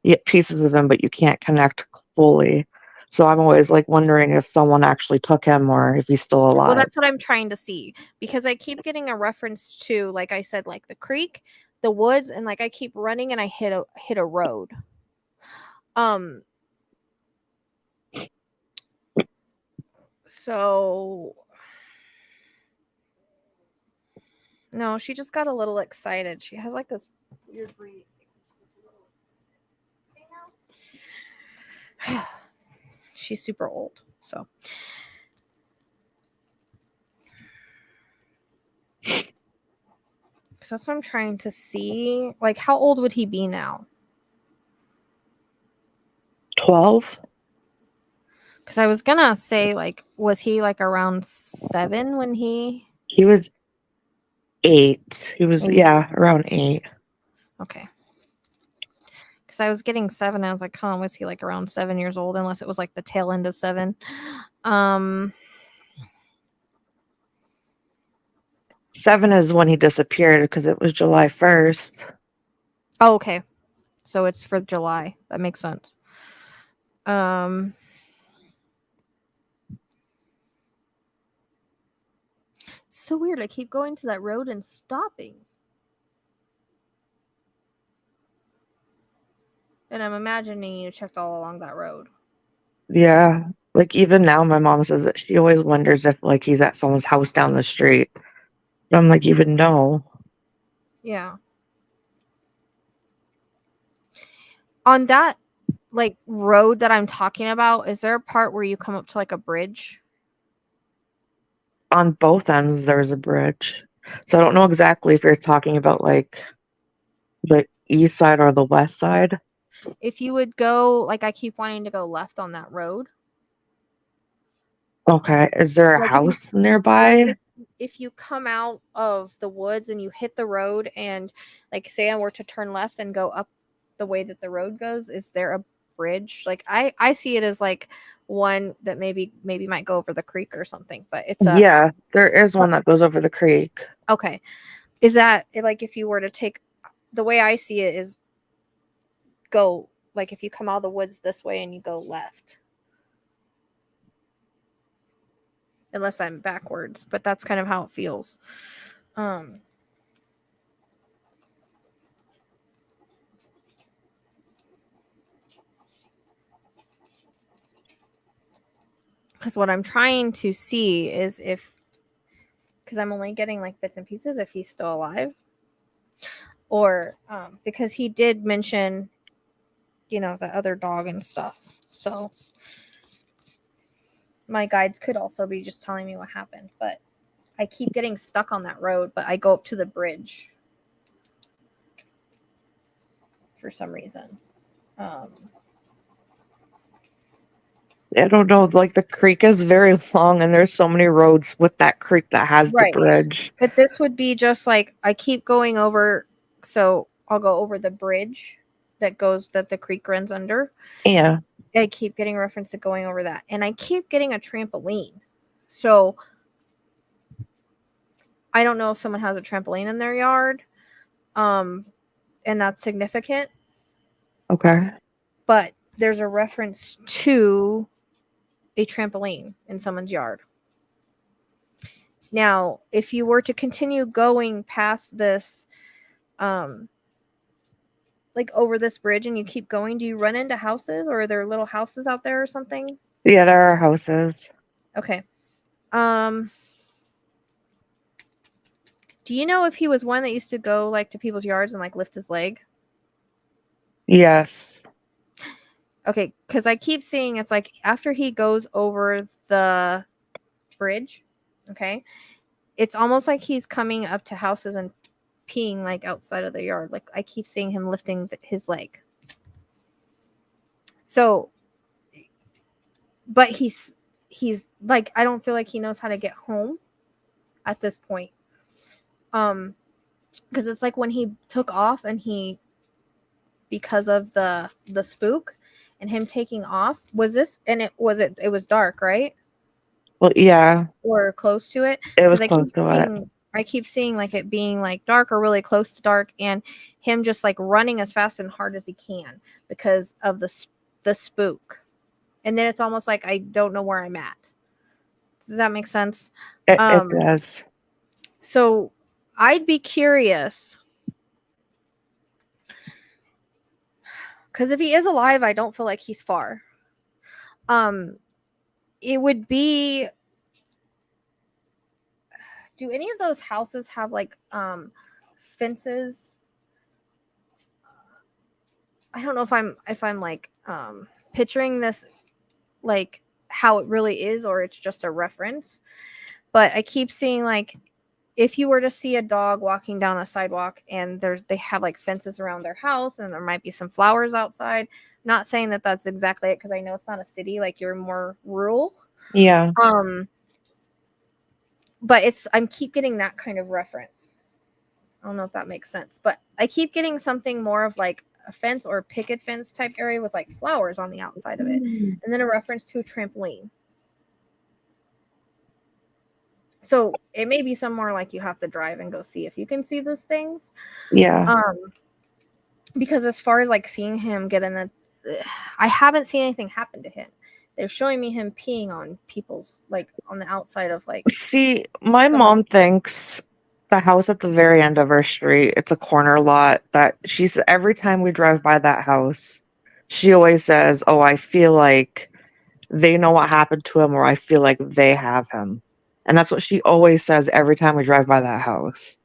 get pieces of him, but you can't connect fully. So I'm always like wondering if someone actually took him or if he's still alive. Well, that's what I'm trying to see, because I keep getting a reference to, like I said, like the creek, the woods, and like I keep running and I hit a road. So no, she just got a little excited. She has like this weird breed. She's super old, so. So that's what I'm trying to see. Like, how old would he be now? 12. Because I was gonna say, like, was he like around 7 when he? He was 8. He was 8. Around 8. Okay. Because I was getting 7, I was like, huh, was he like around 7 years old? Unless it was like the tail end of 7. 7 is when he disappeared because it was July 1st. Oh, okay. So it's for July. That makes sense. So weird. I keep going to that road and stopping. And I'm imagining you checked all along that road. Yeah. Like even now my mom says that she always wonders if like he's at someone's house down the street. But I'm like, you would know. Yeah. On that like road that I'm talking about, is there a part where you come up to like a bridge? On both ends there's a bridge. So I don't know exactly if you're talking about like the east side or the west side. If you would go, like I keep wanting to go left on that road. Okay. Is there a Like house nearby? if you come out of the woods and you hit the road and like say I were to turn left and go up the way that the road goes, is there a bridge? Like I see it as like one that maybe might go over the creek or something, but it's a Yeah, there is one that goes over the creek. Okay. Is that like if you were to take, the way I see it is go like if you come out of the woods this way and you go left. Unless I'm backwards, but that's kind of how it feels. Because what I'm trying to see is if, because I'm only getting like bits and pieces, if he's still alive, or because he did mention, you know, the other dog and stuff. So my guides could also be just telling me what happened, but I keep getting stuck on that road, but I go up to the bridge for some reason. I don't know, like the creek is very long and there's so many roads with that creek that has the bridge. But this would be just like I keep going over, so I'll go over the bridge that the creek runs under. Yeah. I keep getting reference to going over that, and I keep getting a trampoline. So I don't know if someone has a trampoline in their yard, and that's significant. Okay. But there's a reference to a trampoline in someone's yard. Now, if you were to continue going past this, like over this bridge and you keep going, do you run into houses, or are there little houses out there or something? Yeah, there are houses. Okay. Do you know if he was one that used to go like to people's yards and like lift his leg? Yes. Okay, because I keep seeing it's like after he goes over the bridge, okay, it's almost like he's coming up to houses and peeing like outside of the yard. Like I keep seeing him lifting his leg. So, but he's like, I don't feel like he knows how to get home at this point. Because it's like when he took off and he because of the spook and him taking off. Was this, and it was dark, right? Well, yeah. Or close to it? It was close to it. I keep seeing like it being like dark or really close to dark, and him just like running as fast and hard as he can because of the spook. And then it's almost like I don't know where I'm at. Does that make sense? It does. So I'd be curious, because if he is alive, I don't feel like he's far. It would be, do any of those houses have like fences? I don't know if I'm like picturing this like how it really is, or it's just a reference. But I keep seeing like, if you were to see a dog walking down a sidewalk and they have like fences around their house and there might be some flowers outside. Not saying that that's exactly it, because I know it's not a city, like you're more rural. Yeah. But I'm keep getting that kind of reference. I don't know if that makes sense, but I keep getting something more of like a fence or a picket fence type area with like flowers on the outside of it, and then a reference to a trampoline. So it may be somewhere like you have to drive and go see if you can see those things. Yeah. Because as far as like seeing him get in I haven't seen anything happen to him. They're showing me him peeing on people's, like on the outside of like. See, my mom thinks the house at the very end of our street, it's a corner lot, that she's, every time we drive by that house, she always says, oh, I feel like they know what happened to him, or I feel like they have him. And that's what she always says every time we drive by that house.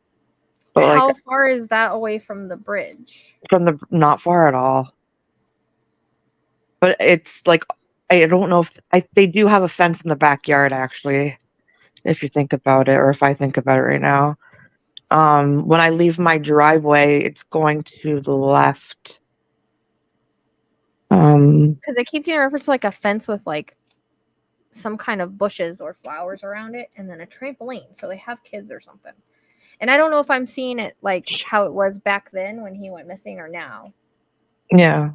But how like, far is that away from the bridge? Not far at all. But it's like, I don't know if they do have a fence in the backyard, actually, if you think about it, or if I think about it right now. When I leave my driveway, it's going to the left. Because I keep seeing a reference to like a fence with like some kind of bushes or flowers around it, and then a trampoline. So they have kids or something. And I don't know if I'm seeing it like how it was back then when he went missing or now. Yeah.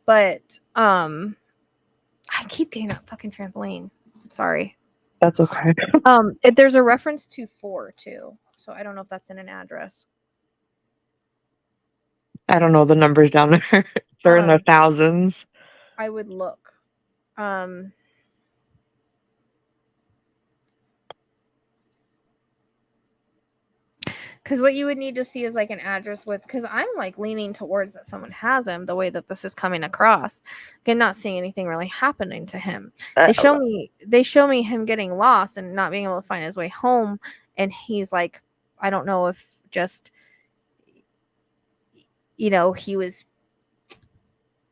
But I keep getting that fucking trampoline. Sorry. That's okay. There's a reference to 4 too. So I don't know if that's in an address. I don't know the numbers down there. They're in the thousands. I would look. Because what you would need to see is like an address with, because I'm like leaning towards that someone has him the way that this is coming across. Again, not seeing anything really happening to him. They show me him getting lost and not being able to find his way home. And he's like, I don't know if just, you know, he was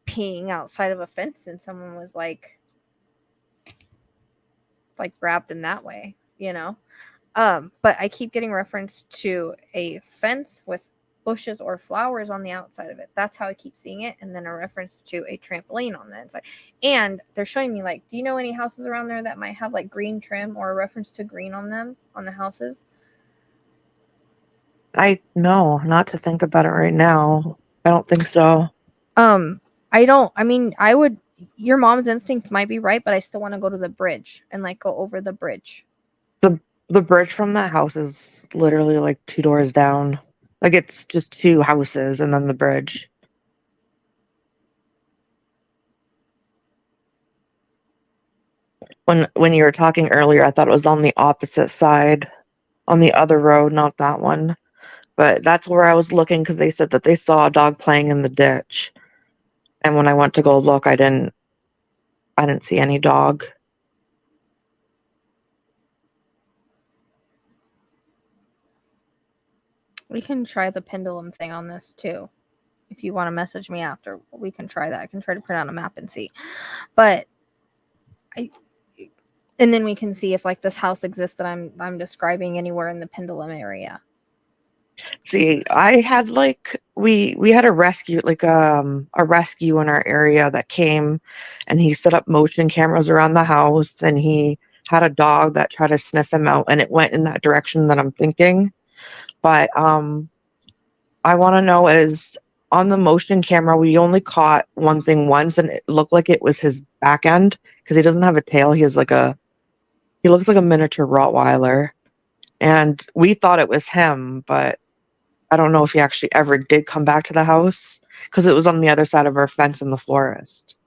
peeing outside of a fence and someone was like grabbed in that way, you know? But I keep getting reference to a fence with bushes or flowers on the outside of it. That's how I keep seeing it. And then a reference to a trampoline on the inside. And they're showing me like, do you know any houses around there that might have like green trim or a reference to green on them, on the houses? Not to think about it right now. I don't think so. Your mom's instincts might be right, but I still want to go to the bridge and like go over the bridge. The bridge from that house is literally like 2 doors down. Like it's just 2 houses and then the bridge. When you were talking earlier, I thought it was on the opposite side, on the other road, not that one. But that's where I was looking, because they said that they saw a dog playing in the ditch. And when I went to go look, I didn't see any dog. We can try the pendulum thing on this too. If you want to message me after, we can try that. I can try to print out a map and see. But and then we can see if like this house exists that I'm describing anywhere in the pendulum area. See, I had like we had a rescue in our area that came, and he set up motion cameras around the house, and he had a dog that tried to sniff him out, and it went in that direction that I'm thinking. But I want to know is on the motion camera, we only caught one thing once, and it looked like it was his back end because he doesn't have a tail. He looks like a miniature Rottweiler, and we thought it was him, but I don't know if he actually ever did come back to the house because it was on the other side of our fence in the forest.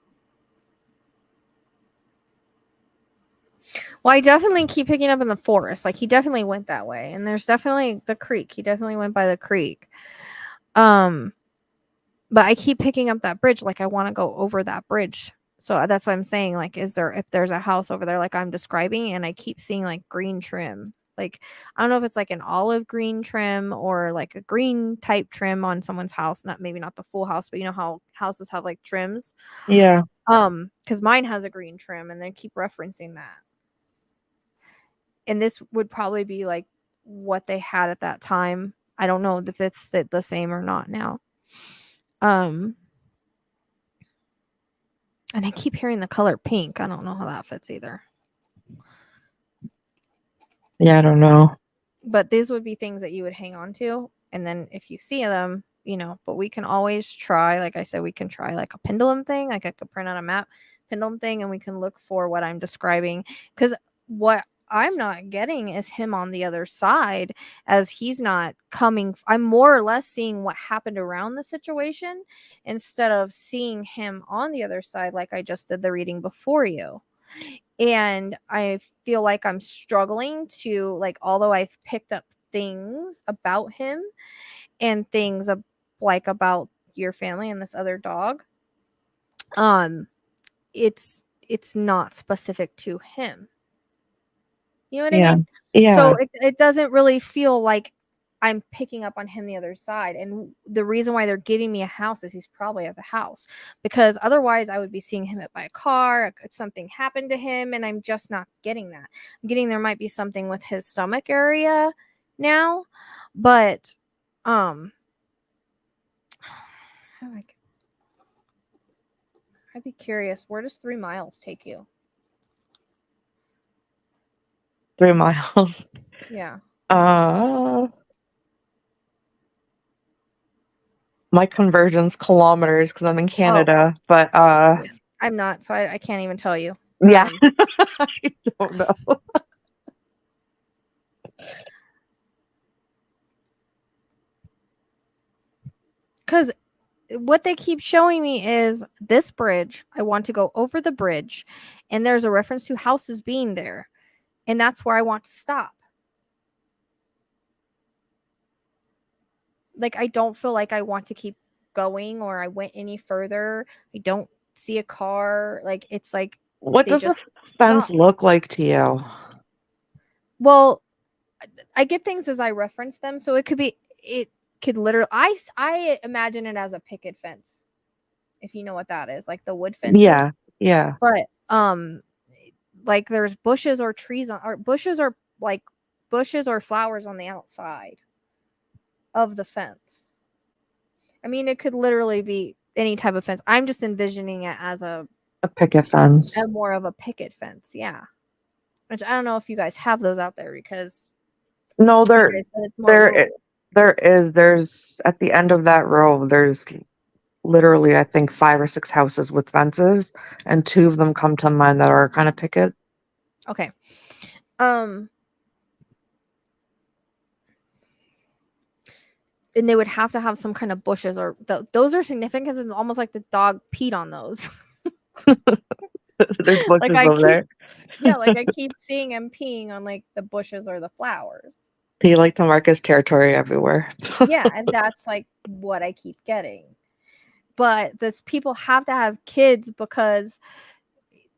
Well, I definitely keep picking up in the forest. Like, he definitely went that way. And there's definitely the creek. He definitely went by the creek. But I keep picking up that bridge. Like, I want to go over that bridge. So that's what I'm saying. Like, if there's a house over there, like I'm describing, and I keep seeing like green trim. Like, I don't know if it's like an olive green trim or like a green type trim on someone's house. Maybe not the full house, but you know how houses have like trims. Yeah. Because mine has a green trim, and they keep referencing that. And this would probably be like what they had at that time. I don't know if it's the same or not now. And I keep hearing the color pink. I don't know how that fits either. Yeah, I don't know. But these would be things that you would hang on to. And then if you see them, but we can always try, like I said, we can try like a pendulum thing. Like I could print out a map pendulum thing, and we can look for what I'm describing. Because what I'm not getting is him on the other side, as he's not coming. I'm more or less seeing what happened around the situation instead of seeing him on the other side, like I just did the reading before you. And I feel like I'm struggling to, like, although I've picked up things about him and things like about your family and this other dog, it's not specific to him. You know what I mean? Yeah. So it doesn't really feel like I'm picking up on him the other side. And the reason why they're giving me a house is he's probably at the house, because otherwise I would be seeing him hit by a car. Something happened to him, and I'm just not getting that. I'm getting there might be something with his stomach area now, but I'd be curious, where does 3 miles take you? 3 miles. Yeah. My conversion's kilometers because I'm in Canada, but yeah. I'm not, so I can't even tell you. Yeah. I don't know. Because what they keep showing me is this bridge. I want to go over the bridge, and there's a reference to houses being there, and that's where I want to stop. Like, I don't feel like I want to keep going, or I went any further. I don't see a car. Like, it's like, what does a fence look like to you? Well, I get things as I reference them, so it could literally, I imagine it as a picket fence, if you know what that is, like the wood fence. Yeah. But like there's bushes or trees or bushes or flowers on the outside of the fence. I mean, it could literally be any type of fence. I'm just envisioning it as a picket fence. More of a picket fence, yeah. Which I don't know if you guys have those out there, because no, there's at the end of that row, there's literally, I think, 5 or 6 houses with fences, and 2 of them come to mind that are kind of picket. Okay. And they would have to have some kind of bushes, or those are significant because it's almost like the dog peed on those. There's bushes over there. Yeah, like I keep seeing him peeing on like the bushes or the flowers. He like to mark his territory everywhere. Yeah, and that's like what I keep getting. But this people have to have kids because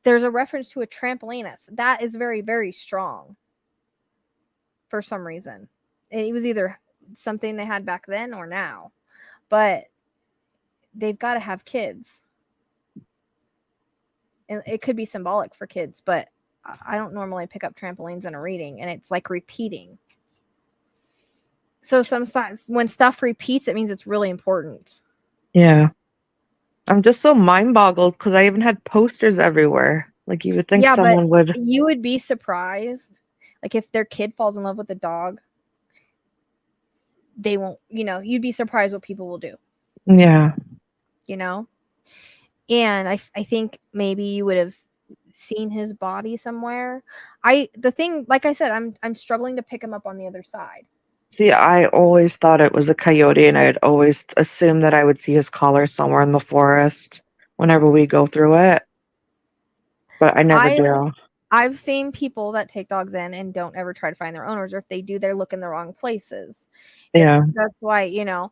there's a reference to a trampoline. That is very, very strong for some reason. It was either something they had back then or now, but they've got to have kids. And it could be symbolic for kids, but I don't normally pick up trampolines in a reading, and it's like repeating. So sometimes when stuff repeats, it means it's really important. Yeah. I'm just so mind boggled because I even had posters everywhere. Like, you would think someone would. You would be surprised. Like, if their kid falls in love with a dog, they won't, you'd be surprised what people will do. Yeah. You know? And I think maybe you would have seen his body somewhere. The thing, like I said, I'm struggling to pick him up on the other side. See, I always thought it was a coyote, and I'd always assumed that I would see his collar somewhere in the forest whenever we go through it. But I never do. I've seen people that take dogs in and don't ever try to find their owners, or if they do, they look in the wrong places. Yeah. And that's why, you know,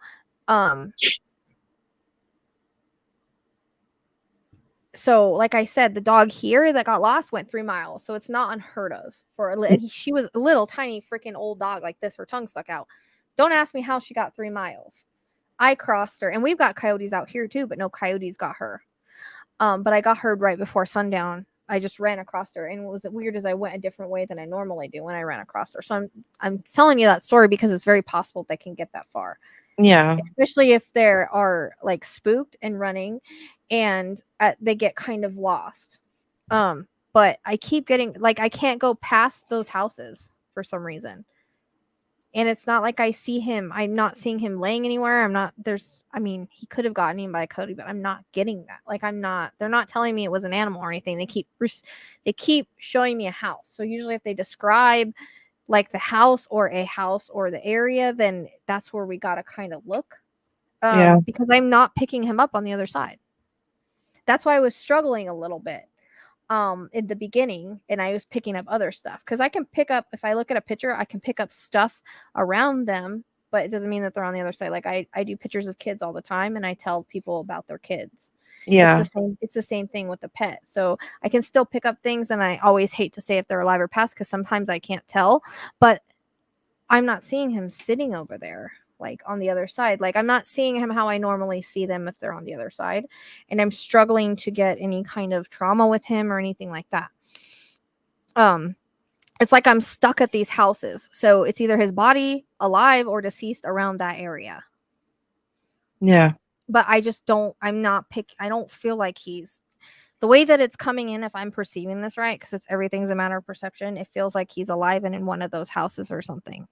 so like I said, the dog here that got lost went 3 miles, so it's not unheard of for she was a little tiny freaking old dog like this, her tongue stuck out. Don't ask me how she got 3 miles. I crossed her, and we've got coyotes out here too, but no coyotes got her. But I got her right before sundown. I just ran across her, and what was weird is I went a different way than I normally do when I ran across her. So I'm telling you that story because it's very possible they can get that far. Yeah. Especially if they are like spooked and running, and they get kind of lost. But I keep getting like I can't go past those houses for some reason. And it's not like I see him. I'm not seeing him laying anywhere. I mean, he could have gotten eaten by a coyote, but I'm not getting that. Like they're not telling me it was an animal or anything. They keep showing me a house. So usually if they describe like the house or the area, then that's where we got to kind of look. Because I'm not picking him up on the other side. That's why I was struggling a little bit in the beginning, and I was picking up other stuff because I can pick up, if I look at a picture, I can pick up stuff around them, but it doesn't mean that they're on the other side. Like I do pictures of kids all the time, and I tell people about their kids. Yeah. It's the same thing with the pet. So I can still pick up things, and I always hate to say if they're alive or passed because sometimes I can't tell, but I'm not seeing him sitting over there like on the other side. Like I'm not seeing him how I normally see them if they're on the other side, and I'm struggling to get any kind of trauma with him or anything like that. It's like I'm stuck at these houses, so it's either his body alive or deceased around that area. Yeah. But I don't feel like he's the way that it's coming in, if I'm perceiving this right, because everything's a matter of perception. It feels like he's alive and in one of those houses or something.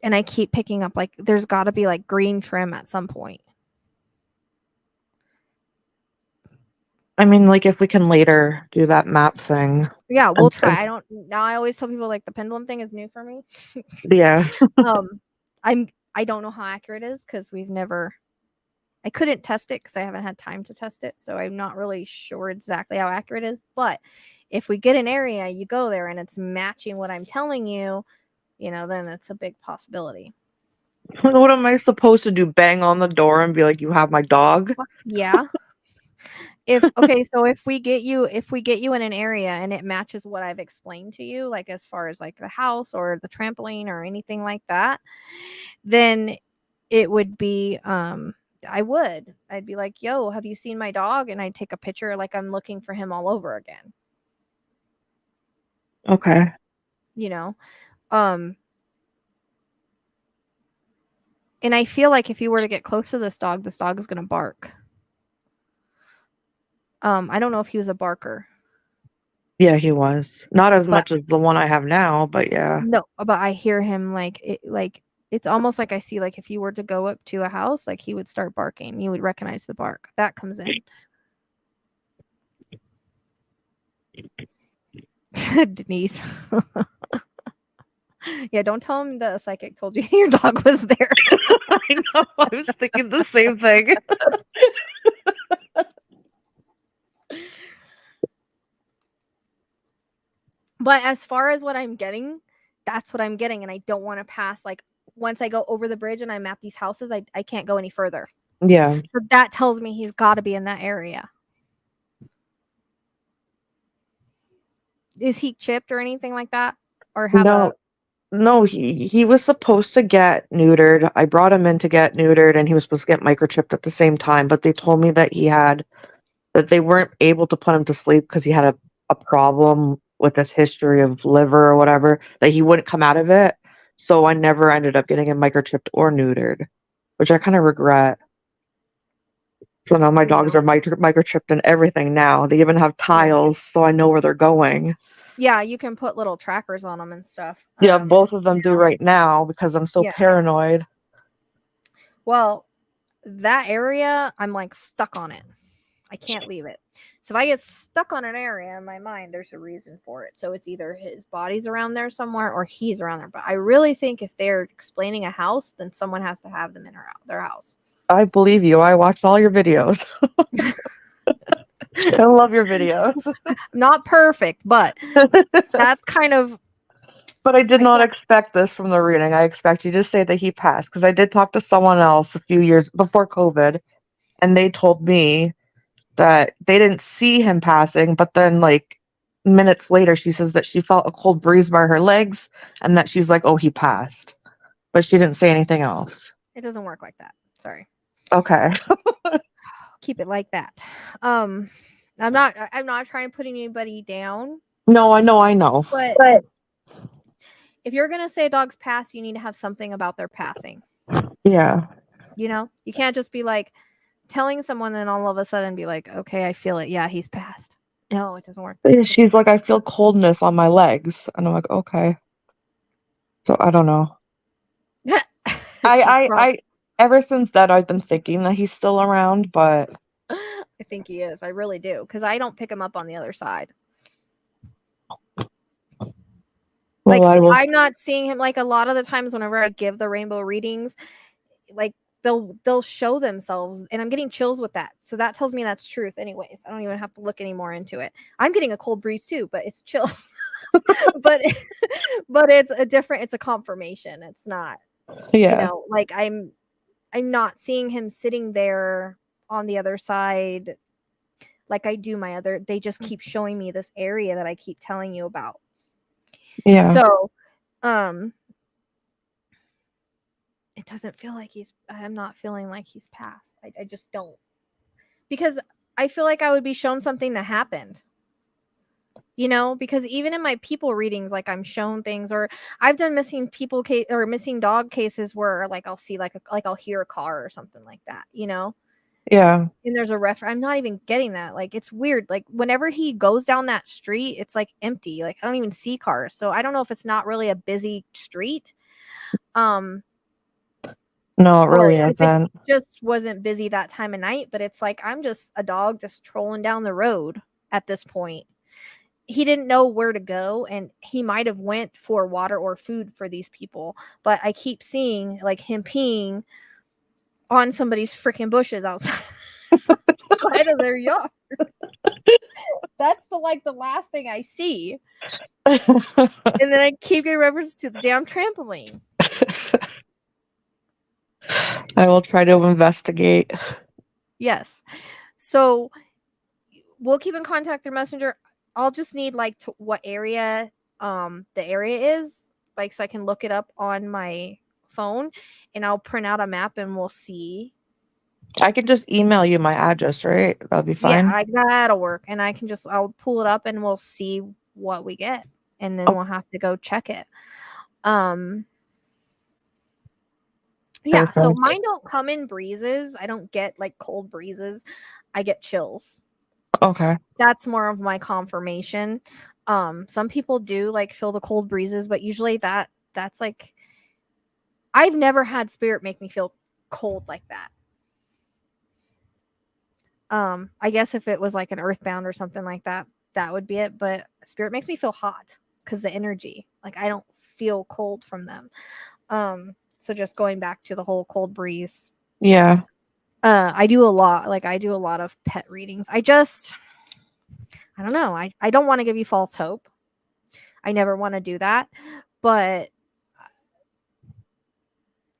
And I keep picking up, like, there's got to be, like, green trim at some point. I mean, like, if we can later do that map thing. Yeah, we'll try. I always tell people, like, the pendulum thing is new for me. Yeah. I don't know how accurate it is because I couldn't test it because I haven't had time to test it. So I'm not really sure exactly how accurate it is. But if we get an area, you go there and it's matching what I'm telling you, then it's a big possibility. What am I supposed to do? Bang on the door and be like, "You have my dog?" Yeah. So if we get you in an area and it matches what I've explained to you, like as far as like the house or the trampoline or anything like that, then it would be I'd be like, "Yo, have you seen my dog?" And I'd take a picture like I'm looking for him all over again. Okay. And I feel like if you were to get close to this dog is going to bark. I don't know if he was a barker. Yeah, he was. Not as much as the one I have now, but yeah. No, but I hear him it's almost like I see, like, if you were to go up to a house, like he would start barking. You would recognize the bark. That comes in. Denise. Yeah, don't tell him the psychic told you your dog was there. I know. I was thinking the same thing. But as far as what I'm getting, that's what I'm getting. And I don't want to pass, like, once I go over the bridge and I'm at these houses, I can't go any further. Yeah. So that tells me he's got to be in that area. Is he chipped or anything like that? Or have No, he was supposed to get neutered. I brought him in to get neutered, and he was supposed to get microchipped at the same time. But they told me that that they weren't able to put him to sleep because he had a problem with this history of liver or whatever, that he wouldn't come out of it. So I never ended up getting him microchipped or neutered, which I kind of regret. So now my dogs are microchipped and everything now. They even have tiles, so I know where they're going. Yeah, you can put little trackers on them and stuff. Yeah, both of them do right now because I'm so paranoid. Well, that area, I'm like stuck on it. I can't leave it. So if I get stuck on an area in my mind, there's a reason for it. So it's either his body's around there somewhere or he's around there. But I really think if they're explaining a house, then someone has to have them in their house. I believe you. I watched all your videos. I love your videos. Not perfect, but that's kind of. But I did not expect this from the reading. I expect you to say that he passed, because I did talk to someone else a few years before COVID, and they told me that they didn't see him passing, but then like minutes later she says that she felt a cold breeze by her legs and that she's like, oh, he passed. But she didn't say anything else. It doesn't work like that. Sorry. Okay. Keep it like that. I'm not trying to put anybody down. No, I know. But if you're gonna say a dog's passed, you need to have something about their passing. Yeah. You know, you can't just be like telling someone and all of a sudden be like, okay, I feel it. Yeah, he's passed. No, it doesn't work. She's like, I feel coldness on my legs. And I'm like, okay. So I don't know. I ever since that I've been thinking that he's still around, but I think he is. I really do. Because I don't pick him up on the other side. Like, I'm not seeing him. Like, a lot of the times whenever I give the rainbow readings, like they'll show themselves, and I'm getting chills with that. So that tells me that's truth anyways. I don't even have to look any more into it. I'm getting a cold breeze too, but it's chill. but it's a confirmation. It's not, you know, like I'm not seeing him sitting there on the other side like I do my other. They just keep showing me this area that I keep telling you about. Yeah. So, it doesn't feel like I'm not feeling like he's passed. I just don't. Because I feel like I would be shown something that happened. You know, because even in my people readings, like I'm shown things, or I've done missing people or missing dog cases where like I'll see like I'll hear a car or something like that, you know? Yeah. And there's a reference. I'm not even getting that. Like, it's weird. Like, whenever he goes down that street, it's like empty. Like, I don't even see cars. So I don't know if it's not really a busy street. No, it really isn't. It just wasn't busy that time of night, but it's like I'm just a dog just trolling down the road at this point. He didn't know where to go, and he might have went for water or food for these people, but I keep seeing like him peeing on somebody's freaking bushes outside of their yard. That's the last thing I see. And then I keep getting references to the damn trampoline. I will try to investigate. Yes. So we'll keep in contact through Messenger. I'll just need like what area the area is, like, so I can look it up on my phone, and I'll print out a map and we'll see. I can just email you my address, right? That'll be fine. Yeah, that'll work. And I'll pull it up and we'll see what we get. And then we'll have to go check it. Yeah, Perfect. so mine don't come in breezes. I don't get like cold breezes. I get chills. Okay. That's more of my confirmation. Some people do like feel the cold breezes, but usually that's like, I've never had spirit make me feel cold like that. I guess if it was like an earthbound or something like that, that would be it. But spirit makes me feel hot because the energy, like I don't feel cold from them. So just going back to the whole cold breeze. Yeah. I do a lot of pet readings. I don't know. I don't want to give you false hope. I never want to do that. But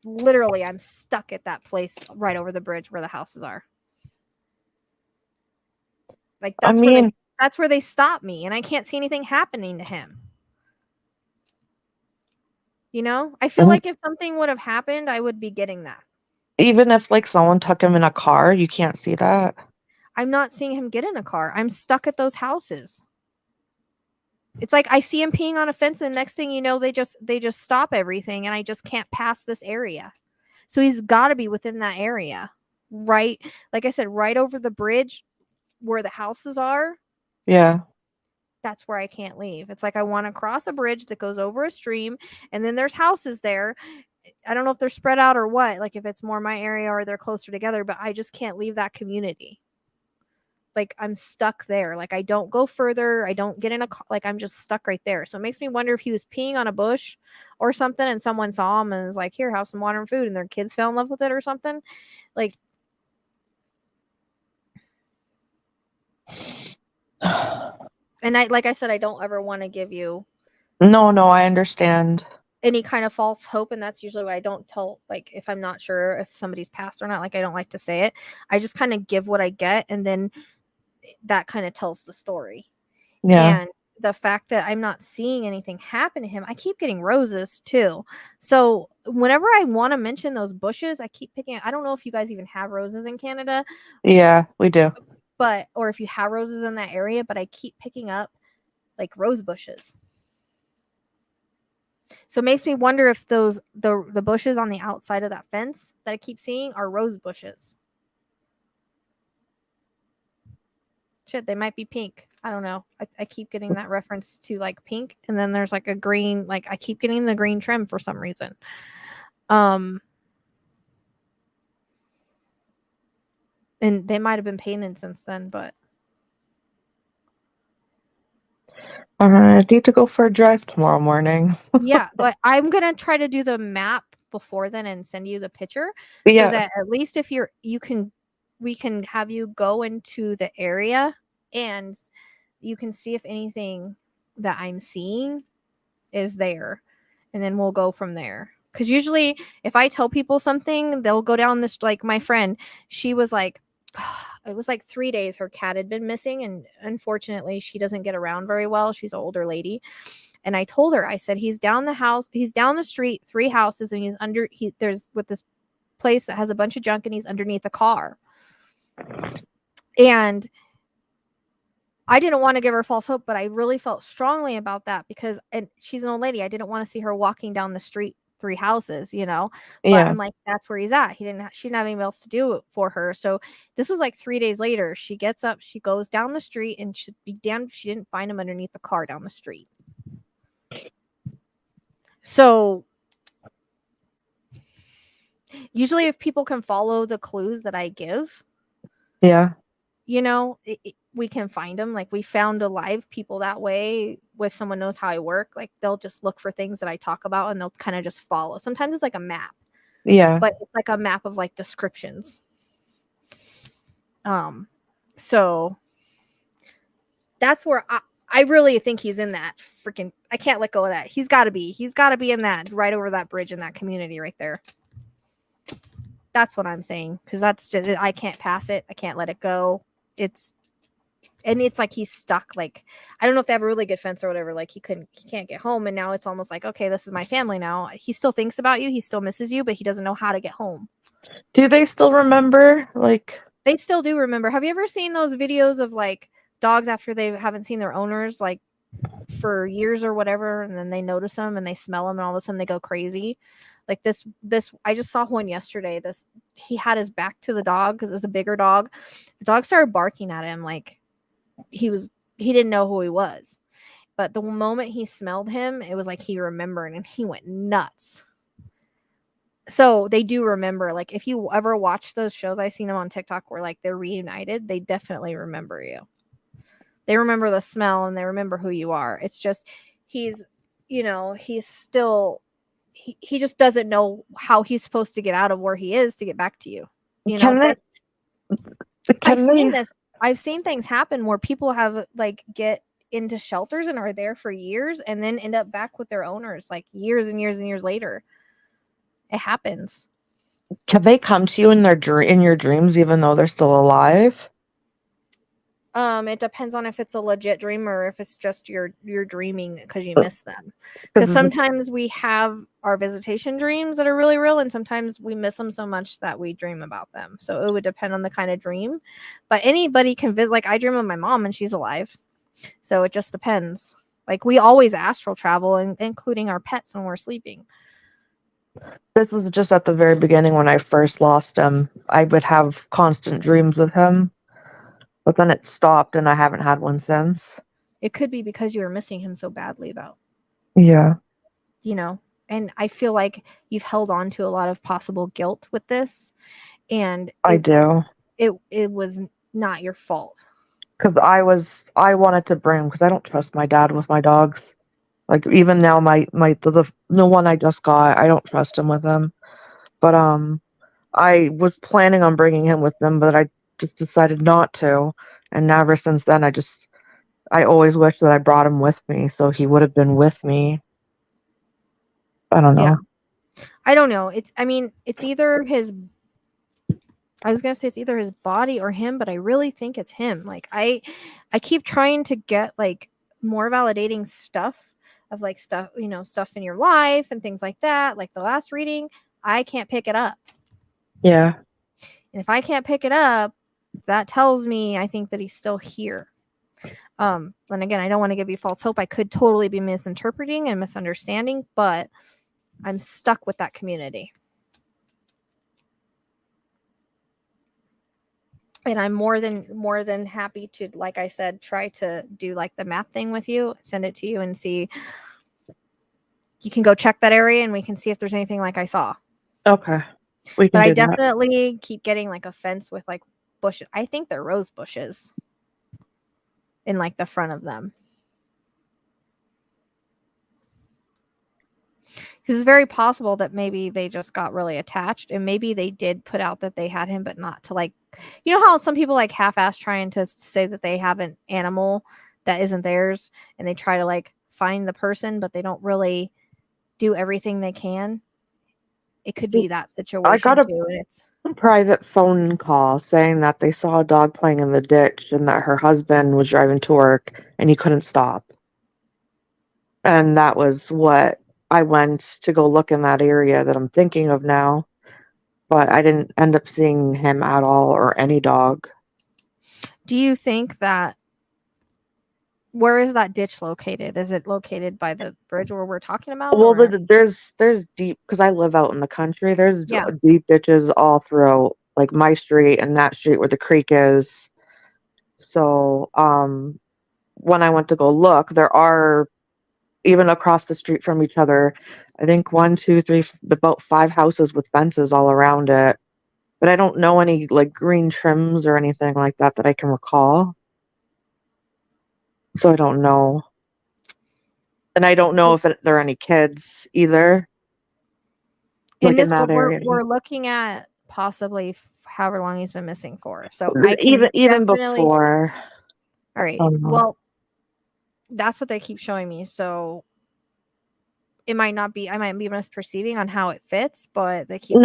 literally, I'm stuck at that place right over the bridge where the houses are. Like that's where they stop me, and I can't see anything happening to him. You know, I feel like if something would have happened, I would be getting that. Even if like someone took him in a car, you can't see that. I'm not seeing him get in a car. I'm stuck at those houses. It's like I see him peeing on a fence, and the next thing you know, they just stop everything, and I just can't pass this area. So he's got to be within that area, right? Like I said, right over the bridge where the houses are. Yeah. that's where I can't leave. It's like I want to cross a bridge that goes over a stream, and then there's houses there. I don't know if they're spread out or what, like if it's more my area or they're closer together, but I just can't leave that community. Like I'm stuck there. Like I don't go further. I don't get in a car. Like I'm just stuck right there. So it makes me wonder if he was peeing on a bush or something and someone saw him and was like, here, have some water and food, and their kids fell in love with it or something. Like, and like I said, I don't ever want to give you No, I understand. any kind of false hope, and that's usually why I don't tell, like if I'm not sure if somebody's passed or not, like I don't like to say it. I just kind of give what I get, and then that kind of tells the story. Yeah. And the fact that I'm not seeing anything happen to him, I keep getting roses too. So whenever I want to mention those bushes, I keep picking. I don't know if you guys even have roses in Canada. Yeah, we do. But, or if you have roses in that area, but I keep picking up like rose bushes. So it makes me wonder if the bushes on the outside of that fence that I keep seeing are rose bushes. Shit, they might be pink. I don't know. I keep getting that reference to like pink, and then there's like a green, like I keep getting the green trim for some reason. And they might have been painted since then, but I need to go for a drive tomorrow morning. yeah, but I'm gonna try to do the map before then and send you the picture, Yeah. so that at least if we can have you go into the area and you can see if anything that I'm seeing is there, and then we'll go from there. Because usually if I tell people something, they'll go down this, like my friend, she was like, it was like 3 days her cat had been missing, and unfortunately she doesn't get around very well. She's an older lady. And I told her, I said, he's down the street 3 houses, and there's with this place that has a bunch of junk, and he's underneath a car. And I didn't want to give her false hope, but I really felt strongly about that because, and she's an old lady, I didn't want to see her walking down the street 3 houses, you know. But Yeah. I'm like, that's where he's at. She didn't have anything else to do for her. So this was like 3 days later. She gets up, she goes down the street, and she'd be damned if she didn't find him underneath the car down the street. So usually if people can follow the clues that I give, Yeah. you know, we can find them. Like we found alive people that way. If someone knows how I work, like they'll just look for things that I talk about, and they'll kind of just follow. Sometimes it's like a map. Yeah. But it's like a map of like descriptions. So that's where I really think he's in that freaking, I can't let go of that. He's got to be in that, right over that bridge in that community right there. That's what I'm saying. Because that's just, I can't pass it. I can't let it go. It's like he's stuck. Like, I don't know if they have a really good fence or whatever. Like he can't get home. And now it's almost like, okay, this is my family now. He still thinks about you. He still misses you, but he doesn't know how to get home. Do they still remember? Like, they still do remember. Have you ever seen those videos of like dogs after they haven't seen their owners like for years or whatever, and then they notice them and they smell them, and all of a sudden they go crazy? Like this I just saw one yesterday. He had his back to the dog because it was a bigger dog. The dog started barking at him like he didn't know who he was. But the moment he smelled him, it was like he remembered, and he went nuts. So they do remember. Like if you ever watch those shows, I seen them on TikTok where like they're reunited, they definitely remember you. They remember the smell, and they remember who you are. It's just he's still he just doesn't know how he's supposed to get out of where he is to get back to you. You know, I've seen things happen where people have like get into shelters and are there for years and then end up back with their owners like years and years and years later. It happens. Can they come to you in your dreams even though they're still alive? It depends on if it's a legit dream or if it's just you're dreaming because you miss them. Because sometimes we have our visitation dreams that are really real, and sometimes we miss them so much that we dream about them. So it would depend on the kind of dream. But anybody can visit. Like I dream of my mom and she's alive. So it just depends. Like we always astral travel, including our pets when we're sleeping. This was just at the very beginning when I first lost him. I would have constant dreams of him. But then it stopped, and I haven't had one since. It could be because you were missing him so badly, though. Yeah. You know, and I feel like you've held on to a lot of possible guilt with this, and I do. It was not your fault. Because I wanted to bring him because I don't trust my dad with my dogs. Like even now, the one I just got, I don't trust him with him. But I was planning on bringing him with them, but I just decided not to. And ever since then, I always wish that I brought him with me, so he would have been with me. I don't know. Yeah. I don't know. It's either his. I was gonna say it's either his body or him, but I really think it's him. Like I keep trying to get like more validating stuff of like stuff, stuff in your life and things like that. Like the last reading, I can't pick it up. Yeah. And if I can't pick it up, that tells me I think that he's still here. And again, I don't want to give you false hope. I could totally be misinterpreting and misunderstanding, but I'm stuck with that community. And I'm more than happy to, like I said, try to do like the map thing with you, send it to you and see. You can go check that area and we can see if there's anything like I saw. Okay. But I definitely keep getting like a fence with like bushes. I think they're rose bushes in like the front of them. Because it's very possible that maybe they just got really attached and maybe they did put out that they had him, but not to like, you know how some people like half-ass trying to say that they have an animal that isn't theirs and they try to like find the person, but they don't really do everything they can. It could be that situation. I got a too, and it's private phone call saying that they saw a dog playing in the ditch and that her husband was driving to work and he couldn't stop. And that was what I went to go look in that area that I'm thinking of now. But I didn't end up seeing him at all or any dog. Do you think that where is that ditch located? Is it located by the bridge where we're talking about? Well, there's deep, because I live out in the country. There's deep ditches all throughout, like my street and that street where the creek is. So, when I went to go look, there are even across the street from each other, I think 1, 2, 3, about 5 houses with fences all around it. But I don't know any like green trims or anything like that I can recall. So I don't know. And I don't know if there are any kids either. Like in that area. We're looking at possibly however long he's been missing for. So I can even before. All right. Well, that's what they keep showing me. So it might not be, I might be misperceiving on how it fits, but they keep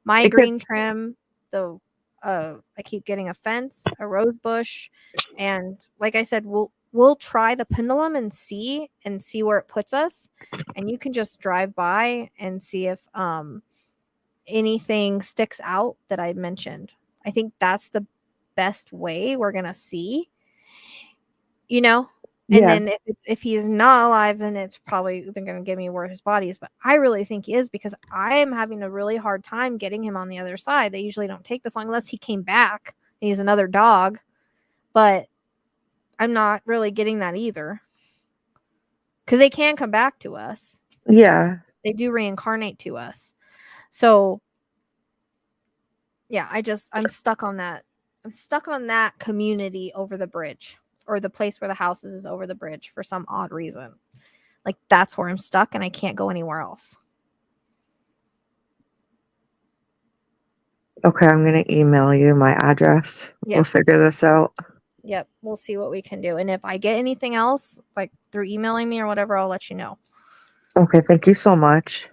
my green trim, I keep getting a fence, a rose bush, and like I said, we'll try the pendulum and see where it puts us. And you can just drive by and see if anything sticks out that I mentioned. I think that's the best way we're gonna see. And then if he's not alive, then it's probably they're going to give me where his body is. But I really think he is because I am having a really hard time getting him on the other side. They usually don't take this long unless he came back and he's another dog. But I'm not really getting that either. Because they can come back to us. Yeah. They do reincarnate to us. So, yeah, I'm stuck on that. I'm stuck on that community over the bridge. Or the place where the house is over the bridge for some odd reason. Like that's where I'm stuck and I can't go anywhere else. Okay, I'm going to email you my address. Yeah. We'll figure this out. Yep, we'll see what we can do. And if I get anything else, like through emailing me or whatever, I'll let you know. Okay, thank you so much.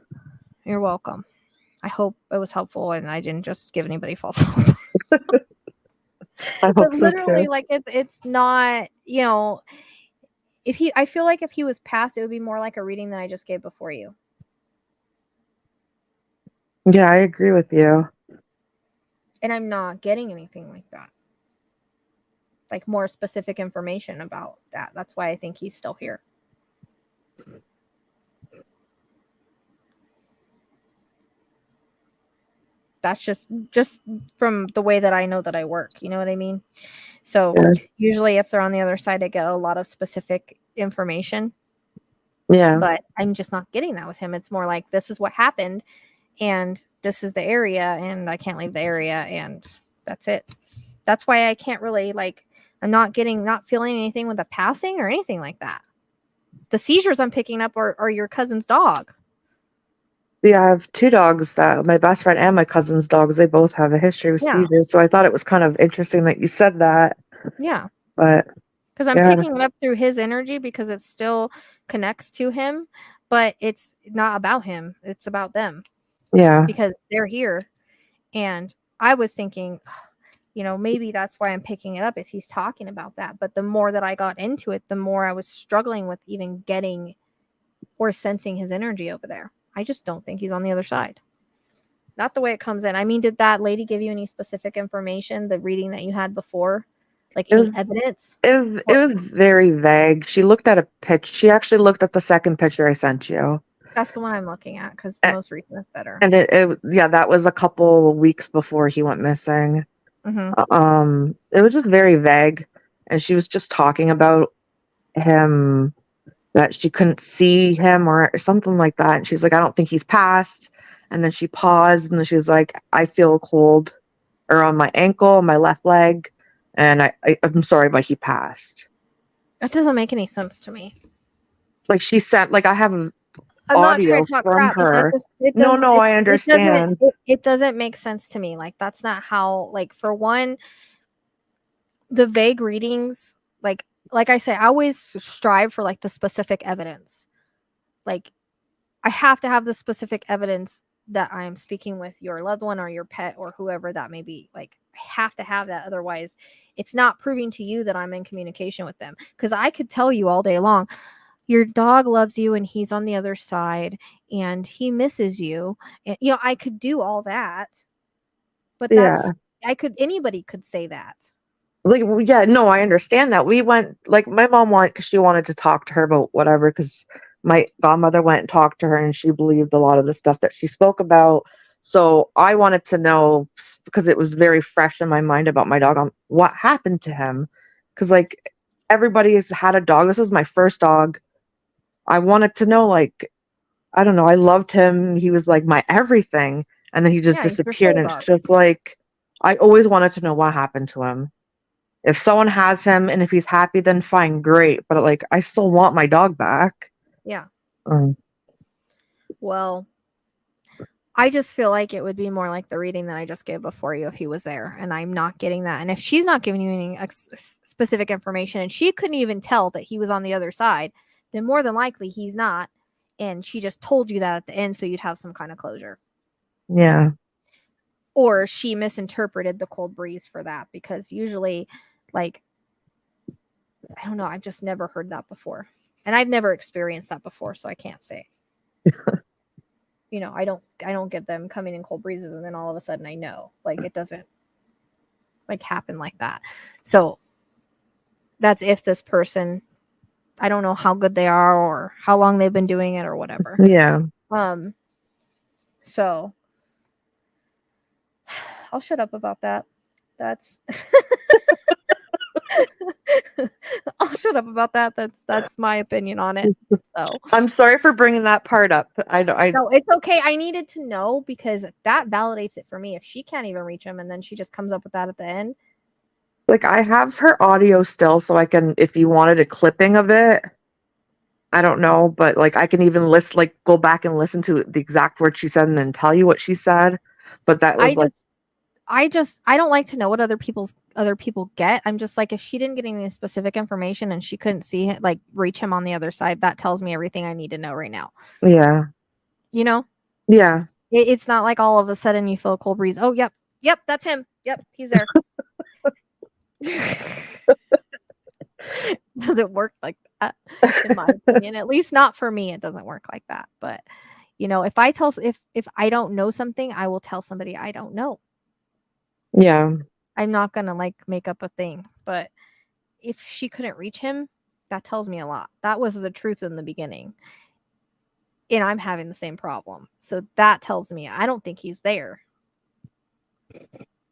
You're welcome. I hope it was helpful and I didn't just give anybody false hope. But literally, so like it's not, I feel like if he was passed, it would be more like a reading that I just gave before you. Yeah, I agree with you. And I'm not getting anything like that. Like more specific information about that. That's why I think he's still here. that's just from the way that I know that I work. You know what I mean? So usually if they're on the other side, I get a lot of specific information. Yeah. But I'm just not getting that with him. It's more like, this is what happened and this is the area and I can't leave the area and that's it. That's why I can't really, like, I'm not feeling anything with the passing or anything like that. The seizures I'm picking up are your cousin's dog. Yeah, I have 2 dogs that my best friend and my cousin's dogs, they both have a history with seizures. So I thought it was kind of interesting that you said that. Yeah. But because I'm picking it up through his energy because it still connects to him, but it's not about him. It's about them. Yeah. Because they're here. And I was thinking, you know, maybe that's why I'm picking it up is he's talking about that. But the more that I got into it, the more I was struggling with even getting or sensing his energy over there. I just don't think he's on the other side. Not the way it comes in. I mean, did that lady give you any specific information, the reading that you had before? Like any evidence? It was very vague. She looked at a pitch. She actually looked at the second picture I sent you. That's the one I'm looking at because the most recent is better. And that was a couple weeks before he went missing. Mm-hmm. It was just very vague. And she was just talking about him, that she couldn't see him or something like that. And she's like, I don't think he's passed. And then she paused and then she was like, I feel cold on my ankle, my left leg. And I'm sorry, but he passed. That doesn't make any sense to me. Like she said, like I have I'm audio not trying to talk from crap, her. No, I understand. It doesn't make sense to me. Like that's not how, like for one, the vague readings, like I say, I always strive for like the specific evidence. Like I have to have the specific evidence that I am speaking with your loved one or your pet or whoever that may be. Like I have to have that. Otherwise it's not proving to you that I'm in communication with them. Because I could tell you all day long, your dog loves you and he's on the other side and he misses you. And, you know, I could do all that, but anybody could say that. Like, yeah, no, I understand that. We went, like, my mom because she wanted to talk to her about whatever, because my godmother went and talked to her and she believed a lot of the stuff that she spoke about. So I wanted to know, because it was very fresh in my mind about my dog, what happened to him. Because, like, everybody has had a dog. This is my first dog. I wanted to know, like, I don't know. I loved him. He was, like, my everything. And then he just disappeared. And it's just, like, I always wanted to know what happened to him. If someone has him and if he's happy, then fine, great. But like, I still want my dog back. Yeah. Well, I just feel like it would be more like the reading that I just gave before you if he was there, and I'm not getting that. And if she's not giving you any specific information, and she couldn't even tell that he was on the other side, then more than likely he's not. And she just told you that at the end, so you'd have some kind of closure. Yeah. Or she misinterpreted the cold breeze for that, because usually, like, I don't know, I've just never heard that before. And I've never experienced that before, so I can't say. You know, I don't get them coming in cold breezes and then all of a sudden I know. Like, it doesn't like happen like that. So that's if this person, I don't know how good they are or how long they've been doing it or whatever. Yeah. So I'll shut up about that. That's I'll shut up about that. That's my opinion on it. So I'm sorry for bringing that part up. No, it's okay. I needed to know because that validates it for me. If she can't even reach him and then she just comes up with that at the end. Like, I have her audio still, so I can, if you wanted a clipping of it, I don't know, but like I can even go back and listen to the exact words she said and then tell you what she said. But that was I don't like to know what other people get. I'm just like, if she didn't get any specific information and she couldn't see it, like reach him on the other side, that tells me everything I need to know right now. Yeah. You know? Yeah. It's not like all of a sudden you feel a cold breeze. Oh, yep, that's him. Yep, he's there. Doesn't work like that, in my opinion. At least not for me. It doesn't work like that. But you know, if I don't know something, I will tell somebody I don't know. Yeah. I'm not gonna like make up a thing. But if she couldn't reach him, that tells me a lot. That was the truth in the beginning. And I'm having the same problem. So that tells me I don't think he's there.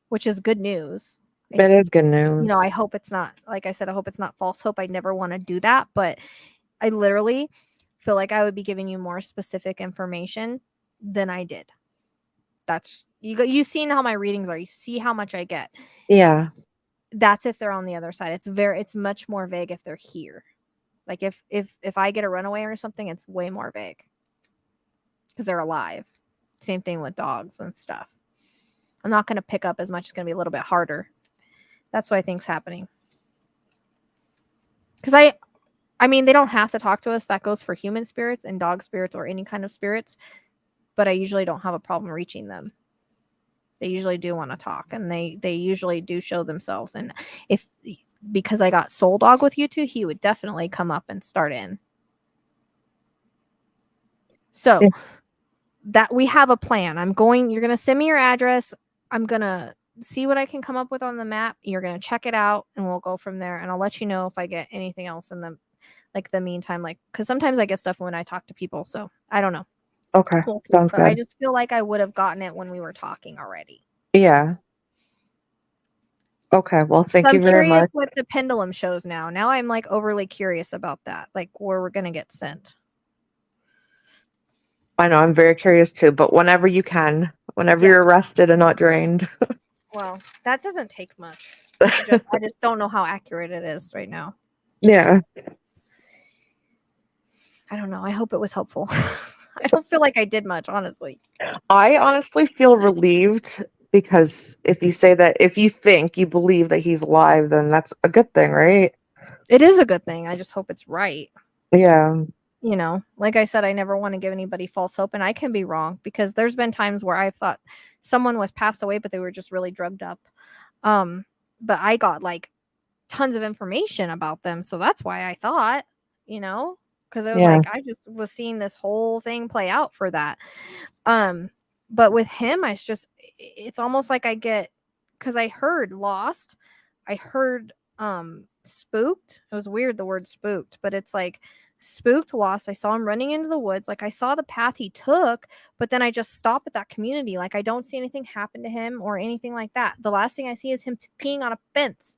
which is good news. That is good news. I hope it's not, like I said, I hope it's not false hope. I never want to do that, but I literally feel like I would be giving you more specific information than I did. That's you've seen how my readings are. You see how much I get. Yeah. That's if they're on the other side. It's much more vague if they're here. Like if I get a runaway or something, it's way more vague because they're alive. Same thing with dogs and stuff. I'm not going to pick up as much. It's going to be a little bit harder. That's what I think's happening. Because I mean, they don't have to talk to us. That goes for human spirits and dog spirits or any kind of spirits. But I usually don't have a problem reaching them. They usually do want to talk, and they usually do show themselves. And because I got Soul Dog with you two, he would definitely come up and start in. So that we have a plan. You're going to send me your address. I'm going to see what I can come up with on the map. You're going to check it out, and we'll go from there. And I'll let you know if I get anything else in the meantime, because sometimes I get stuff when I talk to people. So I don't know. Okay. Sounds good. I just feel like I would have gotten it when we were talking already. Yeah. Okay. Well, thank you very much. I'm curious what the pendulum shows now. Now I'm like overly curious about that, like where we're going to get sent. I know. I'm very curious too, but whenever you can, whenever you're rested and not drained. Well, that doesn't take much. I just don't know how accurate it is right now. Yeah. I don't know. I hope it was helpful. I don't feel like I did much, honestly. I honestly feel relieved because if you believe that he's alive, then that's a good thing, right? It is a good thing. I just hope it's right. Yeah. Like I said, I never want to give anybody false hope, and I can be wrong because there's been times where I've thought someone was passed away, but they were just really drugged up. But I got like tons of information about them, so that's why I thought, because it was like I just was seeing this whole thing play out for that. But with him, it's almost like I get, because I heard lost, I heard spooked. It was weird, the word spooked, but it's like spooked, lost. I saw him running into the woods. Like I saw the path he took, but then I just stop at that community. Like I don't see anything happen to him or anything like that. The last thing I see is him peeing on a fence.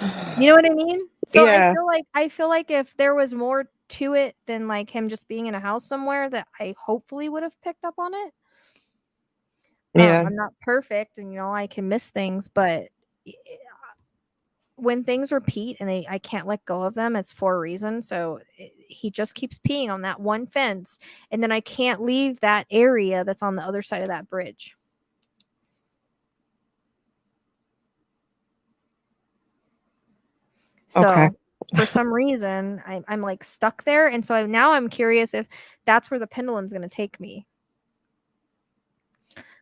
You know what I mean? So yeah. I feel like if there was more to it than like him just being in a house somewhere, that I hopefully would have picked up on it. Yeah. I'm not perfect and I can miss things, but when things repeat and I can't let go of them, it's for a reason. So he just keeps peeing on that one fence, and then I can't leave that area that's on the other side of that bridge. So for some reason, I'm like stuck there. And so now I'm curious if that's where the pendulum's going to take me.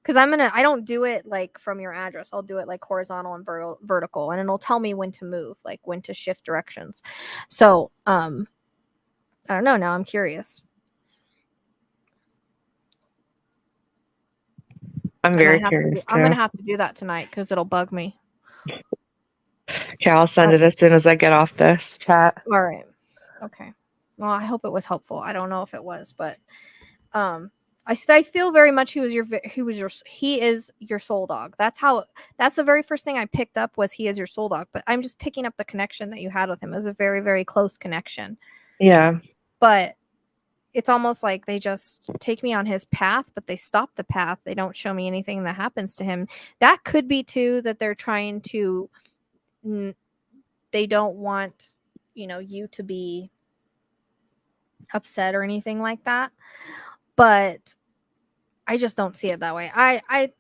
Because I don't do it like from your address. I'll do it like horizontal and vertical. And it'll tell me when to move, like when to shift directions. So, I don't know. Now I'm curious. I'm very curious too. I'm going to have to do that tonight because it'll bug me. Okay, I'll send it as soon as I get off this chat. All right. Okay. Well, I hope it was helpful. I don't know if it was, but I feel very much he is your soul dog. That's the very first thing I picked up was he is your soul dog. But I'm just picking up the connection that you had with him. It was a very, very close connection. Yeah. But it's almost like they just take me on his path, but they stop the path. They don't show me anything that happens to him. That could be too that they're trying to. They don't want, you to be upset or anything like that. But I just don't see it that way. I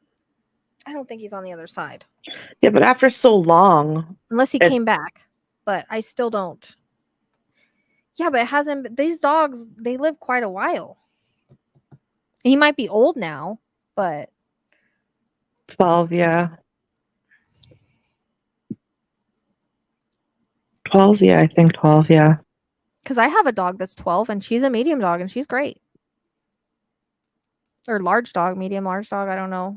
don't think he's on the other side. Yeah, but after so long. Unless he came back. But I still don't. Yeah, but it hasn't. These dogs, they live quite a while. He might be old now, but. 12, yeah. 12, yeah, I think 12, yeah. Because I have a dog that's 12 and she's a medium dog and she's great. Or large dog, medium, large dog, I don't know.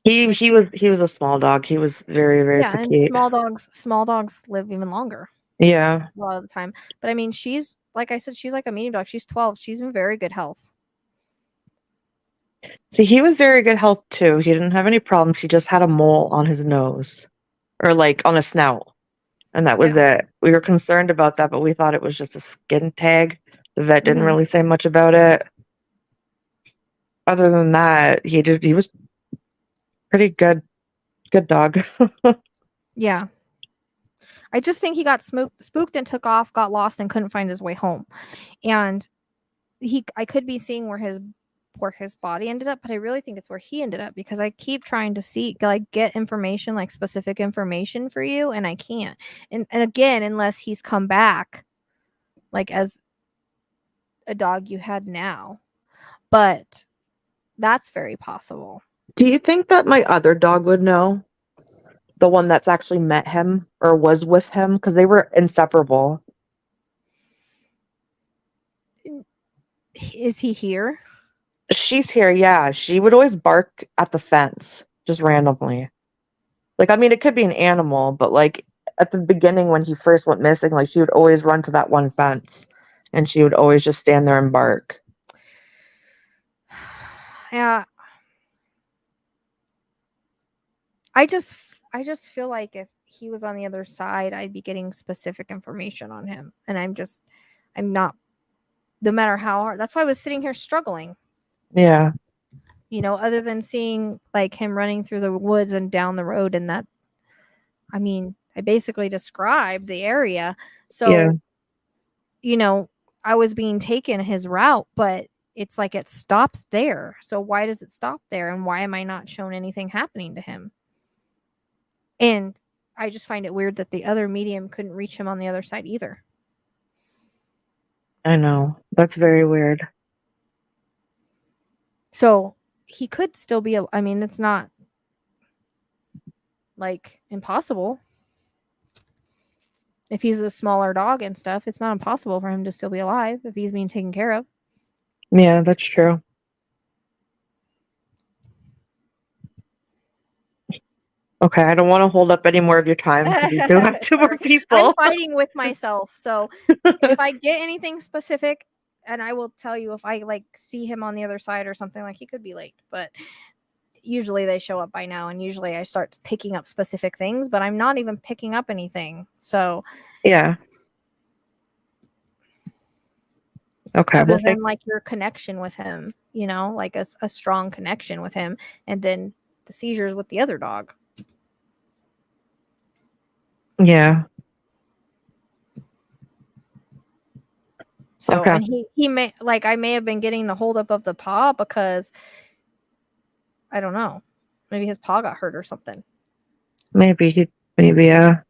He was a small dog. He was very, very petite. And small dogs live even longer. Yeah. A lot of the time. But I mean, she's like I said, she's like a medium dog. She's 12. She's in very good health. See, he was very good health too. He didn't have any problems. He just had a mole on his nose or like on his snout. And that was it. We were concerned about that, but we thought it was just a skin tag. The vet didn't really say much about it. Other than that, he was pretty good dog. Yeah. I just think he got spooked and took off, got lost, and couldn't find his way home. And I could be seeing where his body ended up, but I really think it's where he ended up, because I keep trying to get information, like specific information for you, and I can't. And again, unless he's come back like as a dog you had now. But that's very possible. Do you think that my other dog would know? The one that's actually met him or was with him? Because they were inseparable. Is he here? She's here, yeah. She would always bark at the fence, just randomly. Like, I mean, it could be an animal, but like at the beginning when he first went missing, like she would always run to that one fence and she would always just stand there and bark. Yeah. I just feel like if he was on the other side, I'd be getting specific information on him. And I'm not, no matter how hard. That's why I was sitting here struggling. Yeah. You know, other than seeing like him running through the woods and down the road, and that, I mean, I basically described the area. So, you know, I was being taken his route, but it's like it stops there. So why does it stop there? And why am I not shown anything happening to him? And I just find it weird that the other medium couldn't reach him on the other side either. I know. That's very weird. So he could still be, I mean, it's not like impossible. If he's a smaller dog and stuff, it's not impossible for him to still be alive if he's being taken care of. Yeah, that's true. Okay, I don't want to hold up any more of your time because we do have two more people. I'm fighting with myself. So if I get anything specific, and I will tell you if I like see him on the other side or something, like he could be late, but usually they show up by now, and usually I start picking up specific things, but I'm not even picking up anything. So yeah. Okay. Other than like your connection with him, you know, like a strong connection with him, and then the seizures with the other dog. Yeah. So, and he may, like, I may have been getting the holdup of the paw because I don't know, maybe his paw got hurt or something. Maybe, yeah.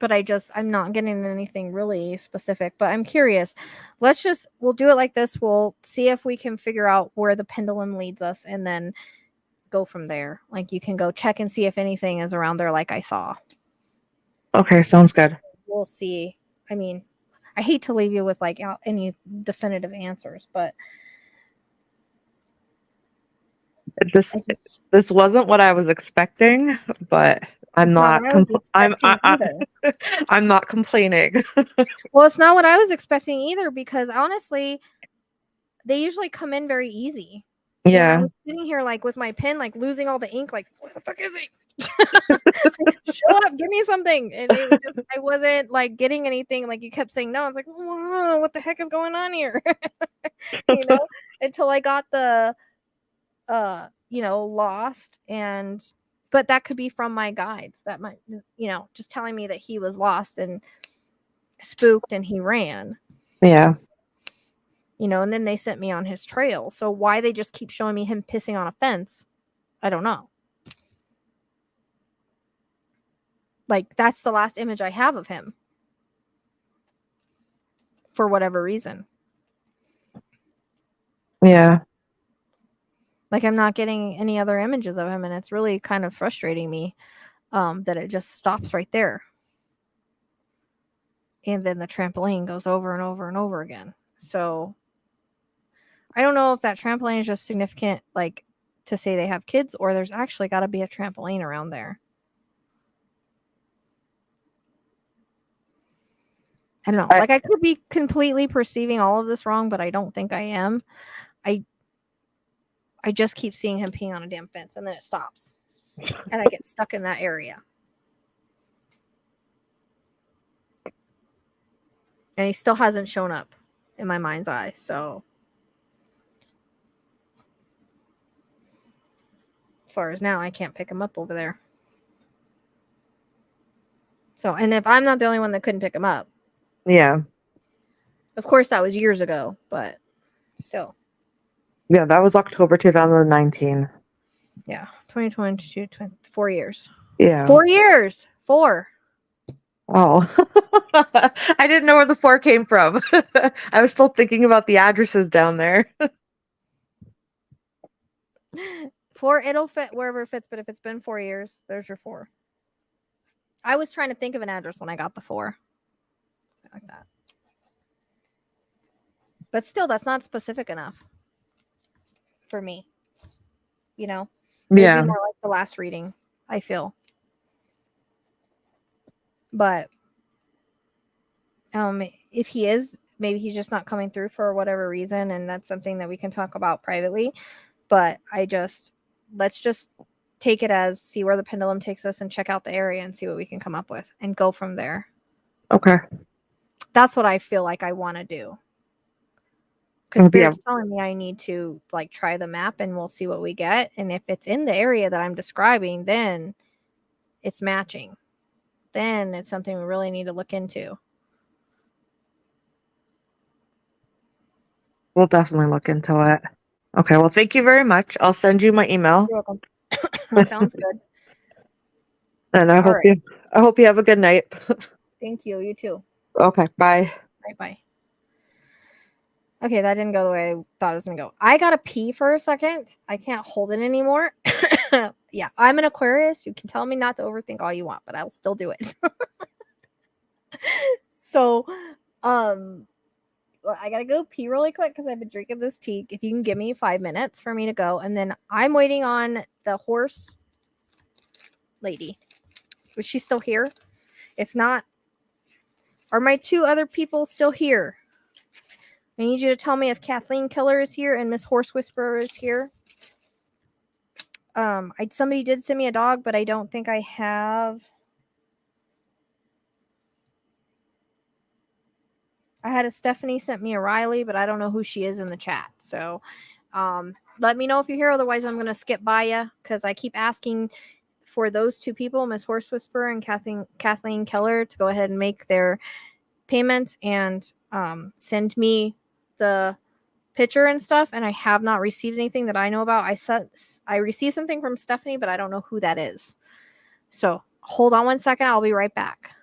But I'm not getting anything really specific, but I'm curious. We'll do it like this. We'll see if we can figure out where the pendulum leads us and then go from there. Like you can go check and see if anything is around there like I saw. Okay, sounds good. We'll see. I mean, I hate to leave you with like any definitive answers, but this wasn't what I was expecting, but I'm not complaining. Well, it's not what I was expecting either, because honestly, they usually come in very easy. Yeah. And I was sitting here like with my pen, like losing all the ink, like what the fuck is he? Show up, give me something. And I wasn't like getting anything. Like you kept saying no. I was like, whoa, what the heck is going on here? You know, until I got the lost, but that could be from my guides. That might, just telling me that he was lost and spooked and he ran. Yeah. And then they sent me on his trail. So why they just keep showing me him pissing on a fence, I don't know. Like, that's the last image I have of him. For whatever reason. Yeah. Like, I'm not getting any other images of him, and it's really kind of frustrating me that it just stops right there. And then the trampoline goes over and over and over again. So I don't know if that trampoline is just significant, like, to say they have kids, or there's actually got to be a trampoline around there. I don't know. Like, I could be completely perceiving all of this wrong, but I don't think I am. I just keep seeing him peeing on a damn fence, and then it stops. And I get stuck in that area. And he still hasn't shown up in my mind's eye, so as far as now, I can't pick him up over there. So, and if I'm not the only one that couldn't pick him up. Yeah. Of course, that was years ago, but still. Yeah, that was October 2019. Yeah, 2022, 4 years. Yeah. 4 years. 4. Oh. I didn't know where the 4 came from. I was still thinking about the addresses down there. 4, it'll fit wherever it fits, but if it's been 4 years, there's your 4. I was trying to think of an address when I got the 4. Something like that. But still, that's not specific enough for me. You know? Maybe more like the last reading, I feel. But if he is, maybe he's just not coming through for whatever reason, and that's something that we can talk about privately. But let's just take it as see where the pendulum takes us and check out the area and see what we can come up with and go from there. Okay. That's what I feel like I want to do. Because Spirit's telling me I need to like try the map and we'll see what we get. And if it's in the area that I'm describing, then it's matching. Then it's something we really need to look into. We'll definitely look into it. Okay, well, thank you very much. I'll send you my email. You're welcome. That sounds good. And I hope you have a good night. Thank you. You too. Okay, bye. Bye. Okay, that didn't go the way I thought it was going to go. I got to pee for a second. I can't hold it anymore. Yeah, I'm an Aquarius. You can tell me not to overthink all you want, but I'll still do it. So, I got to go pee really quick because I've been drinking this tea. If you can give me 5 minutes for me to go. And then I'm waiting on the horse lady. Was she still here? If not, are my 2 other people still here? I need you to tell me if Kathleen Keller is here and Miss Horse Whisperer is here. Somebody did send me a dog, but I don't think I have. I had a Stephanie sent me a Riley, but I don't know who she is in the chat. So let me know if you're here. Otherwise, I'm going to skip by you because I keep asking for those 2 people, Miss Horse Whisperer and Kathleen Keller, to go ahead and make their payments and send me the picture and stuff. And I have not received anything that I know about. I received something from Stephanie, but I don't know who that is. So hold on 1 second. I'll be right back.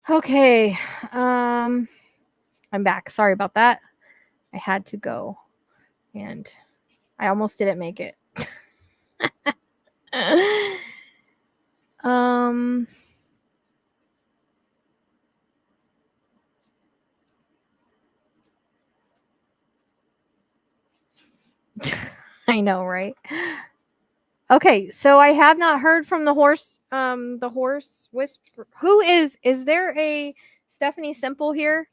Okay. I'm back. Sorry about that. I had to go. And I almost didn't make it. I know, right? Okay, so I have not heard from the horse whisper. Who is there a Stephanie Simple here?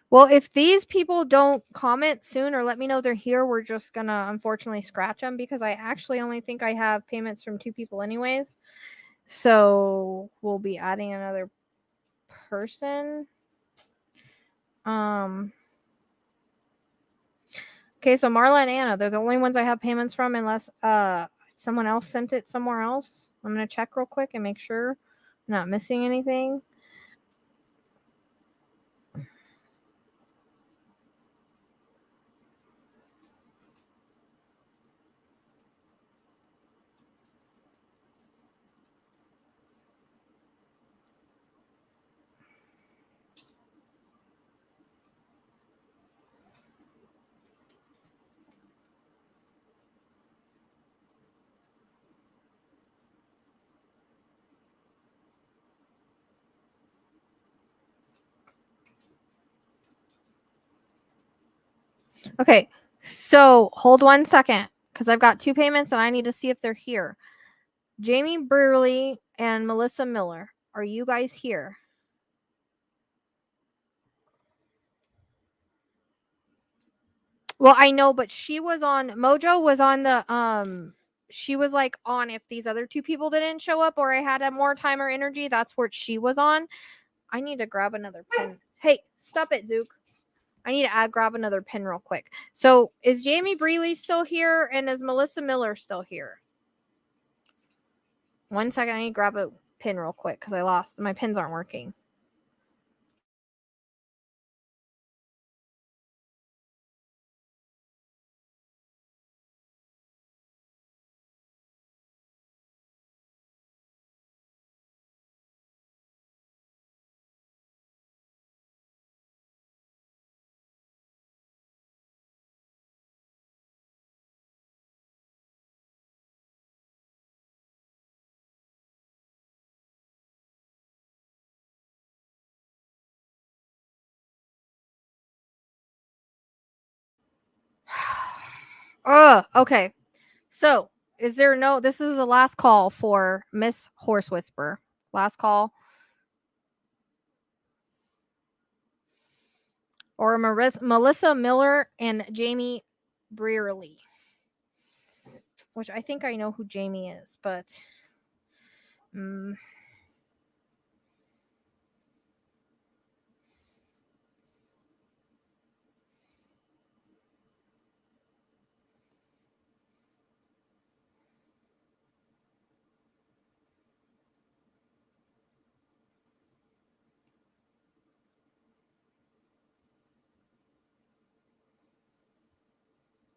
Well, if these people don't comment soon or let me know they're here, we're just gonna unfortunately scratch them because I actually only think I have payments from 2 people anyways. So we'll be adding another person. Okay, so Marla and Anna, they're the only ones I have payments from unless someone else sent it somewhere else. I'm gonna check real quick and make sure I'm not missing anything. Okay, so hold 1 second because I've got 2 payments and I need to see if they're here. Jamie Brewerly and Melissa Miller, are you guys here? Well, I know, but she was on Mojo was on the she was like on if these other 2 people didn't show up or I had a more time or energy, that's what she was on. I need to grab another pen. Hey, stop it, Zook. I need to grab another pen real quick. So is Jamie Breeley still here and is Melissa Miller still here? 1 second, I need to grab a pen real quick because I lost. My pens aren't working. Okay. So, is there no this is the last call for Miss Horse Whisperer. Last call. Or Melissa Miller and Jamie Brearley. Which I think I know who Jamie is, but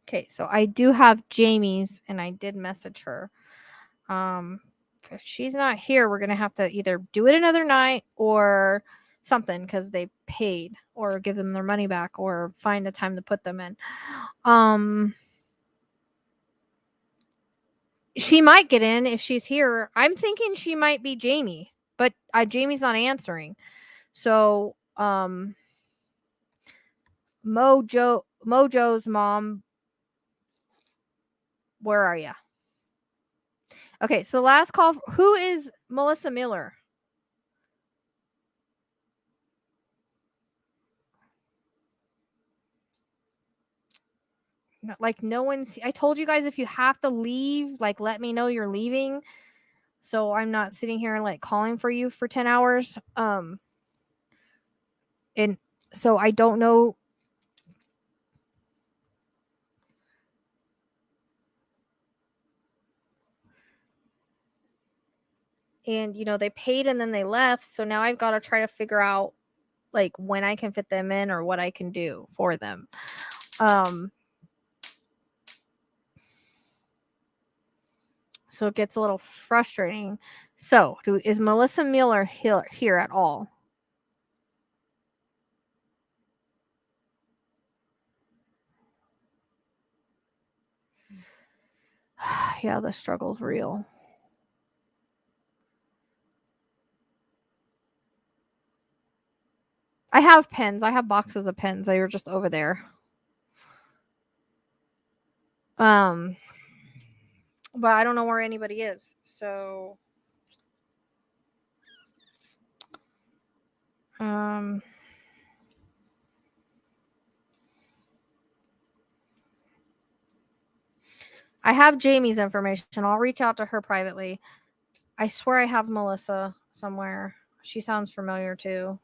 okay, so I do have Jamie's and I did message her. If she's not here, we're going to have to either do it another night or something because they paid or give them their money back or find a time to put them in. She might get in if she's here. I'm thinking she might be Jamie, but Jamie's not answering. So, Mojo's mom, where are you? Okay, so last call. Who is Melissa Miller? Like no one's. I told you guys if you have to leave, like let me know you're leaving, so I'm not sitting here and like calling for you for 10 hours. And so I don't know. And, you know, they paid and then they left. So now I've got to try to figure out like when I can fit them in or what I can do for them. So it gets a little frustrating. So is Melissa Miller here at all? Yeah, the struggle's real. I have pens. I have boxes of pens. They were just over there. But I don't know where anybody is. So I have Jamie's information. I'll reach out to her privately. I swear I have Melissa somewhere. She sounds familiar too.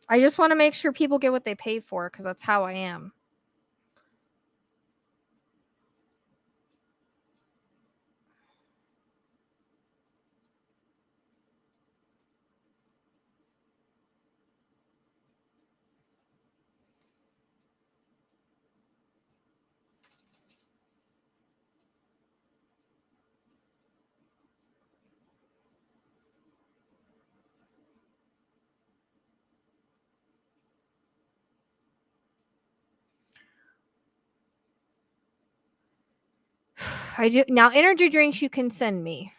I just want to make sure people get what they pay for because that's how I am. I do now. Energy drinks you can send me.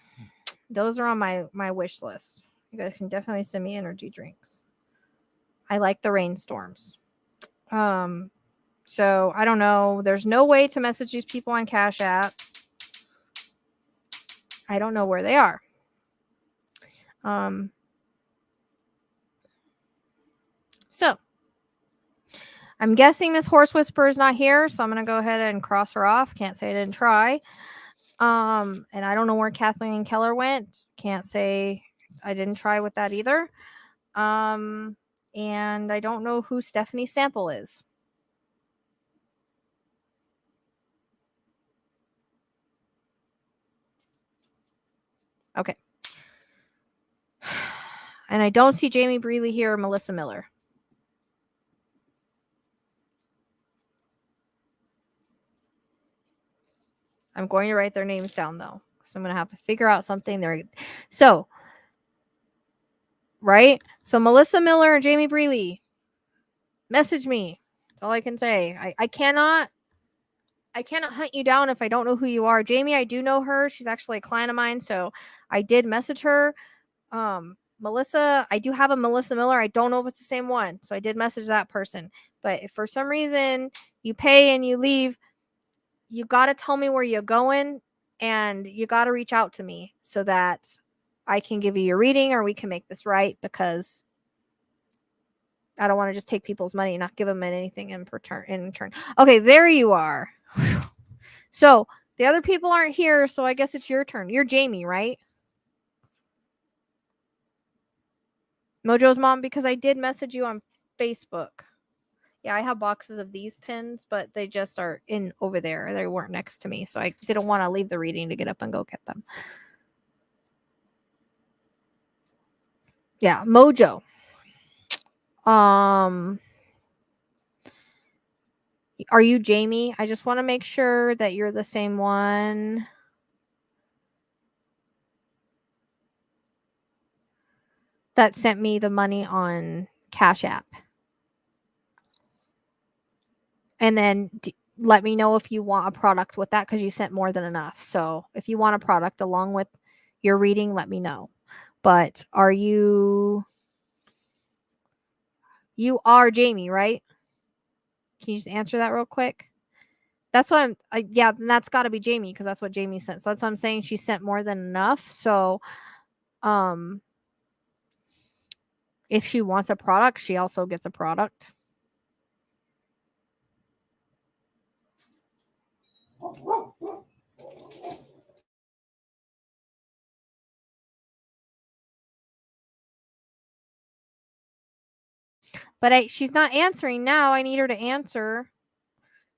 Those are on my wish list. You guys can definitely send me energy drinks. I like the rainstorms. So I don't know. There's no way to message these people on Cash App. I don't know where they are. So I'm guessing Miss Horse Whisperer is not here, so I'm gonna go ahead and cross her off. Can't say I didn't try. And I don't know where Kathleen Keller went. Can't say I didn't try with that either. And I don't know who Stephanie Sample is. Okay. And I don't see Jamie Breeley here or Melissa Miller. I'm going to write their names down though, because I'm going to have to figure out something there. So, right? So Melissa Miller and Jamie Breeley, message me. That's all I can say. I cannot hunt you down if I don't know who you are. Jamie, I do know her. She's actually a client of mine, so I did message her. Melissa, I do have a Melissa Miller. I don't know if it's the same one, so I did message that person. But if for some reason you pay and you leave, you got to tell me where you're going and you got to reach out to me so that I can give you your reading or we can make this right, because I don't want to just take people's money and not give them anything in return. Okay, there you are. So the other people aren't here, so I guess it's your turn. You're Jamie, right? Mojo's mom, because I did message you on Facebook. Yeah, I have boxes of these pins, but they just are in over there. They weren't next to me, so I didn't want to leave the reading to get up and go get them. Yeah, Mojo. Are you Jamie? I just want to make sure that you're the same one. That sent me the money on Cash App. And then let me know if you want a product with that, because you sent more than enough. So if you want a product along with your reading, let me know. But are you are Jamie, right? Can you just answer that real quick? That's what yeah, then that's got to be Jamie, because that's what Jamie sent. So that's what I'm saying. She sent more than enough. So if she wants a product, she also gets a product. But she's not answering now. I need her to answer.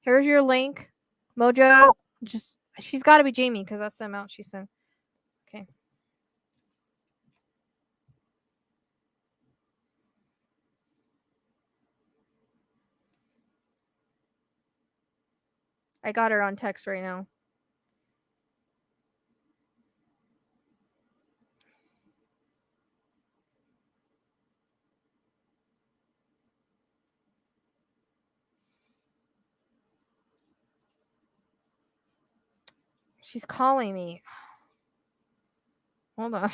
Here's your link. Mojo, just She's got to be Jamie because that's the amount she sent. Okay. I got her on text right now. She's calling me. Hold on.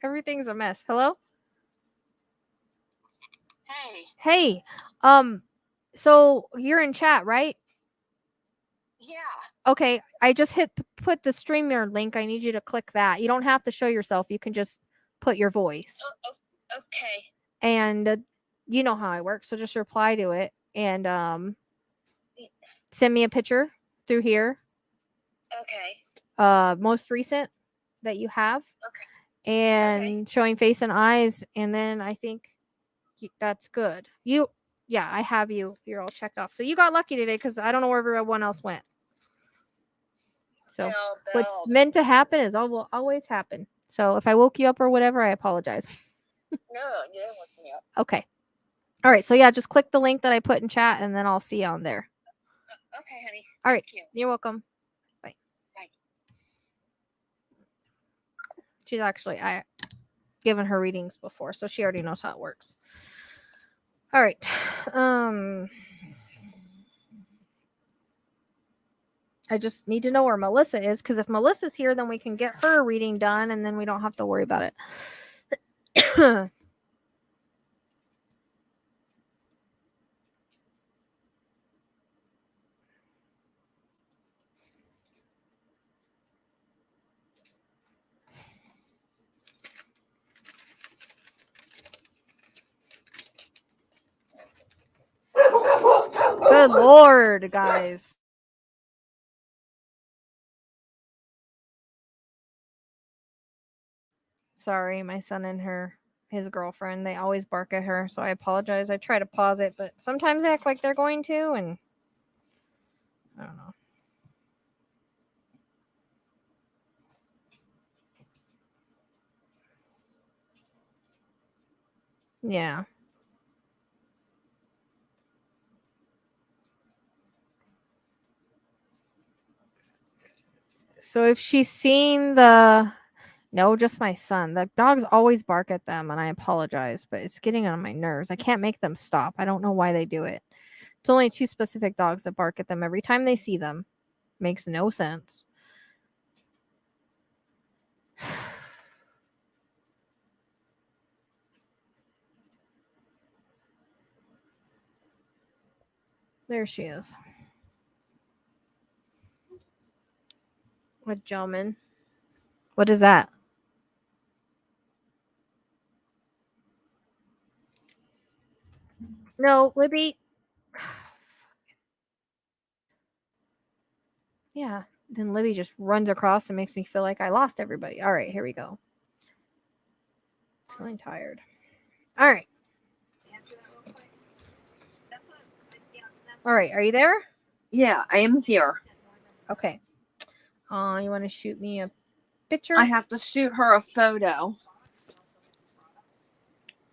Everything's a mess. Hello? Hey. So you're in chat, right? Yeah. Okay. I just put the StreamYard link. I need you to click that. You don't have to show yourself. You can just put your voice. Okay. And you know how I work, so just reply to it and send me a picture through here. Okay. Most recent that you have. Okay. And showing face and eyes, and then I think that's good. Yeah, I have you. You're all checked off. So you got lucky today because I don't know where everyone else went. So what's meant to happen is will always happen. So if I woke you up or whatever, I apologize. No, you didn't wake me up. Okay. All right. So yeah, just click the link that I put in chat, and then I'll see you on there. Okay, honey. All right. Thank you. You're welcome. Bye. Bye. She's actually given her readings before, so she already knows how it works. All right. I just need to know where Melissa is, because if Melissa's here, then we can get her reading done, and then we don't have to worry about it. Good Lord, guys. Sorry, my son and his girlfriend, they always bark at her, so I apologize. I try to pause it, but sometimes they act like they're going to, and I don't know. Yeah. So if she's seen no, just my son. The dogs always bark at them, and I apologize, but it's getting on my nerves. I can't make them stop. I don't know why they do it. It's only 2 specific dogs that bark at them every time they see them. Makes no sense. There she is. What gentleman? What is that? No, Libby. Yeah. Then Libby just runs across and makes me feel like I lost everybody. All right, here we go. Feeling tired. All right. All right, are you there? Yeah, I am here. Okay. You want to shoot me a picture? I have to shoot her a photo.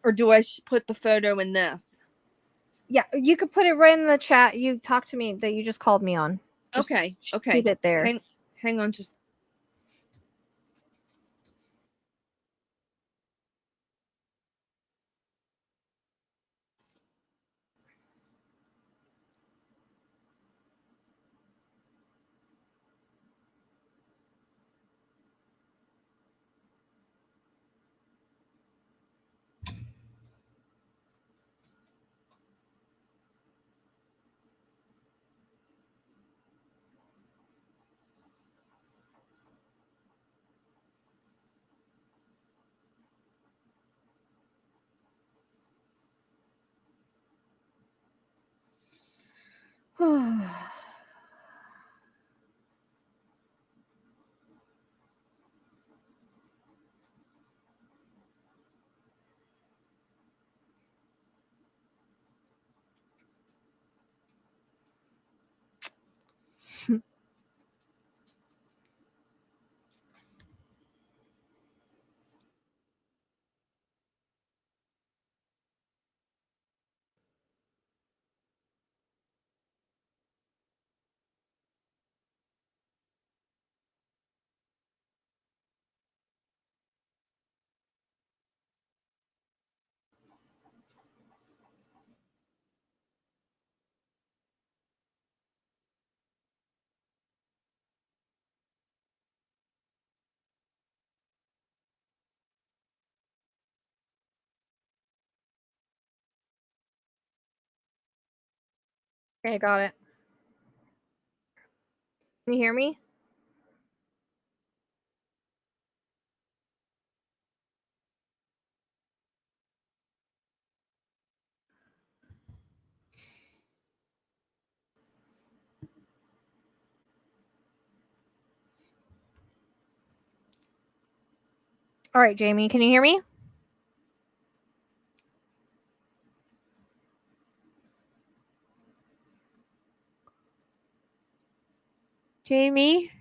Or do I put the photo in this? Yeah, you could put it right in the chat. You talked to me that you just called me on. Just okay. Shoot it there. Hang on just. Okay, got it. Can you hear me? All right, Jamie, can you hear me? Jamie?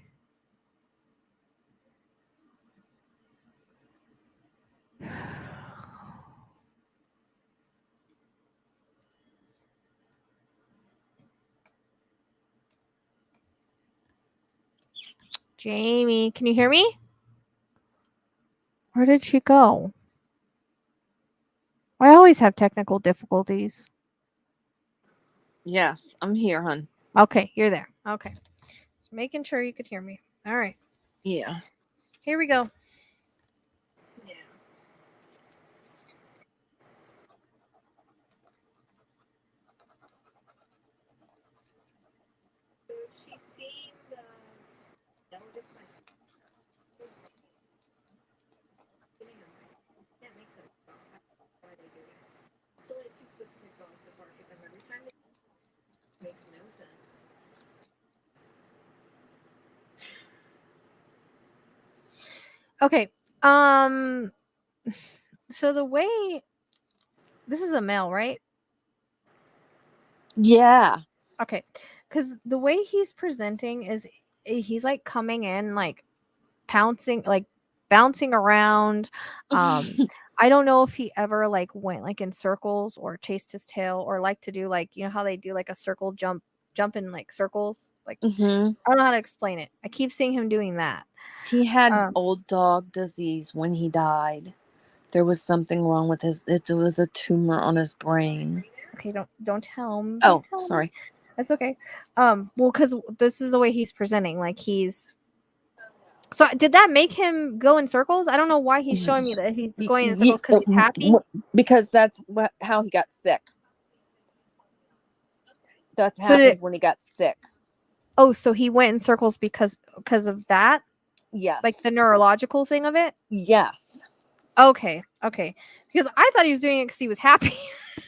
Jamie, can you hear me? Where did she go? I always have technical difficulties. Yes, I'm here, hon. Okay, you're there. Okay. Just making sure you could hear me. All right. Yeah. Here we go. Okay. So the way this is a male, right? Yeah. Okay. Cuz the way he's presenting is he's like coming in like pouncing, like bouncing around. I don't know if he ever like went like in circles or chased his tail or like to do like, you know how they do like a circle jump in like circles? Like I don't know how to explain it. I keep seeing him doing that. He had old dog disease when he died. There was something wrong with his. It was a tumor on his brain. Okay, don't tell him. Oh, sorry. That's okay. Well, because this is the way he's presenting. Like he's. So did that make him go in circles? I don't know why he's showing me that he's going in circles because he's happy. Because that's how he got sick. That's happened when he got sick. Oh, so he went in circles because of that? Yes. Like the neurological thing of it? Yes. Okay. Because I thought he was doing it because he was happy.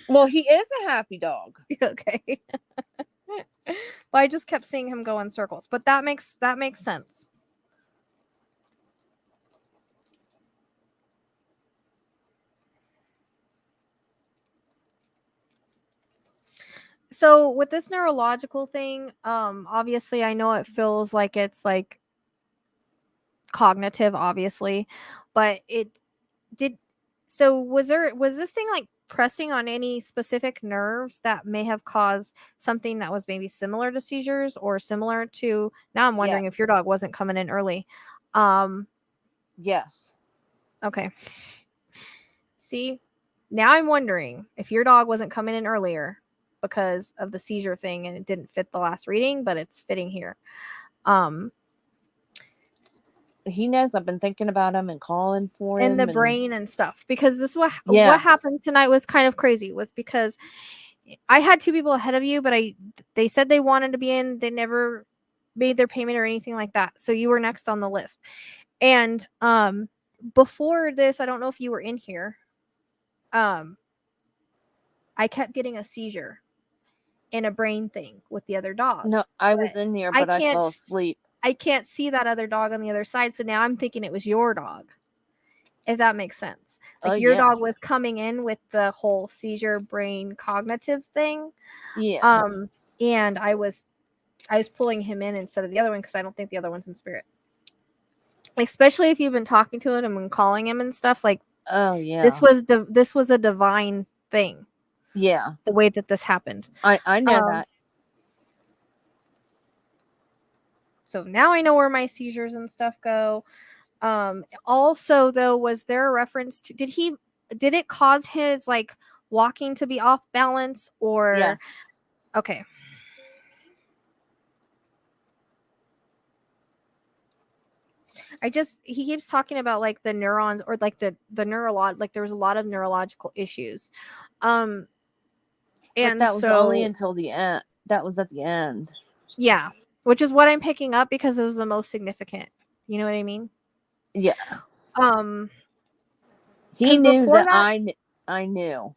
Well, he is a happy dog. Okay. But I just kept seeing him go in circles. But that makes sense. So with this neurological thing, obviously I know it feels like it's like cognitive, obviously, but it did. So was this thing like pressing on any specific nerves that may have caused something that was maybe similar to seizures or similar to? Now I'm wondering if your dog wasn't coming in early. Yes. Okay. See, now I'm wondering if your dog wasn't coming in earlier because of the seizure thing and it didn't fit the last reading, but it's fitting here. He knows I've been thinking about him and calling for him. And the brain and stuff. Because this what happened tonight was kind of crazy. Was because I had 2 people ahead of you, but they said they wanted to be in. They never made their payment or anything like that. So you were next on the list. And before this, I don't know if you were in here. I kept getting a seizure and a brain thing with the other dog. No, I was in here, but I fell asleep. I can't see that other dog on the other side, so now I'm thinking it was your dog. If that makes sense. Like your dog was coming in with the whole seizure brain cognitive thing. Yeah. And I was pulling him in instead of the other one because I don't think the other one's in spirit. Especially if you've been talking to him and calling him and stuff. Like, oh yeah. This was a divine thing. Yeah. The way that this happened. I know that. So now I know where my seizures and stuff go. Also though, was there a reference to did it cause his like walking to be off balance or yes. Okay. He keeps talking about like the neurons or like the like there was a lot of neurological issues. And that was only until the end. that was at the end. Yeah, which is what I'm picking up because it was the most significant. You know what I mean? Yeah. He 'cause knew before that I knew.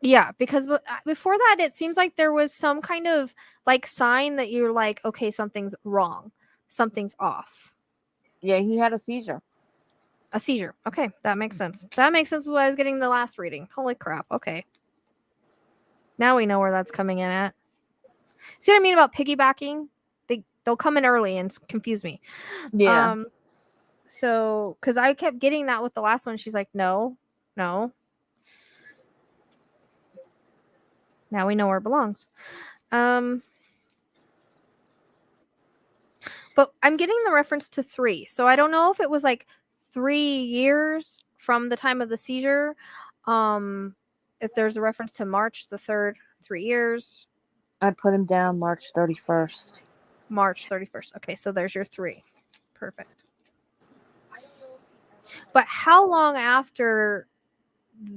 Yeah, because before that, it seems like there was some kind of like sign that you're like, okay, something's wrong, something's off. Yeah, he had a seizure. A seizure. Okay, that makes sense. That makes sense with what I was getting the last reading. Holy crap. Okay. Now we know where that's coming in at. See what I mean about piggybacking? They'll come in early and confuse me. Yeah. So, because I kept getting that with the last one, she's like, no. Now we know where it belongs. But I'm getting the reference to 3. So I don't know if it was like 3 years from the time of the seizure. If there's a reference to March the 3rd, 3 years. I put him down March 31st. March 31st. Okay, so there's your 3. Perfect. But how long after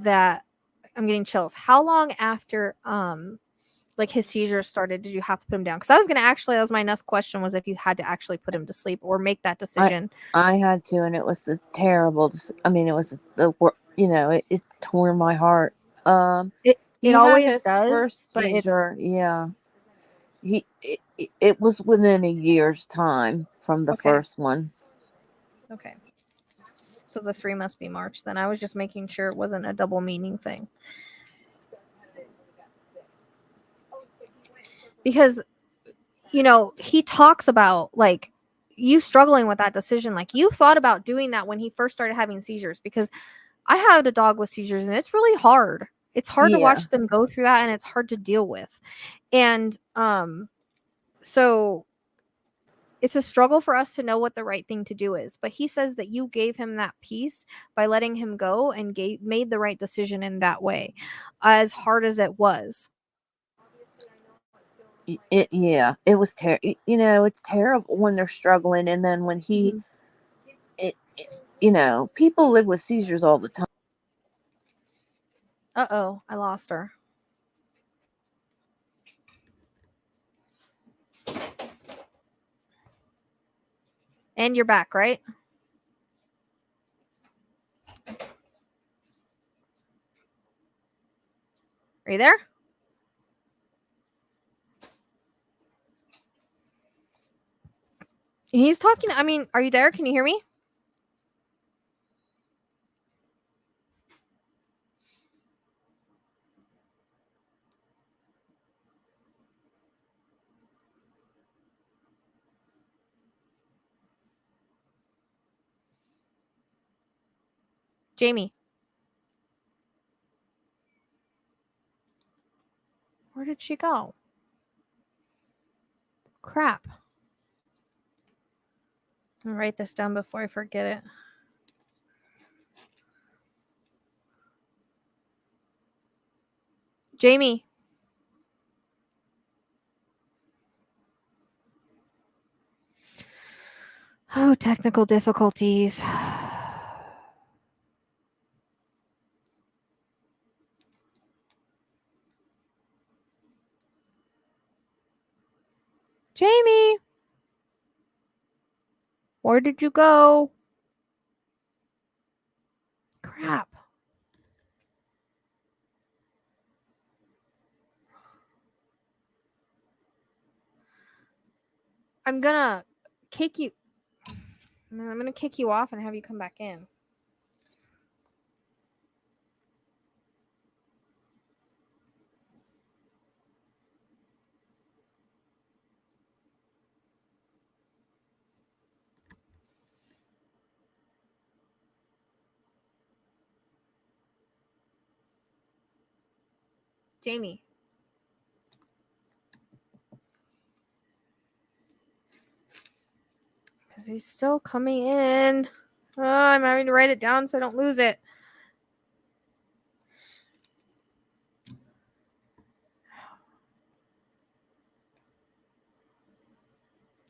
that, I'm getting chills. How long after like his seizures started did you have to put him down? Because I was gonna that was my next question, was if you had to actually put him to sleep or make that decision. I had to, and it was the terrible. I mean, it was it tore my heart. It always does, first but seizure. Yeah, it was within a year's time from the first one. Okay. So the 3 must be March. Then I was just making sure it wasn't a double meaning thing. Because, he talks about like you struggling with that decision. Like you thought about doing that when he first started having seizures, because I had a dog with seizures and it's really hard. It's hard to watch them go through that, and it's hard to deal with. And so it's a struggle for us to know what the right thing to do is. But he says that you gave him that peace by letting him go and made the right decision in that way, as hard as it was. It was terrible. It's terrible when they're struggling, and then when he, people live with seizures all the time. Uh-oh, I lost her. And you're back, right? Are you there? He's talking. I mean, are you there? Can you hear me? Jamie. Where did she go? Crap. I'll write this down before I forget it. Jamie. Oh, technical difficulties. Jamie. Where did you go? Crap. I'm gonna kick you. I'm gonna kick you off and have you come back in. Jamie. Because he's still coming in. Oh, I'm having to write it down so I don't lose it.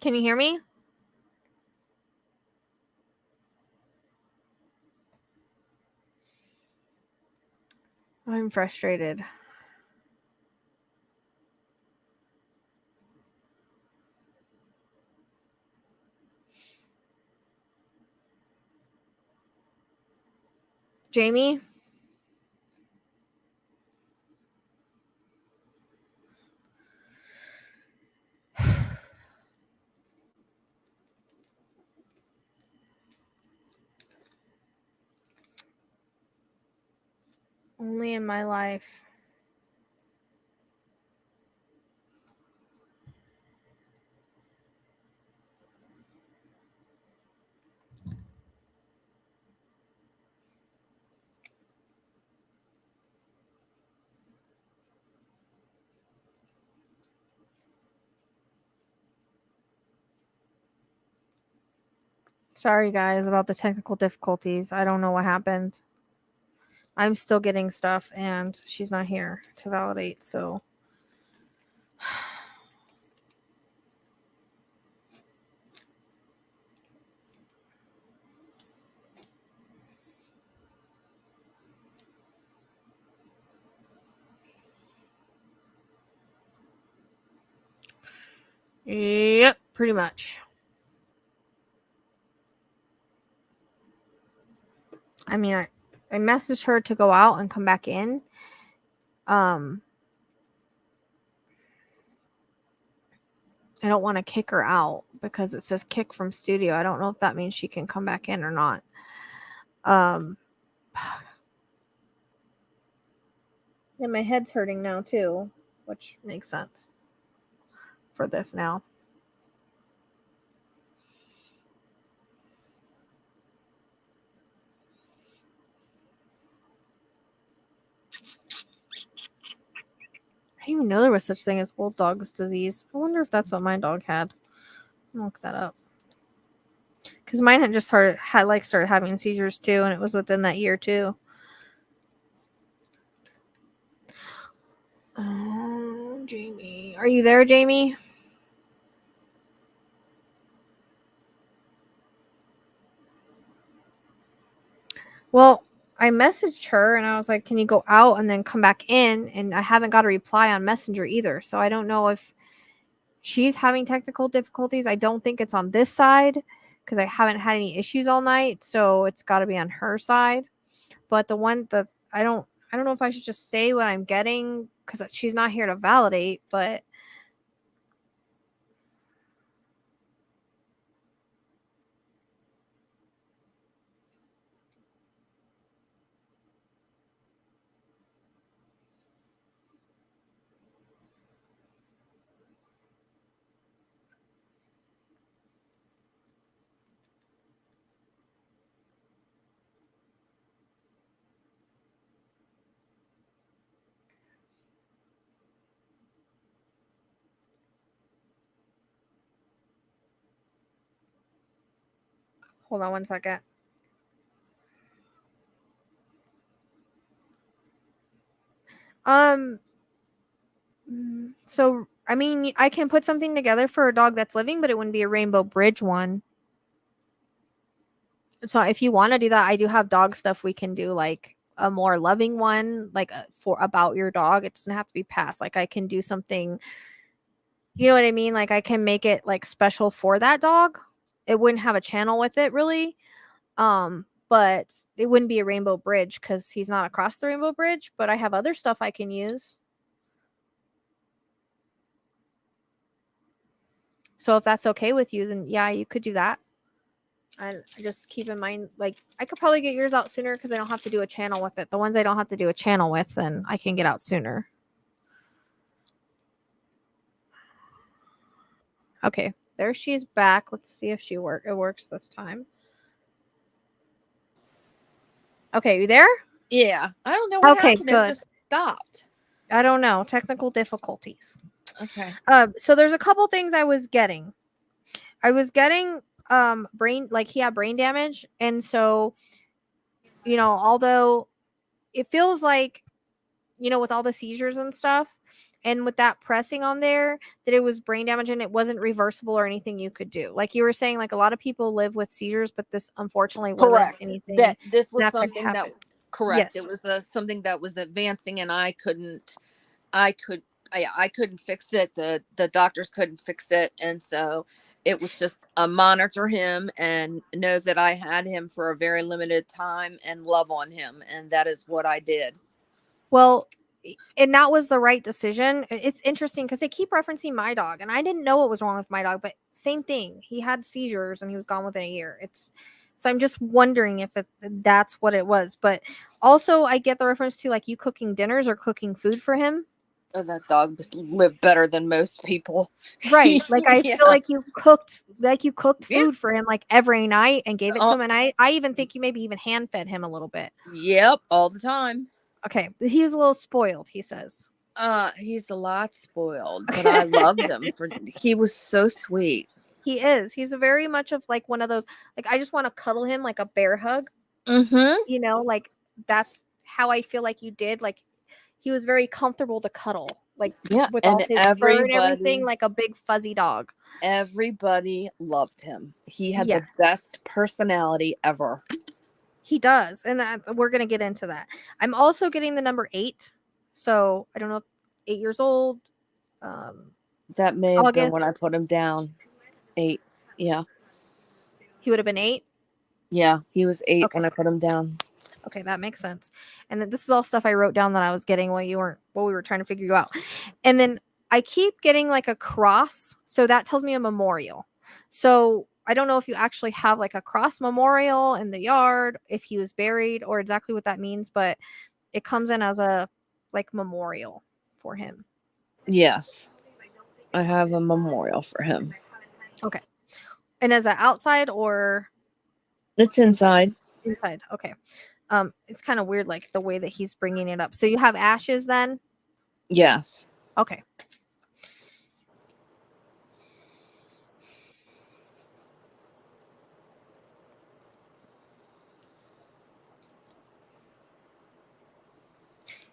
Can you hear me? I'm frustrated. Jamie? Only in my life. Sorry, guys, about the technical difficulties. I don't know what happened. I'm still getting stuff, and she's not here to validate, so... Yep, pretty much. I mean, I messaged her to go out and come back in. I don't want to kick her out because it says kick from studio. I don't know if that means she can come back in or not. And my head's hurting now too, which makes sense for this now. I didn't even know there was such thing as old dog's disease. I wonder if that's what my dog had. I'll look that up. Because mine had just started having seizures too, and it was within that year too. Jamie. Are you there, Jamie? Well, I messaged her and I was like, can you go out and then come back in? And I haven't got a reply on Messenger either. So I don't know if she's having technical difficulties. I don't think it's on this side because I haven't had any issues all night. So it's got to be on her side. But I don't know if I should just say what I'm getting because she's not here to validate, but hold on one second. So, I mean, I can put something together for a dog that's living, but it wouldn't be a Rainbow Bridge one. So if you want to do that, I do have dog stuff we can do, like a more loving one, like for about your dog. It doesn't have to be past. Like I can do something, you know what I mean? Like I can make it like special for that dog. It wouldn't have a channel with it really. But it wouldn't be a Rainbow Bridge because he's not across the Rainbow Bridge, but I have other stuff I can use. So if that's okay with you, then yeah, you could do that. And just keep in mind, like, I could probably get yours out sooner because I don't have to do a channel with it. The ones I don't have to do a channel with, then I can get out sooner. Okay, there she's back. Let's see if it works this time. Okay, you there? Yeah, I don't know what happened. Good. It just stopped. I don't know. Technical difficulties. Okay. So there's a couple things I was getting. Brain, like he had brain damage, and so, you know, although it feels like, you know, with all the seizures and stuff, and with that pressing on there, that it was brain damage and it wasn't reversible or anything you could do. Like you were saying, like a lot of people live with seizures, but this unfortunately wasn't anything. This was something that correct. Yes. It was something that was advancing, and I I couldn't fix it. The doctors couldn't fix it, and so it was just monitor him and know that I had him for a very limited time and love on him, and that is what I did. Well, and that was the right decision. It's interesting because they keep referencing my dog, and I didn't know what was wrong with my dog, but same thing. He had seizures and he was gone within a year. So I'm just wondering if that's what it was. But also, I get the reference to like you cooking dinners or cooking food for him. Oh, that dog lived better than most people. Right. Like I Yeah. feel like you cooked food for him like every night and gave it to him. And I even think you maybe even hand fed him a little bit. Yep, all the time. Okay. He was a little spoiled, he says. He's a lot spoiled, but I loved him he was so sweet. He is. He's a very much of like one of those, like I just want to cuddle him like a bear hug. Mm-hmm. You know, like that's how I feel like you did. Like he was very comfortable to cuddle. Like with all his fur and everything, like a big fuzzy dog. Everybody loved him. He had the best personality ever. He does. And we're going to get into that. I'm also getting the number 8. So I don't know if 8 years old. That may have been when I put him down. 8. Yeah. He would have been 8? Yeah. He was 8 when I put him down. Okay, that makes sense. And this is all stuff I wrote down that I was getting while we were trying to figure you out. And then I keep getting like a cross. So that tells me a memorial. So I don't know if you actually have like a cross memorial in the yard, if he was buried or exactly what that means, but it comes in as a like memorial for him. Yes. I have a memorial for him. Okay. And is that outside or? It's inside. Inside. Okay. It's kind of weird, like the way that he's bringing it up. So you have ashes then? Yes. Okay.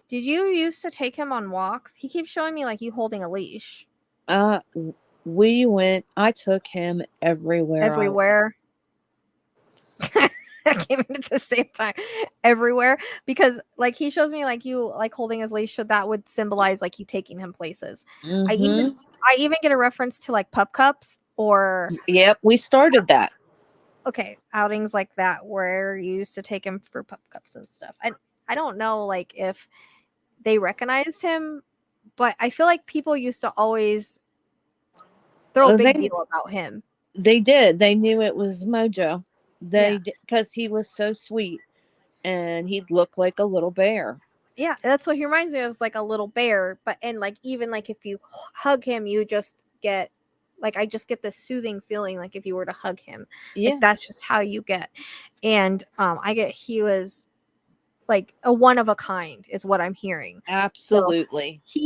Did you used to take him on walks? He keeps showing me like you holding a leash. I took him everywhere. Everywhere. I came in at the same time. Everywhere. Because like he shows me like you like holding his leash, so that would symbolize like you taking him places. Mm-hmm. I even get a reference to like pup cups or Yep, we started that. Okay, outings like that where you used to take him for pup cups and stuff. I don't know like if they recognized him, but I feel like people used to always throw a big deal about him. They did. They knew it was Mojo. Because he was so sweet and he looked like a little bear. Yeah, that's what he reminds me of, is like a little bear. But and like even like if you hug him, you just get like I just get this soothing feeling like if you were to hug him. Yeah. Like that's just how you get. And he was like a one of a kind is what I'm hearing. Absolutely. So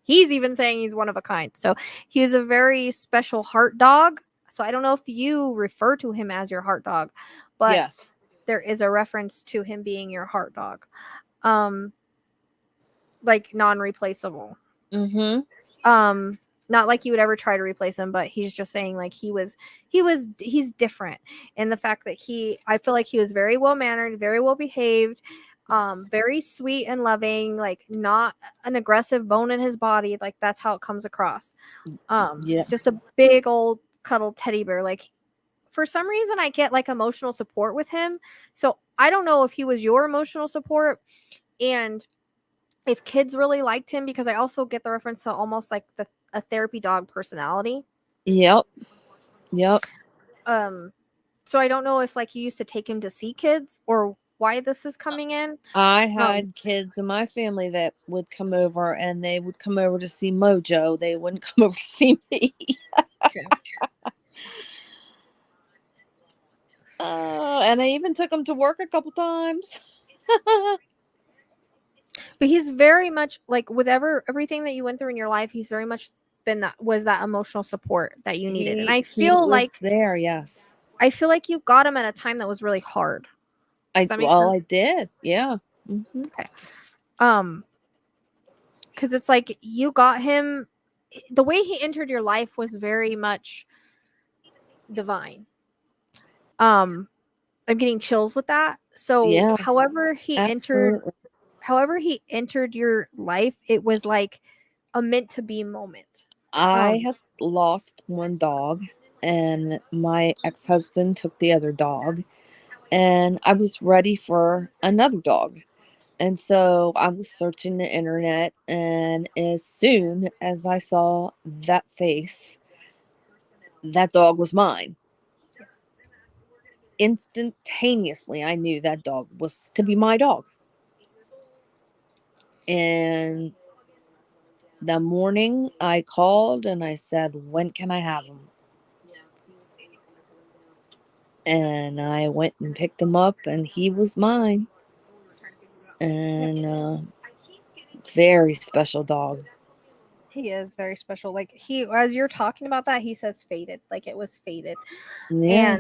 he's even saying he's one of a kind. So he's a very special heart dog. So I don't know if you refer to him as your heart dog, but yes, there is a reference to him being your heart dog. Like non-replaceable. Mm-hmm. Not like you would ever try to replace him, but he's just saying like he's different. And the fact that I feel like he was very well mannered, very well behaved, very sweet and loving, like not an aggressive bone in his body. Like that's how it comes across. Just a big old cuddled teddy bear. Like for some reason I get like emotional support with him. So I don't know if he was your emotional support and if kids really liked him, because I also get the reference to almost like a therapy dog personality. Yep. So I don't know if like you used to take him to see kids or why this is coming in. I had kids in my family that would come over and they would come over to see Mojo. They wouldn't come over to see me. And I even took him to work a couple times. But he's very much like with everything that you went through in your life, he's very much been that emotional support that you needed. And I feel like there, yes. I feel like you got him at a time that was really hard. I did. Yeah. Mm-hmm. Okay. Because it's like you got him, the way he entered your life was very much divine. I'm getting chills with that. So however he entered however he entered your life, it was like a meant to be moment. I had lost one dog, and my ex-husband took the other dog, and I was ready for another dog. And so I was searching the internet, and as soon as I saw that face, that dog was mine. Instantaneously, I knew that dog was to be my dog. And the morning I called and I said, when can I have him? And I went and picked him up, and he was mine. And very special dog. He is very special. Like, he, as you're talking about that, he says fated, like it was fated. Yeah.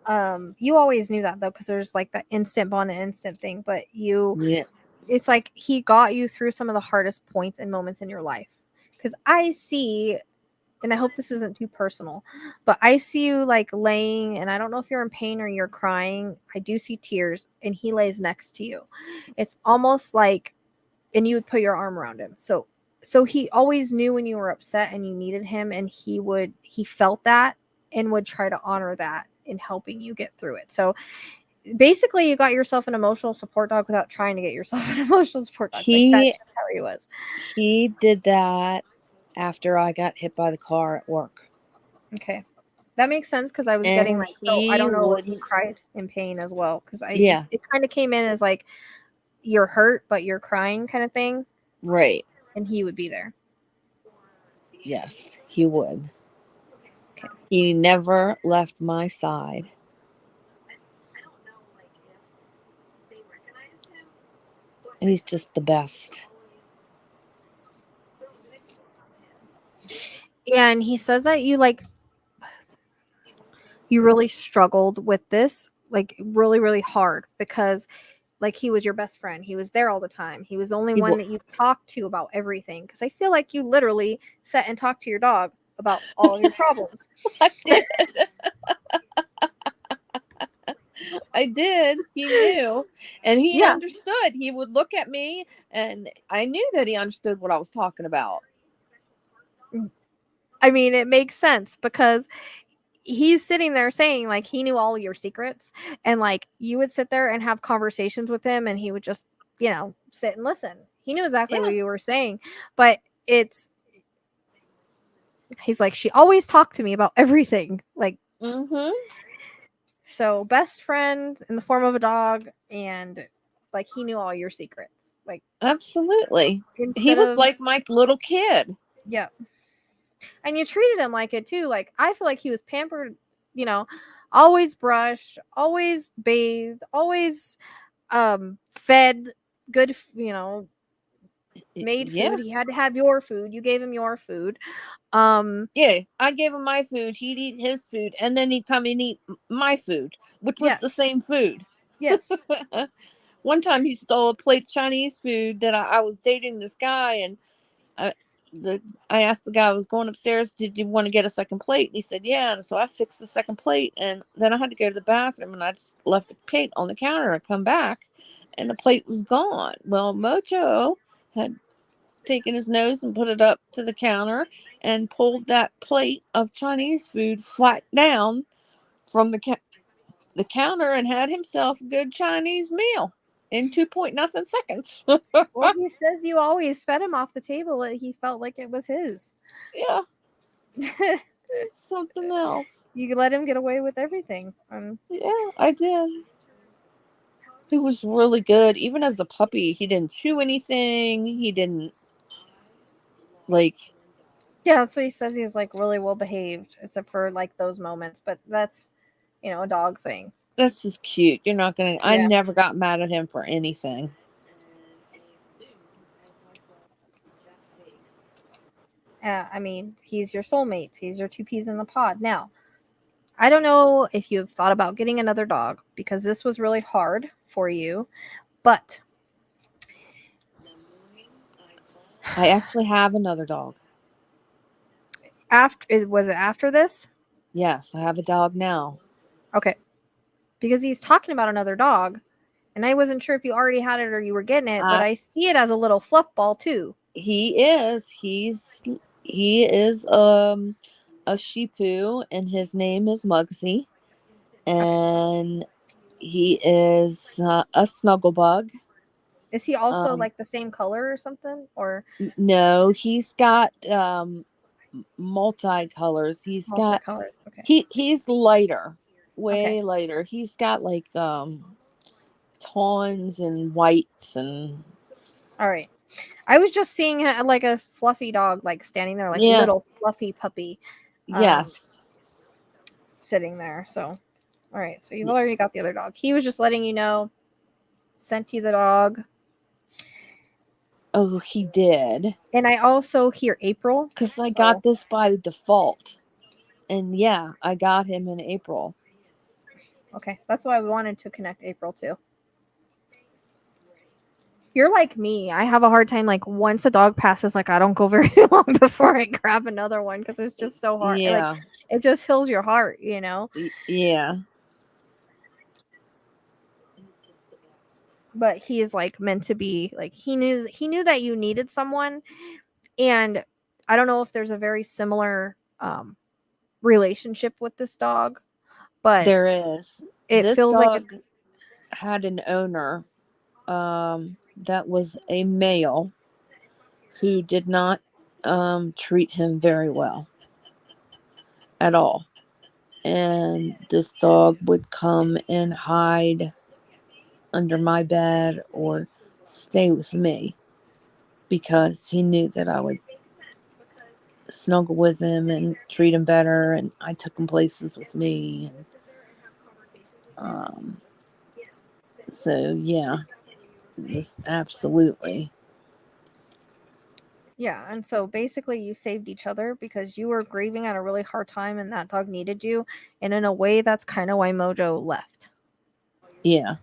And you always knew that though, because there's like that instant bond and instant thing, but it's like he got you through some of the hardest points and moments in your life. Because I see, and I hope this isn't too personal, but I see you like laying, and I don't know if you're in pain or you're crying. I do see tears, and he lays next to you. It's almost like, and you would put your arm around him. So he always knew when you were upset and you needed him, and he felt that and would try to honor that in helping you get through it. So basically you got yourself an emotional support dog without trying to get yourself an emotional support dog. That's just how he was. He did that after I got hit by the car at work. Okay. That makes sense, because I was getting like, so I don't know if you cried in pain as well, because it kind of came in as like you're hurt but you're crying kind of thing. Right. And he would be there. Yes, he would. Okay. He never left my side. And he's just the best. And he says that you really struggled with this, like really, really hard, because like he was your best friend. He was there all the time. He was the only one that you talked to about everything. Because I feel like you literally sat and talked to your dog about all of your problems. I did. I did. He knew. And he understood. He would look at me, and I knew that he understood what I was talking about. I mean, it makes sense, because he's sitting there saying like he knew all your secrets, and like you would sit there and have conversations with him, and he would just, sit and listen. He knew exactly what you were saying, but he's like, she always talked to me about everything. Like, so best friend in the form of a dog, and like he knew all your secrets. Like, absolutely. He was like my little kid. Yeah. And you treated him like it too. Like, I feel like he was pampered, always brushed, always bathed, always fed good, made food. He had to have your food. You gave him your food. Yeah, I gave him my food. He'd eat his food, and then he'd come and eat my food, which was the same food. Yes. One time he stole a plate of Chinese food that I was dating this guy, and I asked the guy, I was going upstairs, did you want to get a second plate? And he said, yeah. And so I fixed the second plate, and then I had to go to the bathroom, and I just left the plate on the counter. I come back, and the plate was gone. Well, Mojo had taken his nose and put it up to the counter and pulled that plate of Chinese food flat down from the counter and had himself a good Chinese meal in 2.0 seconds. Well, he says you always fed him off the table. He felt like it was his. Yeah. It's something else. You let him get away with everything. Yeah, I did. He was really good. Even as a puppy, he didn't chew anything. He didn't Yeah, that's what he says. He's like really well behaved, except for like those moments. But that's, a dog thing. That's just cute. You're not gonna. I never got mad at him for anything. I mean, he's your soulmate. He's your two peas in the pod. Now, I don't know if you've thought about getting another dog, because this was really hard for you, but I actually have another dog. Was it after this? Yes, I have a dog now. Okay. Because he's talking about another dog, And I wasn't sure if you already had it or you were getting it, but I see it as a little fluff ball too. He is. He is a sheepoo, and his name is Muggsy, and he is a snugglebug. Is he also like the same color or something? Or no, he's got multicolors. He's got okay. He's lighter, way lighter. He's got like tawns and whites and. All right. I was just seeing like a fluffy dog, like standing there, like little fluffy puppy. Yes. Sitting there. So, all right. So you've already got the other dog. He was just letting you know. Sent you the dog. Oh, he did. And I also hear April. Because I got this by default. And yeah, I got him in April. Okay. That's why we wanted to connect April too. You're like me. I have a hard time. Like once a dog passes, like I don't go very long before I grab another one because it's just so hard. Yeah. Like, it just heals your heart, you know? Yeah. But he is like meant to be like he knew that you needed someone, and I don't know if there's a very similar relationship with this dog, but there is. It feels like it had an owner that was a male who did not treat him very well at all, and this dog would come and hide under my bed or stay with me because he knew that I would snuggle with him and treat him better, and I took him places with me, and so yeah, this absolutely. Yeah, and so basically you saved each other because you were grieving at a really hard time and that dog needed you, and in a way that's kind of why Mojo left. Yeah.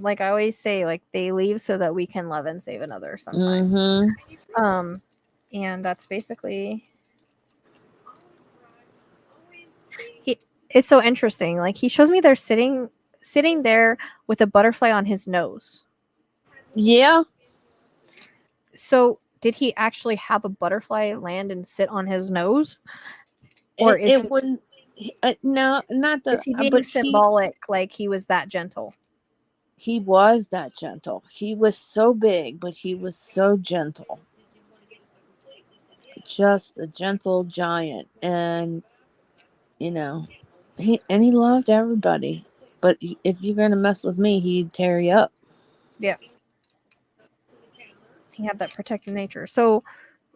Like I always say, like they leave so that we can love and save another sometimes. Mm-hmm. And that's basically it's so interesting. Like he shows me they're sitting there with a butterfly on his nose. Yeah. So did he actually have a butterfly land and sit on his nose? Or it wouldn't no, not the is he being symbolic like he was that gentle? He was that gentle. He was so big, but he was so gentle. Just a gentle giant. And, you know, he loved everybody. But if you're going to mess with me, he'd tear you up. Yeah. He had that protective nature. So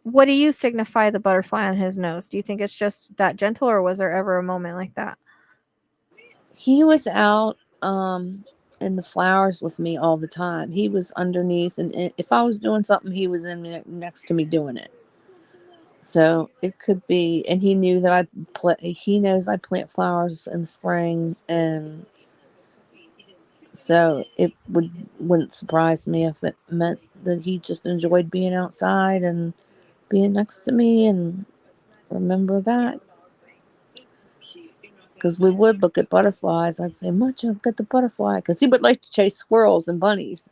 what do you signify the butterfly on his nose? Do you think it's just that gentle, or was there ever a moment like that? He was out in the flowers with me all the time. He was underneath, and if I was doing something, he was in next to me doing it. So it could be, and he knew that he knows I plant flowers in the spring, and so it wouldn't surprise me if it meant that he just enjoyed being outside and being next to me, and remember that. Because we would look at butterflies. I'd say, Mojo, look at the butterfly. Because he would like to chase squirrels and bunnies.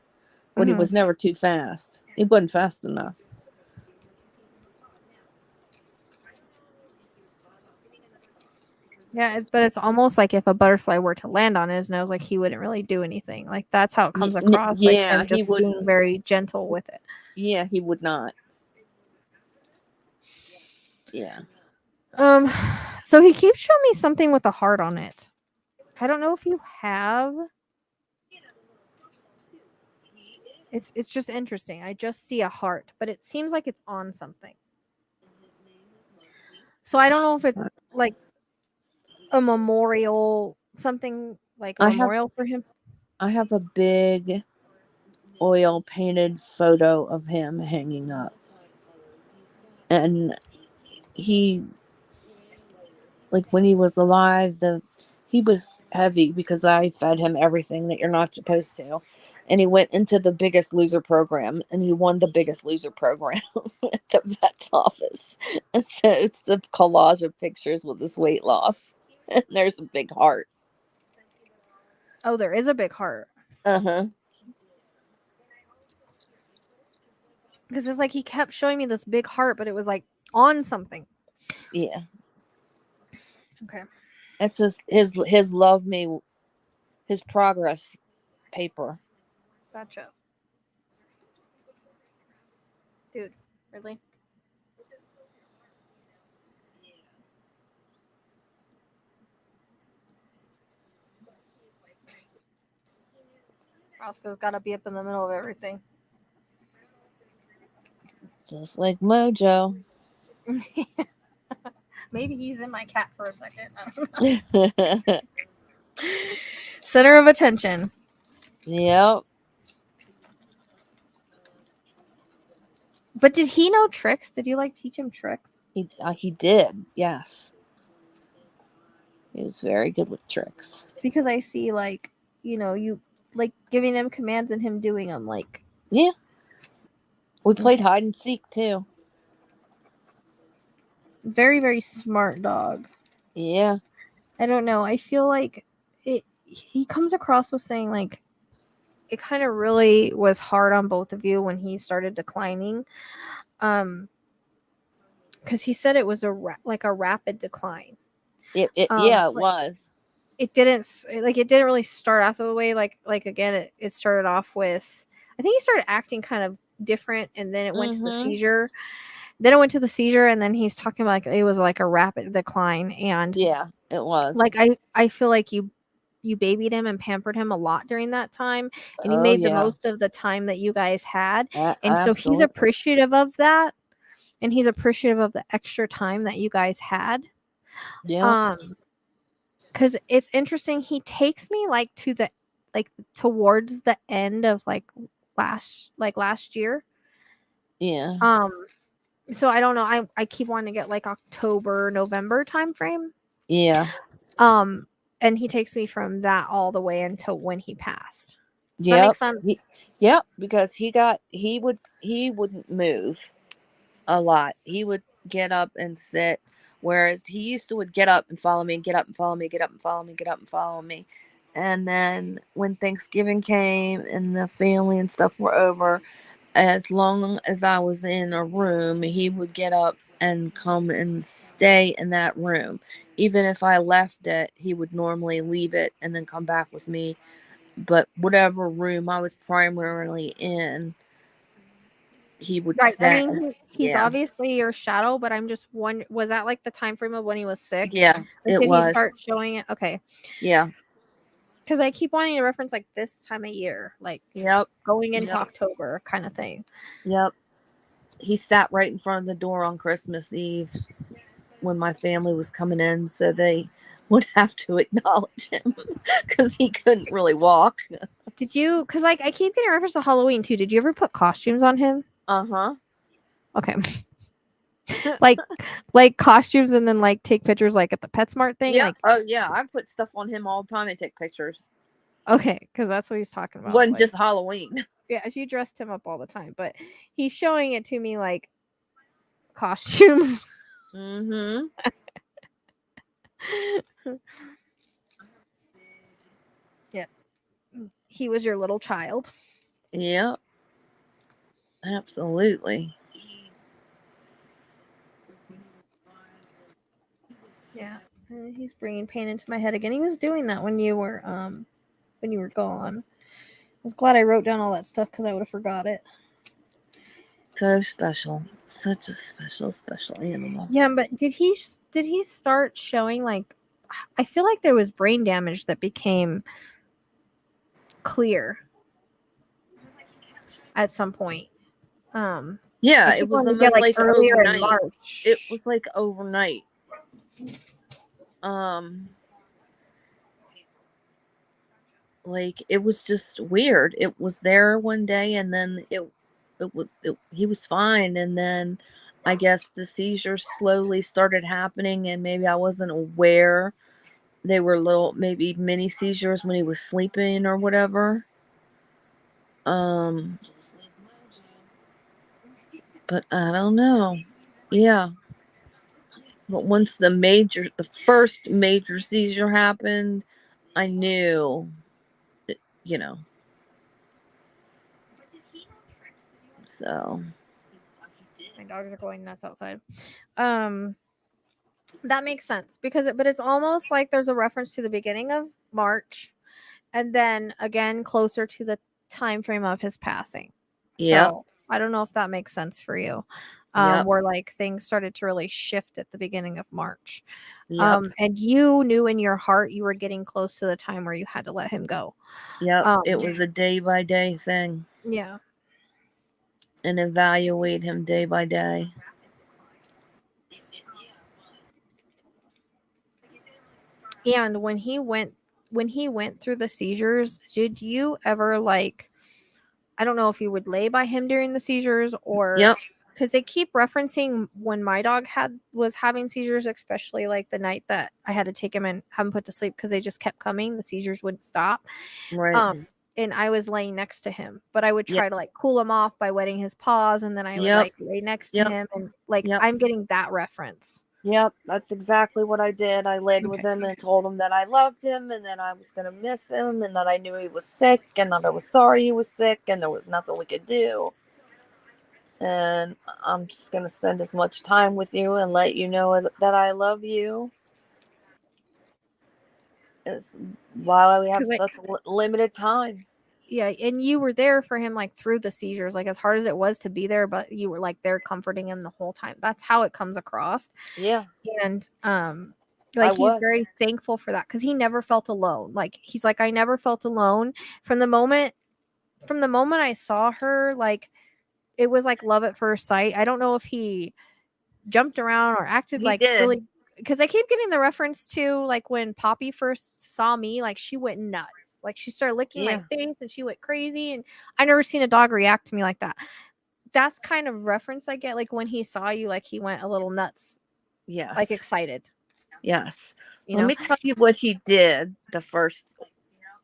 But he was never too fast. He wasn't fast enough. Yeah, but it's almost like if a butterfly were to land on his nose, like he wouldn't really do anything. Like that's how it comes across. Yeah, like him just being very gentle with it. Yeah, he would not. Yeah. So he keeps showing me something with a heart on it. I don't know if you have. It's just interesting. I just see a heart, but it seems like it's on something. So I don't know if it's like a memorial, something like a memorial for him. I have a big oil painted photo of him hanging up. And he, like when he was alive, he was heavy because I fed him everything that you're not supposed to. And he went into the Biggest Loser program, and he won the Biggest Loser program at the vet's office. And so it's the collage of pictures with his weight loss. And there's a big heart. Oh, there is a big heart. Uh-huh. Because it's like he kept showing me this big heart, but it was like on something. Yeah. Okay. That's his love me, his progress paper. Gotcha. Dude, really? Roscoe's gotta be up in the middle of everything. Just like Mojo. Maybe he's in my cat for a second. I don't know. Center of attention. Yep. But did he know tricks? Did you like teach him tricks? He did. Yes. He was very good with tricks. Because I see like, you like giving him commands and him doing them like. Yeah. We played hide and seek too. Very, very smart dog. Yeah. I don't know. I feel like he comes across with saying like it kind of really was hard on both of you when he started declining. Because he said it was a rapid decline. It was. It didn't really start off the way like again it started off with, I think he started acting kind of different, and then it went to the seizure. Then it went to the seizure, and then he's talking about like it was like a rapid decline. And yeah, it was. Like I feel like you babied him and pampered him a lot during that time, and he made the most of the time that you guys had. And so he's appreciative of that, and he's appreciative of the extra time that you guys had. Yeah. Because it's interesting, he takes me like towards the end of last year. Yeah. So I don't know. I keep wanting to get like October, November time frame. Yeah. And he takes me from that all the way until when he passed. Does that make sense? Because he wouldn't move a lot. He would get up and sit, whereas he used to would get up and follow me, and get up and follow me, get up and follow me, get up and follow me. And then when Thanksgiving came and the family and stuff were over, as long as I was in a room, he would get up and come and stay in that room. Even if I left it, he would normally leave it and then come back with me. But whatever room I was primarily in, he would stay. I mean, he's obviously your shadow, but I'm just wondering, was that like the time frame of when he was sick? Yeah, did he start showing it? Okay. Yeah. Because I keep wanting to reference like this time of year, like going into October kind of thing. Yep. He sat right in front of the door on Christmas Eve when my family was coming in, so they would have to acknowledge him because he couldn't really walk. Did you? Because like I keep getting reference to Halloween too. Did you ever put costumes on him? Uh-huh. Okay. like costumes, and then like take pictures like at the PetSmart thing. Yeah. Like, I put stuff on him all the time and take pictures. Okay, because that's what he's talking about. Wasn't just Halloween. Yeah, she dressed him up all the time, but he's showing it to me like costumes. Mm-hmm. Yeah. He was your little child. Yep. Absolutely. Yeah. He's bringing pain into my head again. He was doing that when you were gone. I was glad I wrote down all that stuff because I would have forgot it. So special. Such a special animal. Yeah, but did he start showing like, I feel like there was brain damage that became clear at some point. Yeah, it was almost like earlier overnight. in March. It was like overnight. Like it was just weird. It was there one day, and then he was fine, and then I guess the seizures slowly started happening, and maybe I wasn't aware. They were little, maybe mini seizures when he was sleeping or whatever. But I don't know. Yeah. But once the first major seizure happened, I knew, So my dogs are going nuts outside. That makes sense but it's almost like there's a reference to the beginning of March and then again closer to the time frame of his passing. yeah. So I don't know if that makes sense for you. Yep. Where like things started to really shift at the beginning of March. Yep. And you knew in your heart you were getting close to the time where you had to let him go. Yep. It was a day by day thing. Yeah. And evaluate him day by day. And when he went through the seizures, did you ever like, I don't know if you would lay by him during the seizures or Yep. because they keep referencing when my dog was having seizures, especially like the night that I had to take him and have him put to sleep because they just kept coming. The seizures wouldn't stop. Right. And I was laying next to him, but I would try to like cool him off by wetting his paws, and then I would like lay next to him, and like I'm getting that reference. Yep, that's exactly what I did. I laid with him and told him that I loved him and that I was going to miss him and that I knew he was sick and that I was sorry he was sick and there was nothing we could do. And I'm just going to spend as much time with you and let you know that I love you. While we have such limited time. Yeah, and you were there for him like through the seizures, like as hard as it was to be there, but you were like there comforting him the whole time. That's how it comes across. Yeah. And like he's very thankful for that because he never felt alone. Like he's like, I never felt alone from the moment I saw her. Like it was like love at first sight. I don't know if he jumped around or acted really, because I keep getting the reference to like when Poppy first saw me, like she went nuts. Like she started licking my face and she went crazy, and I never seen a dog react to me like that. That's kind of reference I get, like when he saw you, like he went a little nuts. Yes. Like excited. Yes. Let me tell you what he did the first.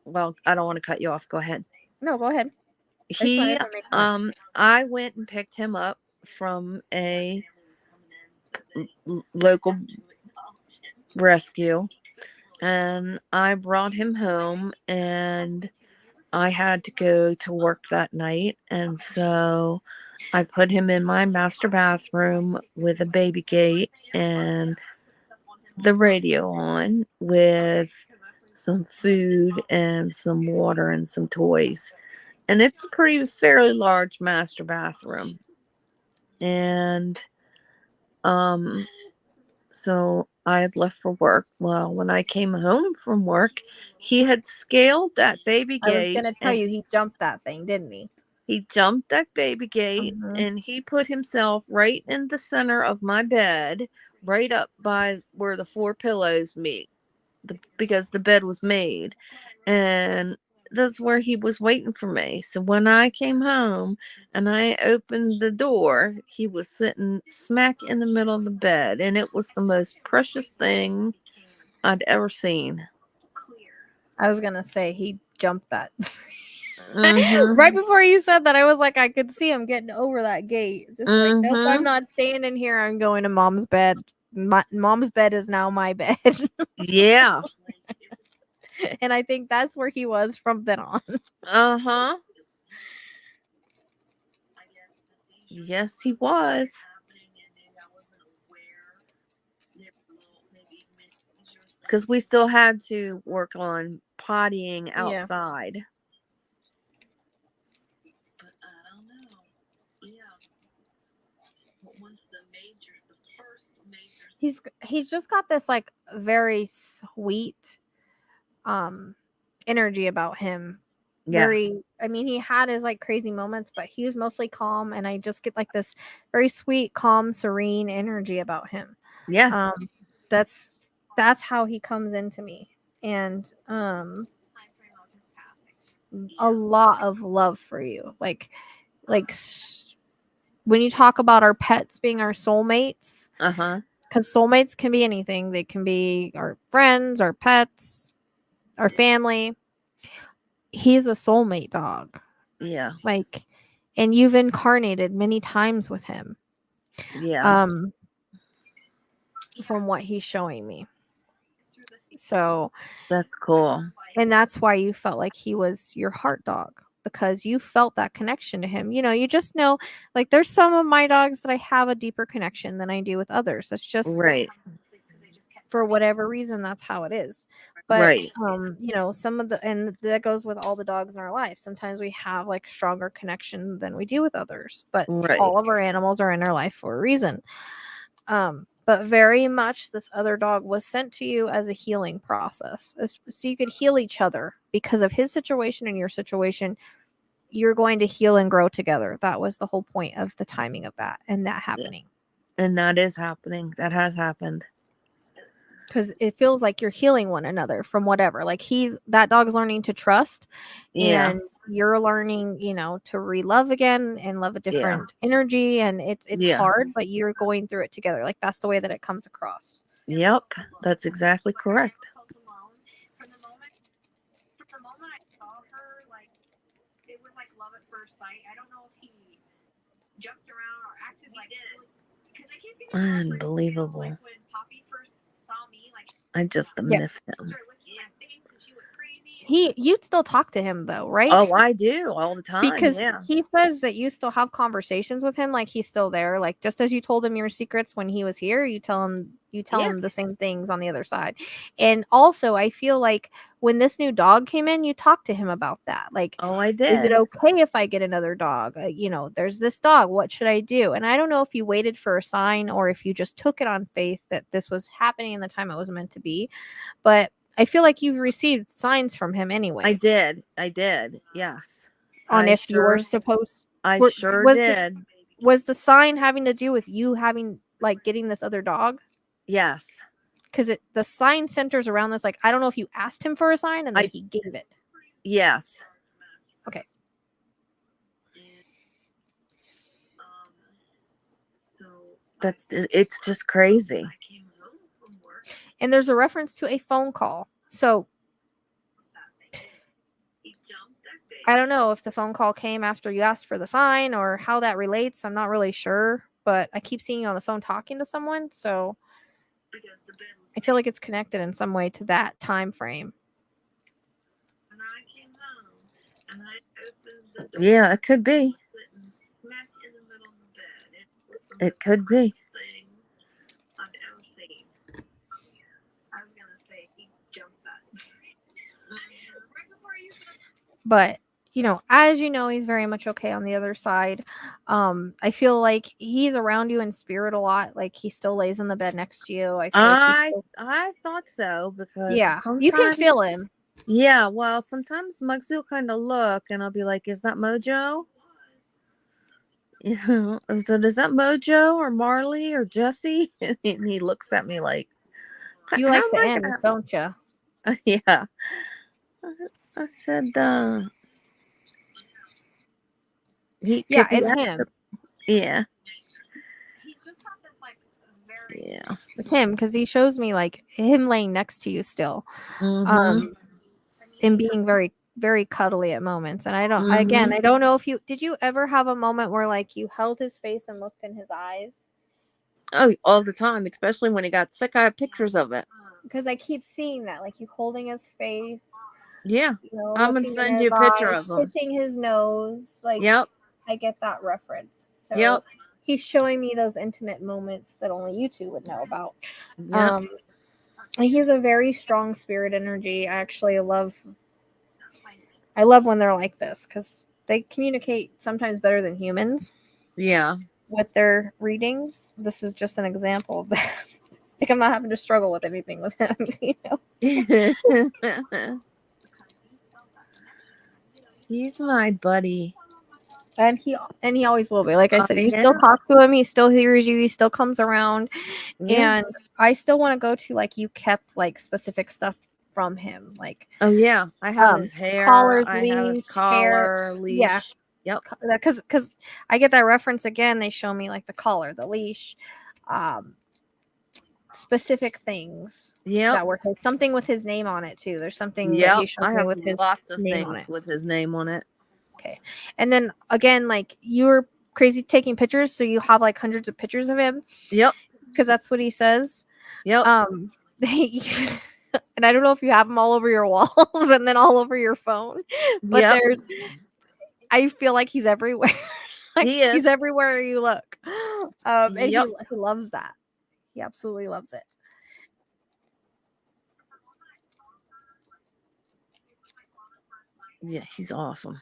Well, I don't want to cut you off. Go ahead. No, go ahead. I went and picked him up from a local rescue and I brought him home, and I had to go to work that night, and so I put him in my master bathroom with a baby gate and the radio on with some food and some water and some toys. And it's a fairly large master bathroom. And so I had left for work. Well, when I came home from work, he had scaled that baby gate. I was going to tell you, he jumped that thing, didn't he? He jumped that baby gate and he put himself right in the center of my bed, right up by where the 4 pillows meet, because the bed was made. And that's where he was waiting for me. So when I came home and I opened the door, he was sitting smack in the middle of the bed. And it was the most precious thing I'd ever seen. I was going to say he jumped that. Right before you said that, I was like, I could see him getting over that gate. Just like, nope, I'm not staying in here. I'm going to mom's bed. Mom's bed is now my bed. Yeah. And I think that's where he was from then on. Uh-huh. Yes, he was. Because we still had to work on pottying outside. Yeah. But I don't know. Yeah. But once the first major. He's just got this like very sweet energy about him. Yes. I mean, he had his like crazy moments, but he was mostly calm, and I just get like this very sweet, calm, serene energy about him. Yes. That's how he comes into me. And a lot of love for you. Like when you talk about our pets being our soulmates, because soulmates can be anything. They can be our friends, our pets, our family. He's a soulmate dog. Yeah. Like, and you've incarnated many times with him. Yeah. From what he's showing me. So that's cool. And that's why you felt like he was your heart dog. because you felt that connection to him. You know, you just know, like, there's some of my dogs that I have a deeper connection than I do with others. That's just Right. for whatever reason, that's how it is. But Right. you know, some of the, and that goes with all the dogs in our life. Sometimes we have like stronger connection than we do with others, but Right. all of our animals are in our life for a reason. But very much this other dog was sent to you as a healing process, so you could heal each other because of his situation and your situation. You're going to heal and grow together. That was the whole point of the timing of that and that happening. And that is happening. That has happened. Because it feels like you're healing one another from whatever. Like that dog's learning to trust, and you're learning, you know, to re-love again and love a different energy. And it's hard, but you're going through it together. Like that's the way that it comes across. Yep, that's exactly correct. From the moment I saw her, like it was like love at first sight. I don't know if he jumped around or acted like it, because I keep getting Unbelievable. like when Poppy first saw me, like I just miss him. You'd still talk to him though, right? Oh, I do all the time. Because he says that you still have conversations with him, like he's still there. Like just as you told him your secrets when he was here, you tell him the same things on the other side. And also, I feel like when this new dog came in, you talked to him about that. Like, oh, I did. Is it okay if I get another dog? You know, there's this dog. What should I do? And I don't know if you waited for a sign or if you just took it on faith that this was happening in the time it was meant to be. But I feel like you've received signs from him anyway. I did. Yes. On if you were supposed. I sure did. Was the sign having to do with you having like getting this other dog? Yes. Because the sign centers around this. Like, I don't know if you asked him for a sign and then he gave it. Yes. Okay. It's just crazy. And there's a reference to a phone call. So I don't know if the phone call came after you asked for the sign or how that relates. I'm not really sure, but I keep seeing you on the phone talking to someone. So I feel like it's connected in some way to that time frame. Yeah, it could be. It could be. But, you know, as you know, he's very much okay on the other side. I feel like he's around you in spirit a lot. Like he still lays in the bed next to you. I thought so because you can feel him. Yeah, well, sometimes Muggsy will kind of look and I'll be like, is that Mojo? You know, is that Mojo or Marley or Jesse? And he looks at me like, you like the ends, don't you? Yeah. I said, it's him. Yeah. Yeah, it's him because he shows me like him laying next to you still, and being very, very cuddly at moments. And I don't know if did you ever have a moment where like you held his face and looked in his eyes? Oh, all the time, especially when he got sick. I have pictures of it. Because I keep seeing that, like you holding his face. Yeah, you know, I'm gonna send you a picture of him. Kissing his nose, like I get that reference. So he's showing me those intimate moments that only you two would know about. And he's a very strong spirit energy. I actually love when they're like this because they communicate sometimes better than humans. Yeah, with their readings. This is just an example of that. Like I'm not having to struggle with anything with him, you know. He's my buddy. And he always will be. Like I said, you still talk to him, he still hears you, he still comes around. And I still want to go to like you kept like specific stuff from him. Like I have his hair, collars, I leash, have his collar, leash. Yeah. Yep. Because I get that reference again. They show me like the collar, the leash, specific things. Yeah. That were something with his name on it too. There's something that he showed me with his lots of name things with his name on it. Okay. And then again, like you're crazy taking pictures, so you have like hundreds of pictures of him. Yep. Because that's what he says. Yep. And I don't know if you have them all over your walls and then all over your phone. But I feel like he's everywhere. Like, He is. He's everywhere you look. And Yep. he loves that. He absolutely loves it. Yeah, he's awesome.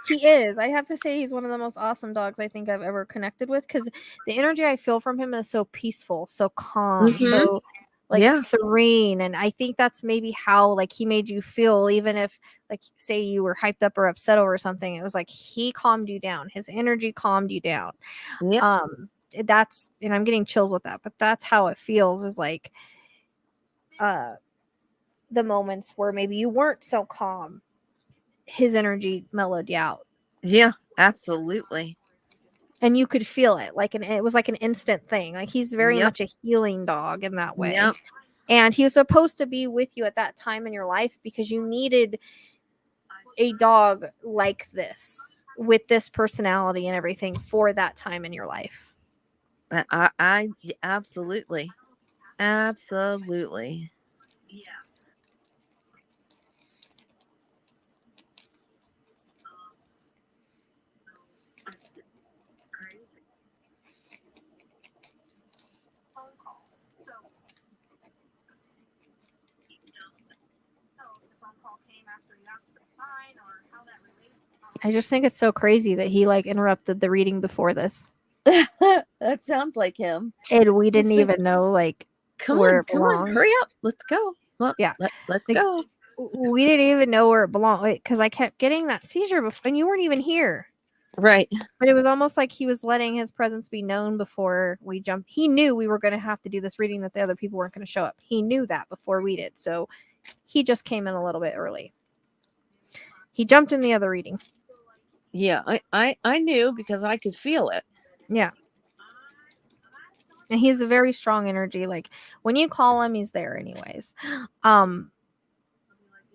He is. I have to say he's one of the most awesome dogs I think I've ever connected with, because the energy I feel from him is so peaceful, so calm, so like serene. And I think that's maybe how like he made you feel, even if like say you were hyped up or upset over something. It was like he calmed you down. His energy calmed you down. Yep. That's, and I'm getting chills with that, but that's how it feels, is like the moments where maybe you weren't so calm, his energy mellowed you out. Yeah, absolutely. And you could feel it, like it was like an instant thing. Like he's very much a healing dog in that way. Yep. And he was supposed to be with you at that time in your life because you needed a dog like this, with this personality and everything, for that time in your life. I absolutely. Absolutely. I just think it's so crazy that he like interrupted the reading before this. That sounds like him. And we didn't even know like where it belonged. Hurry up, let's go. Well, yeah, let's like, go. We didn't even know where it belonged because I kept getting that seizure before, and you weren't even here. Right. But it was almost like he was letting his presence be known before we jumped. He knew we were going to have to do this reading, that the other people weren't going to show up. He knew that before we did. So he just came in a little bit early. He jumped in the other reading. Yeah, I knew because I could feel it. Yeah. And he's a very strong energy. Like when you call him, he's there anyways. But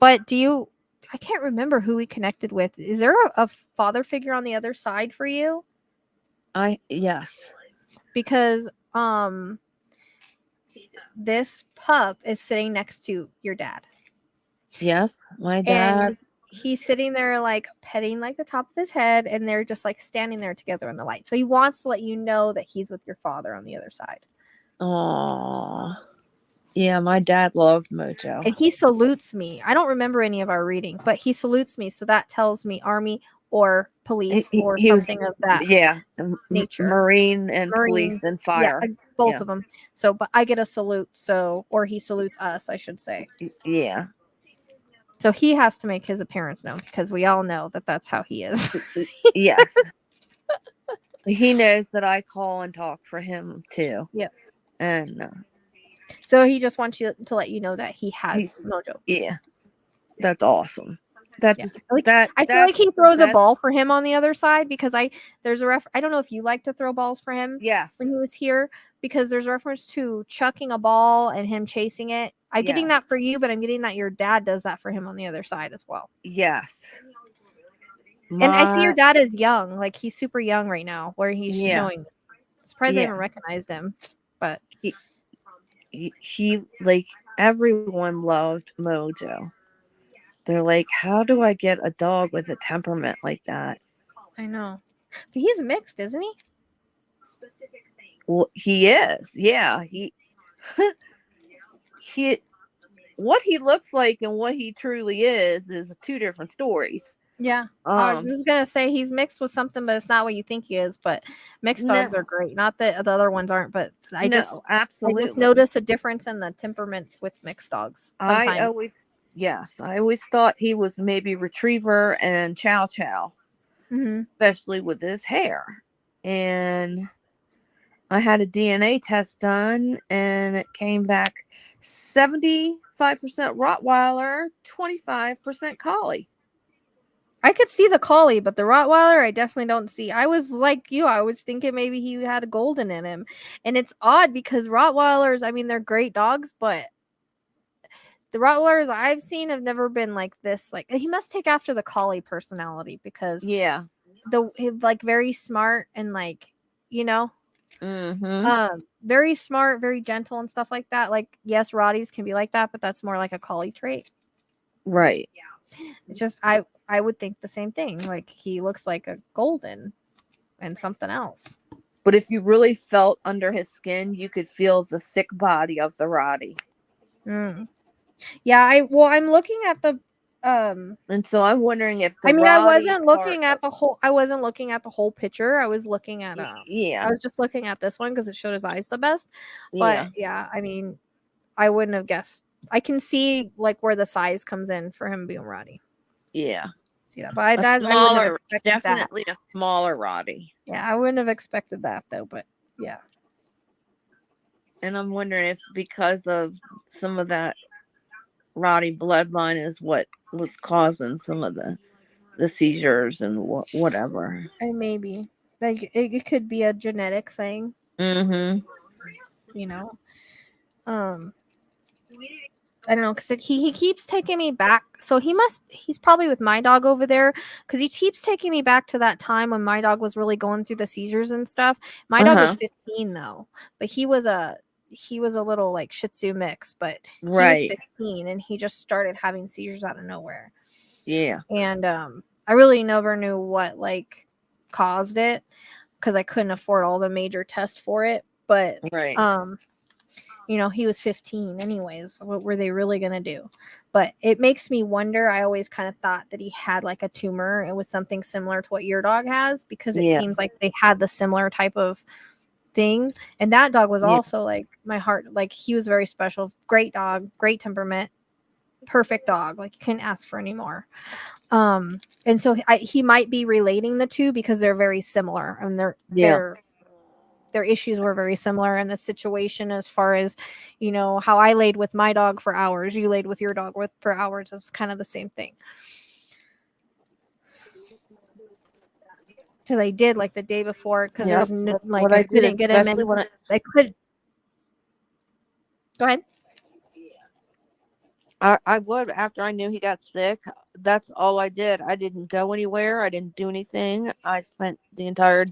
I can't remember who we connected with. Is there a father figure on the other side for you? Yes. Because this pup is sitting next to your dad. Yes, my dad. And he's sitting there like petting like the top of his head, and they're just like standing there together in the light. So he wants to let you know that he's with your father on the other side. Oh, yeah, my dad loved Mojo. And he salutes me. I don't remember any of our reading, but he salutes me. So that tells me Army or police or something of that nature. Marine and police and fire. Yeah, both of them. So, but I get a salute. So, or he salutes us, I should say. Yeah. So he has to make his appearance known because we all know that that's how he is. Yes. He knows that I call and talk for him too. Yep. And so he just wants you to let you know that he has Mojo. Yeah. That's awesome. That just like that. I feel like he throws a ball for him on the other side because there's a I don't know if you like to throw balls for him. Yes. When he was here, because there's reference to chucking a ball and him chasing it. I'm getting that for you, but I'm getting that your dad does that for him on the other side as well. Yes. And I see your dad is young, like he's super young right now, where he's showing. I'm surprised I even recognized him, but he like everyone loved Mojo. They're like, how do I get a dog with a temperament like that? I know, but he's mixed, isn't he? Well, he is. Yeah, he what he looks like and what he truly is two different stories. Yeah. I was gonna say he's mixed with something, but it's not what you think he is. But mixed dogs are great. Not that the other ones aren't, but I just notice a difference in the temperaments with mixed dogs. Sometimes. I always thought he was maybe retriever and chow chow, especially with his hair. And I had a DNA test done, and it came back 75% Rottweiler, 25% Collie. I could see the Collie, but the Rottweiler, I definitely don't see. I was like you. I was thinking maybe he had a golden in him. And it's odd because Rottweilers, I mean, they're great dogs, but the Rottweilers I've seen have never been like this. Like, he must take after the Collie personality because he's like very smart and like, you know, very smart, very gentle and stuff like that. Like, yes, Rotties can be like that, but that's more like a Collie trait. Right. It's just I would think the same thing. Like he looks like a golden and something else. But if you really felt under his skin, you could feel the thick body of the Roddy. Yeah, I'm looking at the and so I'm wondering if the I Roddy wasn't looking at the whole picture. I was looking at yeah. I was just looking at this one because it showed his eyes the best. Yeah. But yeah, I mean, I wouldn't have guessed. I can see like where the size comes in for him being Roddy. Yeah. See that, but I wouldn't have expected definitely that. a smaller Roddy. Yeah, I wouldn't have expected that though, but yeah. And I'm wondering if because of some of that Roddy bloodline is what was causing some of the seizures and whatever. And maybe like it could be a genetic thing. Mm-hmm. You know, I don't know, because he keeps taking me back. So he's probably with my dog over there because he keeps taking me back to that time when my dog was really going through the seizures and stuff. My dog was 15 though, but he was a little like Shih Tzu mix, but he was 15 and he just started having seizures out of nowhere. Yeah. And I really never knew what like caused it because I couldn't afford all the major tests for it. But you know, he was 15 anyways. What were they really going to do? But it makes me wonder. I always kind of thought that he had like a tumor. It was something similar to what your dog has because it seems like they had the similar type of thing. And that dog was also like my heart. Like he was very special. Great dog, great temperament, perfect dog. Like you couldn't ask for any more. And so he might be relating the two because they're very similar and their issues were very similar in the situation as far as, you know, how I laid with my dog for hours, you laid with your dog for hours is kind of the same thing. So they did like the day before because there was like I didn't get him in. I could go ahead. I would after I knew he got sick. That's all I did. I didn't go anywhere. I didn't do anything. I spent the entire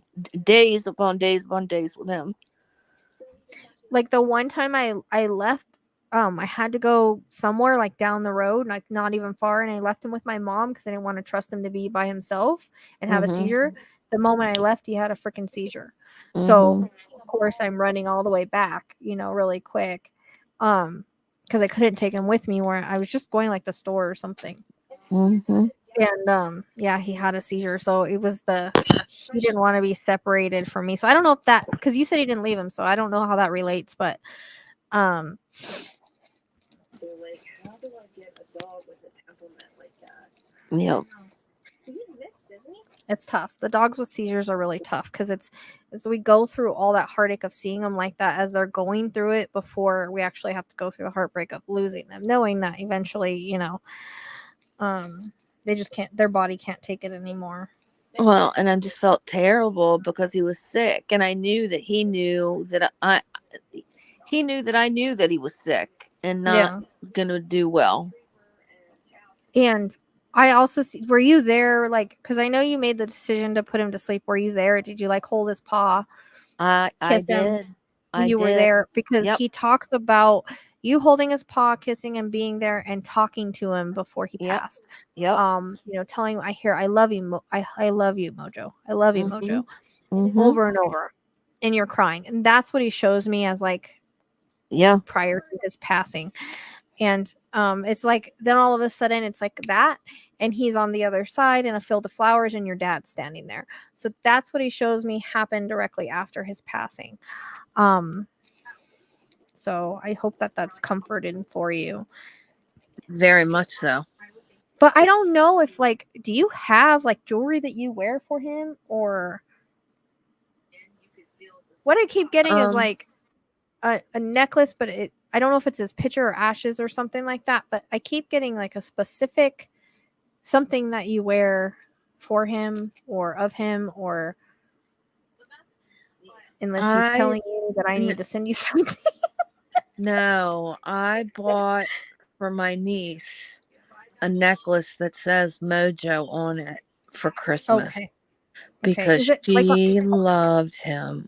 days upon days with him. Like the one time I left, I had to go somewhere like down the road, like not even far, and I left him with my mom because I didn't want to trust him to be by himself and have a seizure. The moment I left, he had a freaking seizure. So of course I'm running all the way back, you know, really quick. Because I couldn't take him with me where I was just going like the store or something. And yeah, he had a seizure. So it was he didn't want to be separated from me. So I don't know if that, because you said he didn't leave him, so I don't know how that relates, but like, how do I get a dog with a temperament like that? Yep. It's tough. The dogs with seizures are really tough because it's we go through all that heartache of seeing them like that as they're going through it before we actually have to go through the heartbreak of losing them, knowing that eventually, you know, they just can't, their body can't take it anymore. Well, and I just felt terrible because he was sick, and I knew that he knew that I knew that he was sick and not gonna do well. And I also were you there, like, because I know you made the decision to put him to sleep. Were you there? Did you like hold his paw? I did. You were there because he talks about you holding his paw, kissing him, being there, and talking to him before he passed. Yep. You know, telling him, I love you, I love you, Mojo. I love you, Mojo. Over and over. And you're crying. And that's what he shows me as like prior to his passing. And it's like then all of a sudden it's like that, and he's on the other side in a field of flowers, and your dad's standing there. So that's what he shows me happened directly after his passing. So I hope that that's comforting for you. Very much so. But I don't know if like, do you have like jewelry that you wear for him, or what I keep getting is like a necklace, but I don't know if it's his picture or ashes or something like that, but I keep getting like a specific something that you wear for him or of him, or unless he's telling you that I need to send you something. No, I bought for my niece a necklace that says Mojo on it for Christmas. Because she loved him.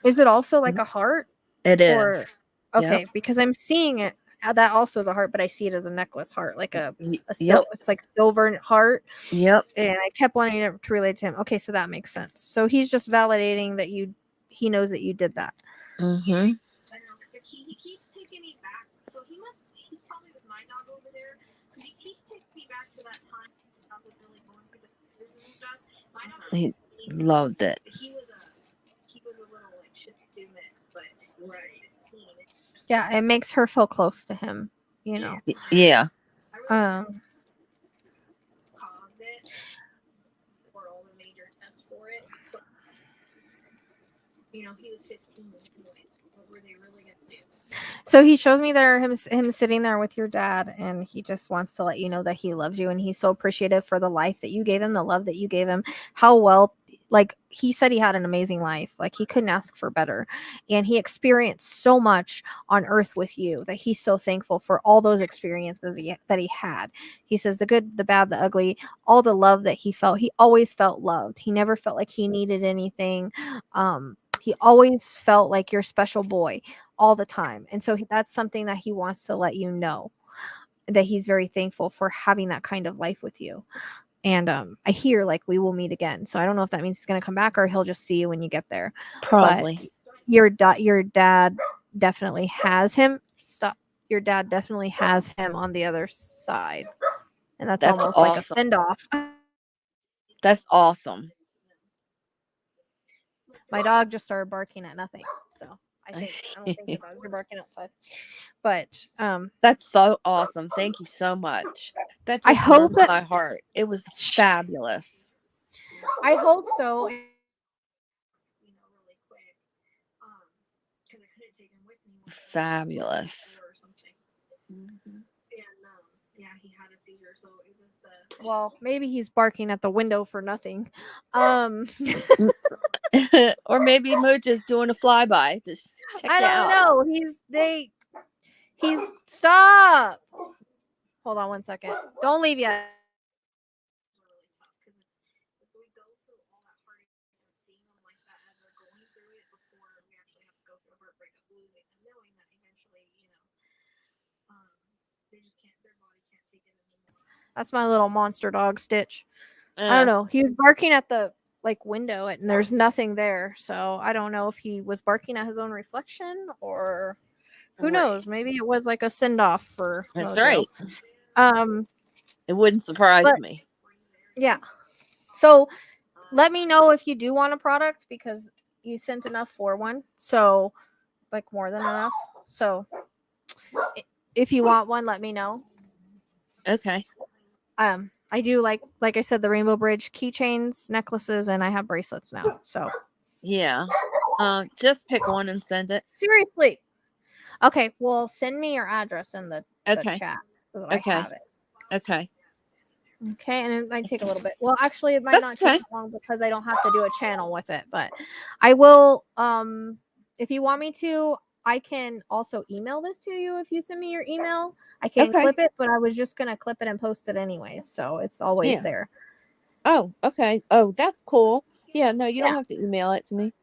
Is it also like a heart? It is. Okay, because I'm seeing it that also is a heart, but I see it as a necklace heart, like Yep. it's like silver heart. Yep. And I kept wanting to relate to him. Okay, so that makes sense. So he's just validating that he knows that you did that. Mm-hmm. I don't know, because he keeps taking me back. So he's probably with my dog over there. Because he keeps taking me back to that time. I was really going through the seizures and stuff. My dog He loved it. he was a little like Shih Tzu mix, but right. Yeah, it makes her feel close to him, you know. Yeah. Caused it for all the major tests for it. But, you know, he was 15. What were they really gonna do? So he shows me there him sitting there with your dad, and he just wants to let you know that he loves you, and he's so appreciative for the life that you gave him, the love that you gave him, how well, like he said he had an amazing life, like he couldn't ask for better, and he experienced so much on earth with you that he's so thankful for all those experiences that he had. He says the good, the bad, the ugly, all the love that he felt. He always felt loved. He never felt like he needed anything. He always felt like your special boy all the time. And so that's something that he wants to let you know, that he's very thankful for having that kind of life with you. And I hear like we will meet again. So I don't know if that means he's going to come back or he'll just see you when you get there. Probably. But your dad definitely has him. Stop. Your dad definitely has him on the other side. And that's almost awesome. like a send off. That's awesome. My dog just started barking at nothing. So I don't think the dogs are barking outside. But that's so awesome. Thank you so much. That just I hope warms that my heart. It was fabulous. I hope so. Fabulous. Yeah, he had a seizure, so it was the. Well, maybe he's barking at the window for nothing. Or maybe Mooch is doing a flyby. Just check I it out. don't know. He's stop. Hold on one second. Don't leave yet. That's my little monster dog, Stitch. I don't know. He was barking at the window, and there's nothing there. So I don't know if he was barking at his own reflection or who knows. Maybe it was like a send off for. That's Mojo. right. It wouldn't surprise me. Yeah. So let me know if you do want a product because you sent enough for one. So like more than enough. So if you want one, let me know. Okay. I do like I said, the Rainbow Bridge keychains, necklaces, and I have bracelets now. So yeah. Just pick one and send it. Seriously. Okay. Well, send me your address in the chat so that I have it. Okay. Okay, and it might take a little bit. Well, actually, it might not take long because I don't have to do a channel with it, but I will. If you want me to, I can also email this to you if you send me your email. I can clip it, but I was just gonna clip it and post it anyway, so it's always there. Oh, okay. Oh, that's cool. Yeah, no, you don't have to email it to me.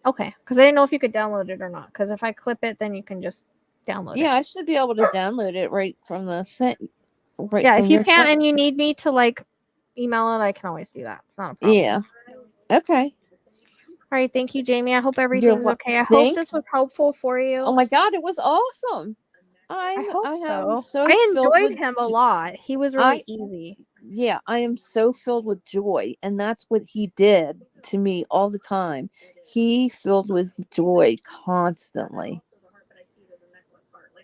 Okay, because I didn't know if you could download it or not. Because if I clip it, then you can just download it. Yeah, I should be able to download it right from the site. Right. Yeah, if you can't and you need me to email it, I can always do that. It's not a problem. Yeah. Okay. All right. Thank you, Jamie. I hope everything's okay. I hope this was helpful for you. Oh my God, it was awesome. I hope so. I enjoyed him a lot. He was really easy. Yeah, I am so filled with joy, and that's what he did to me all the time. He filled with joy constantly.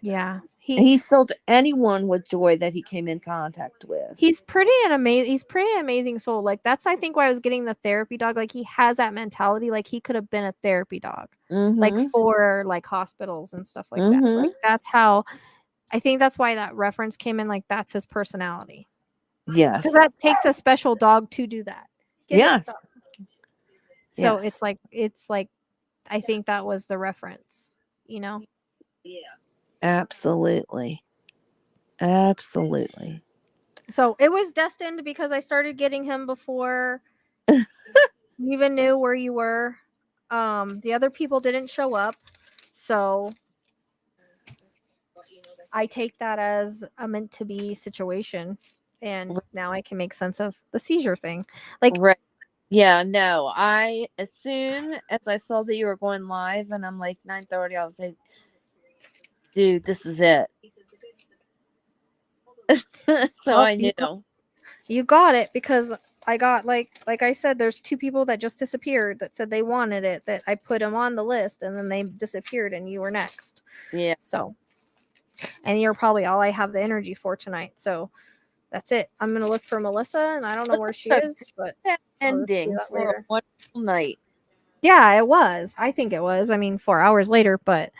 Yeah. He filled anyone with joy that he came in contact with. He's pretty amazing soul. Like that's I think why I was getting the therapy dog. Like he has that mentality. Like he could have been a therapy dog. Like for hospitals and stuff like that. Like that's how I think that's why that reference came in. Like that's his personality. Yes. Because that takes a special dog to do that. Yes. So it's like I think that was the reference, you know? Yeah. Absolutely. Absolutely. So it was destined because I started getting him before you even knew where you were. The other people didn't show up. So I take that as a meant to be situation. And now I can make sense of the seizure thing. Like, right. Yeah, no, as soon as I saw that you were going live and I'm like 9:30, I was like, dude, this is it. So well, I knew. You got it, because I got like I said, there's 2 people that just disappeared that said they wanted it, that I put them on the list, and then they disappeared, and you were next. Yeah. So, and you're probably all I have the energy for tonight. So that's it. I'm gonna look for Melissa, and I don't know where she is, but ending for a wonderful night. Yeah, it was. I think it was. I mean, 4 hours later, but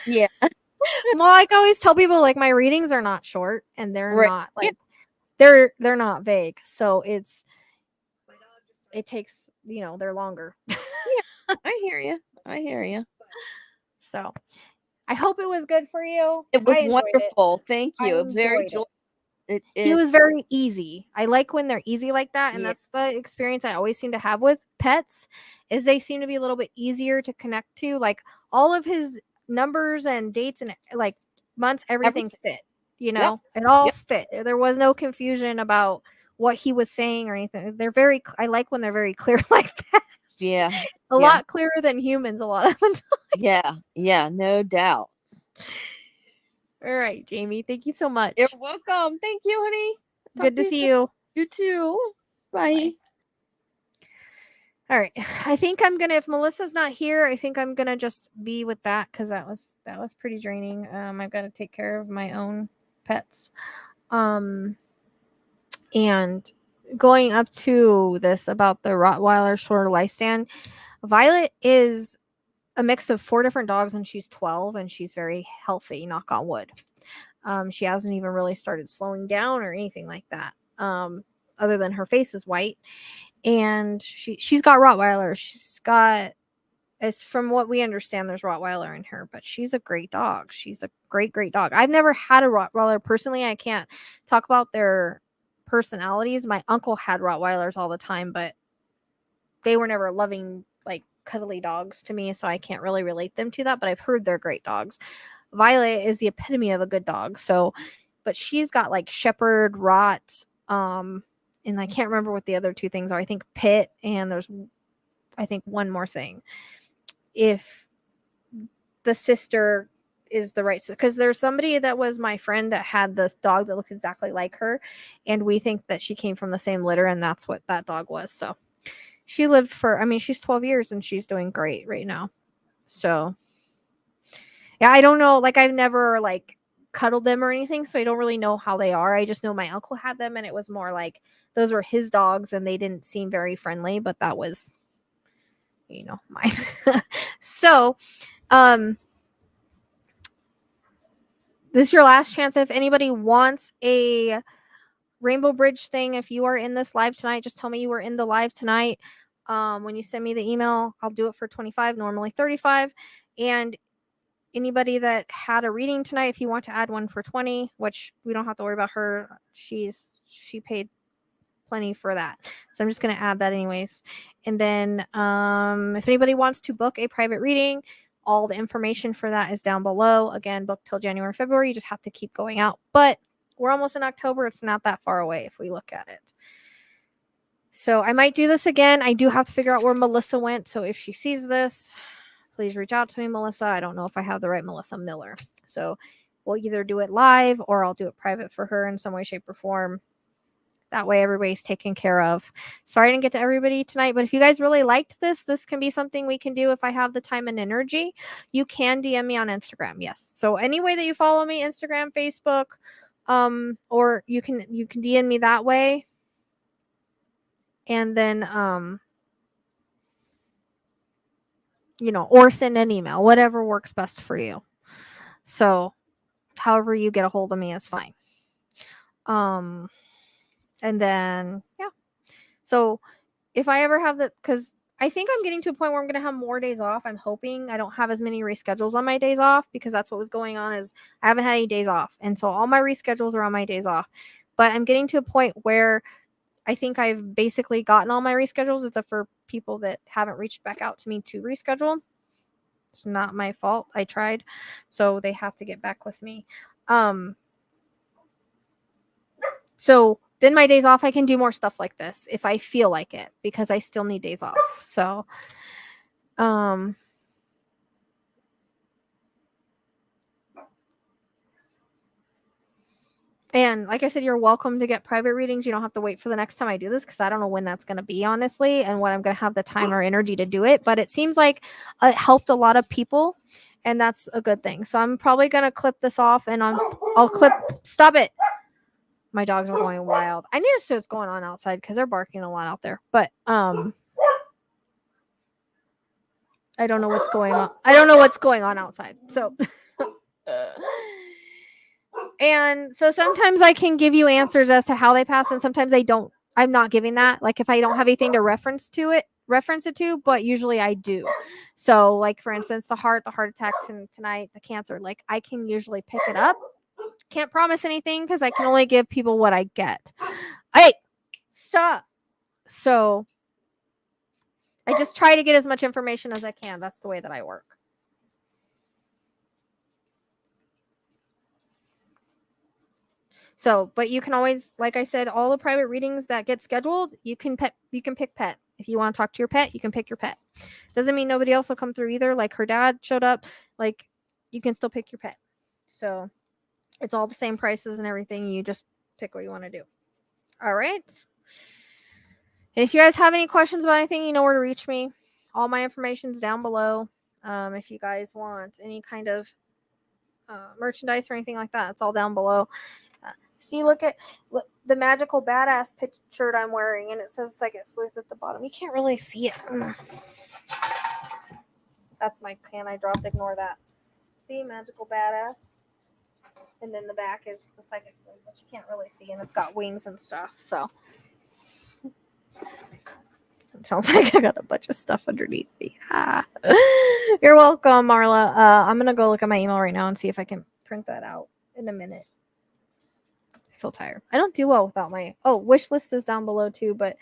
yeah. Well, like I always tell people, like, my readings are not short, and they're Right. not like they're not vague. So it takes, they're longer. Yeah, I hear you. So I hope it was good for you. It was I enjoyed wonderful. it. Thank I you. Very enjoyed it. He was very easy. I like when they're easy like that, and Yeah. that's the experience I always seem to have with pets, is they seem to be a little bit easier to connect to. Like, all of his numbers and dates and like months, everything fit. It all fit. There was no confusion about what he was saying or anything. I like when they're very clear like that. Yeah. A lot clearer than humans a lot of the time. Yeah, no doubt. All right, Jamie, thank you so much. You're welcome. Thank you, honey. Good to see you. You too. Bye. All right. I think I'm gonna, if Melissa's not here, I think I'm gonna just be with that, because that was pretty draining. I've got to take care of my own pets. And going up to this about the Rottweiler shorter lifespan, Violet is a mix of 4 different dogs, and she's 12, and she's very healthy, knock on wood. She hasn't even really started slowing down or anything like that, other than her face is white. And she's got Rottweiler. She's got, as from what we understand, there's Rottweiler in her, but she's a great dog. She's a great dog. I've never had a Rottweiler personally. I can't talk about their personalities. My uncle had Rottweilers all the time, but they were never loving, like, cuddly dogs to me, so I can't really relate them to that, but I've heard they're great dogs. Violet is the epitome of a good dog. So, but she's got like Shepherd, Rot, and I can't remember what the other 2 things are. I think Pit, and there's, I think, one more thing. If the sister is the right, because there's somebody that was my friend that had this dog that looked exactly like her, and we think that she came from the same litter, and that's what that dog was. So she lived for, I mean, she's 12 years and she's doing great right now. So yeah, I don't know, like, I've never like cuddled them or anything, so I don't really know how they are. I just know my uncle had them, and it was more like those were his dogs, and they didn't seem very friendly, but that was, mine. So, this is your last chance. If anybody wants a Rainbow Bridge thing, if you are in this live tonight, just tell me you were in the live tonight. When you send me the email, I'll do it for $25, normally $35. And anybody that had a reading tonight, if you want to add one for $20, which we don't have to worry about her, she paid plenty for that, so I'm just going to add that anyways. And then if anybody wants to book a private reading, all the information for that is down below. Again, book till January, February. You just have to keep going out, but we're almost in October. It's not that far away if we look at it. So I might do this again. I do have to figure out where Melissa went, so if she sees this, please reach out to me, Melissa. I don't know if I have the right Melissa Miller. So we'll either do it live or I'll do it private for her in some way, shape, or form. That way everybody's taken care of. Sorry I didn't get to everybody tonight, but if you guys really liked this can be something we can do if I have the time and energy. You can DM me on Instagram, yes. So any way that you follow me, Instagram, Facebook, or you can DM me that way. And then or send an email, whatever works best for you. So however you get a hold of me is fine. And then, yeah. So if I ever have because I think I'm getting to a point where I'm going to have more days off. I'm hoping I don't have as many reschedules on my days off, because that's what was going on, is I haven't had any days off. And so all my reschedules are on my days off. But I'm getting to a point where I think I've basically gotten all my reschedules, except for people that haven't reached back out to me to reschedule. It's not my fault. I tried. So they have to get back with me. So then my days off, I can do more stuff like this if I feel like it, because I still need days off. So, and like I said, you're welcome to get private readings. You don't have to wait for the next time I do this, because I don't know when that's going to be, honestly, and when I'm going to have the time or energy to do it. But it seems like it helped a lot of people, and that's a good thing. So I'm probably going to clip this off, and I'll clip. Stop it. My dogs are going wild. I need to see what's going on outside, because they're barking a lot out there. But I don't know what's going on. I don't know what's going on outside. So and so sometimes I can give you answers as to how they pass, and sometimes I don't. I'm not giving that. Like if I don't have anything to reference it to, but usually I do. So like for instance, the heart attack tonight, the cancer, like I can usually pick it up. Can't promise anything because I can only give people what I get. Hey, stop. So I just try to get as much information as I can. That's the way that I work. So, but you can always, like I said, all the private readings that get scheduled, you can pick pet. If you want to talk to your pet, you can pick your pet. Doesn't mean nobody else will come through either. Like her dad showed up, like you can still pick your pet. So it's all the same prices and everything. You just pick what you want to do. All right. And if you guys have any questions about anything, you know where to reach me. All my information's down below. If you guys want any kind of merchandise or anything like that, it's all down below. See, look at the magical badass shirt I'm wearing, and it says Psychic Sleuth at the bottom. You can't really see it. That's my can I dropped. Ignore that. See, magical badass. And then the back is the Psychic Sleuth, which you can't really see, and it's got wings and stuff. So it sounds like I got a bunch of stuff underneath me. You're welcome, Marla. I'm gonna go look at my email right now and see if I can print that out in a minute. Feel tired. I don't do well without my wish list is down below too, but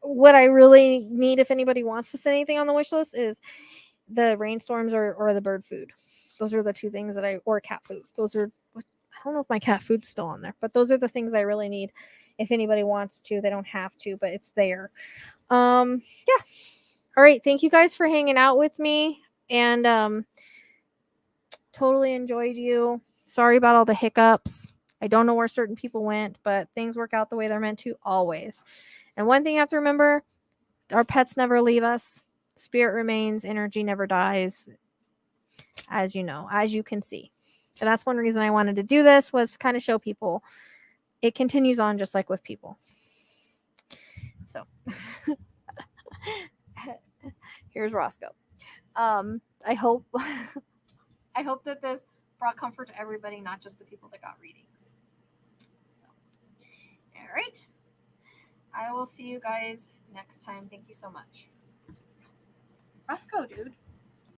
what I really need, if anybody wants to send anything on the wish list, is the rainstorms or the bird food. Those are the two things that or cat food. Those are, I don't know if my cat food's still on there, but those are the things I really need. If anybody wants to, they don't have to, but it's there. Yeah. All right, thank you guys for hanging out with me, and totally enjoyed you. Sorry about all the hiccups. I don't know where certain people went, but things work out the way they're meant to always. And one thing you have to remember, our pets never leave us. Spirit remains, energy never dies, as you know, as you can see. And that's one reason I wanted to do this, was to kind of show people it continues on just like with people. So here's Roscoe. I hope that this brought comfort to everybody, not just the people that got readings. So, all right. I will see you guys next time. Thank you so much. Roscoe, dude.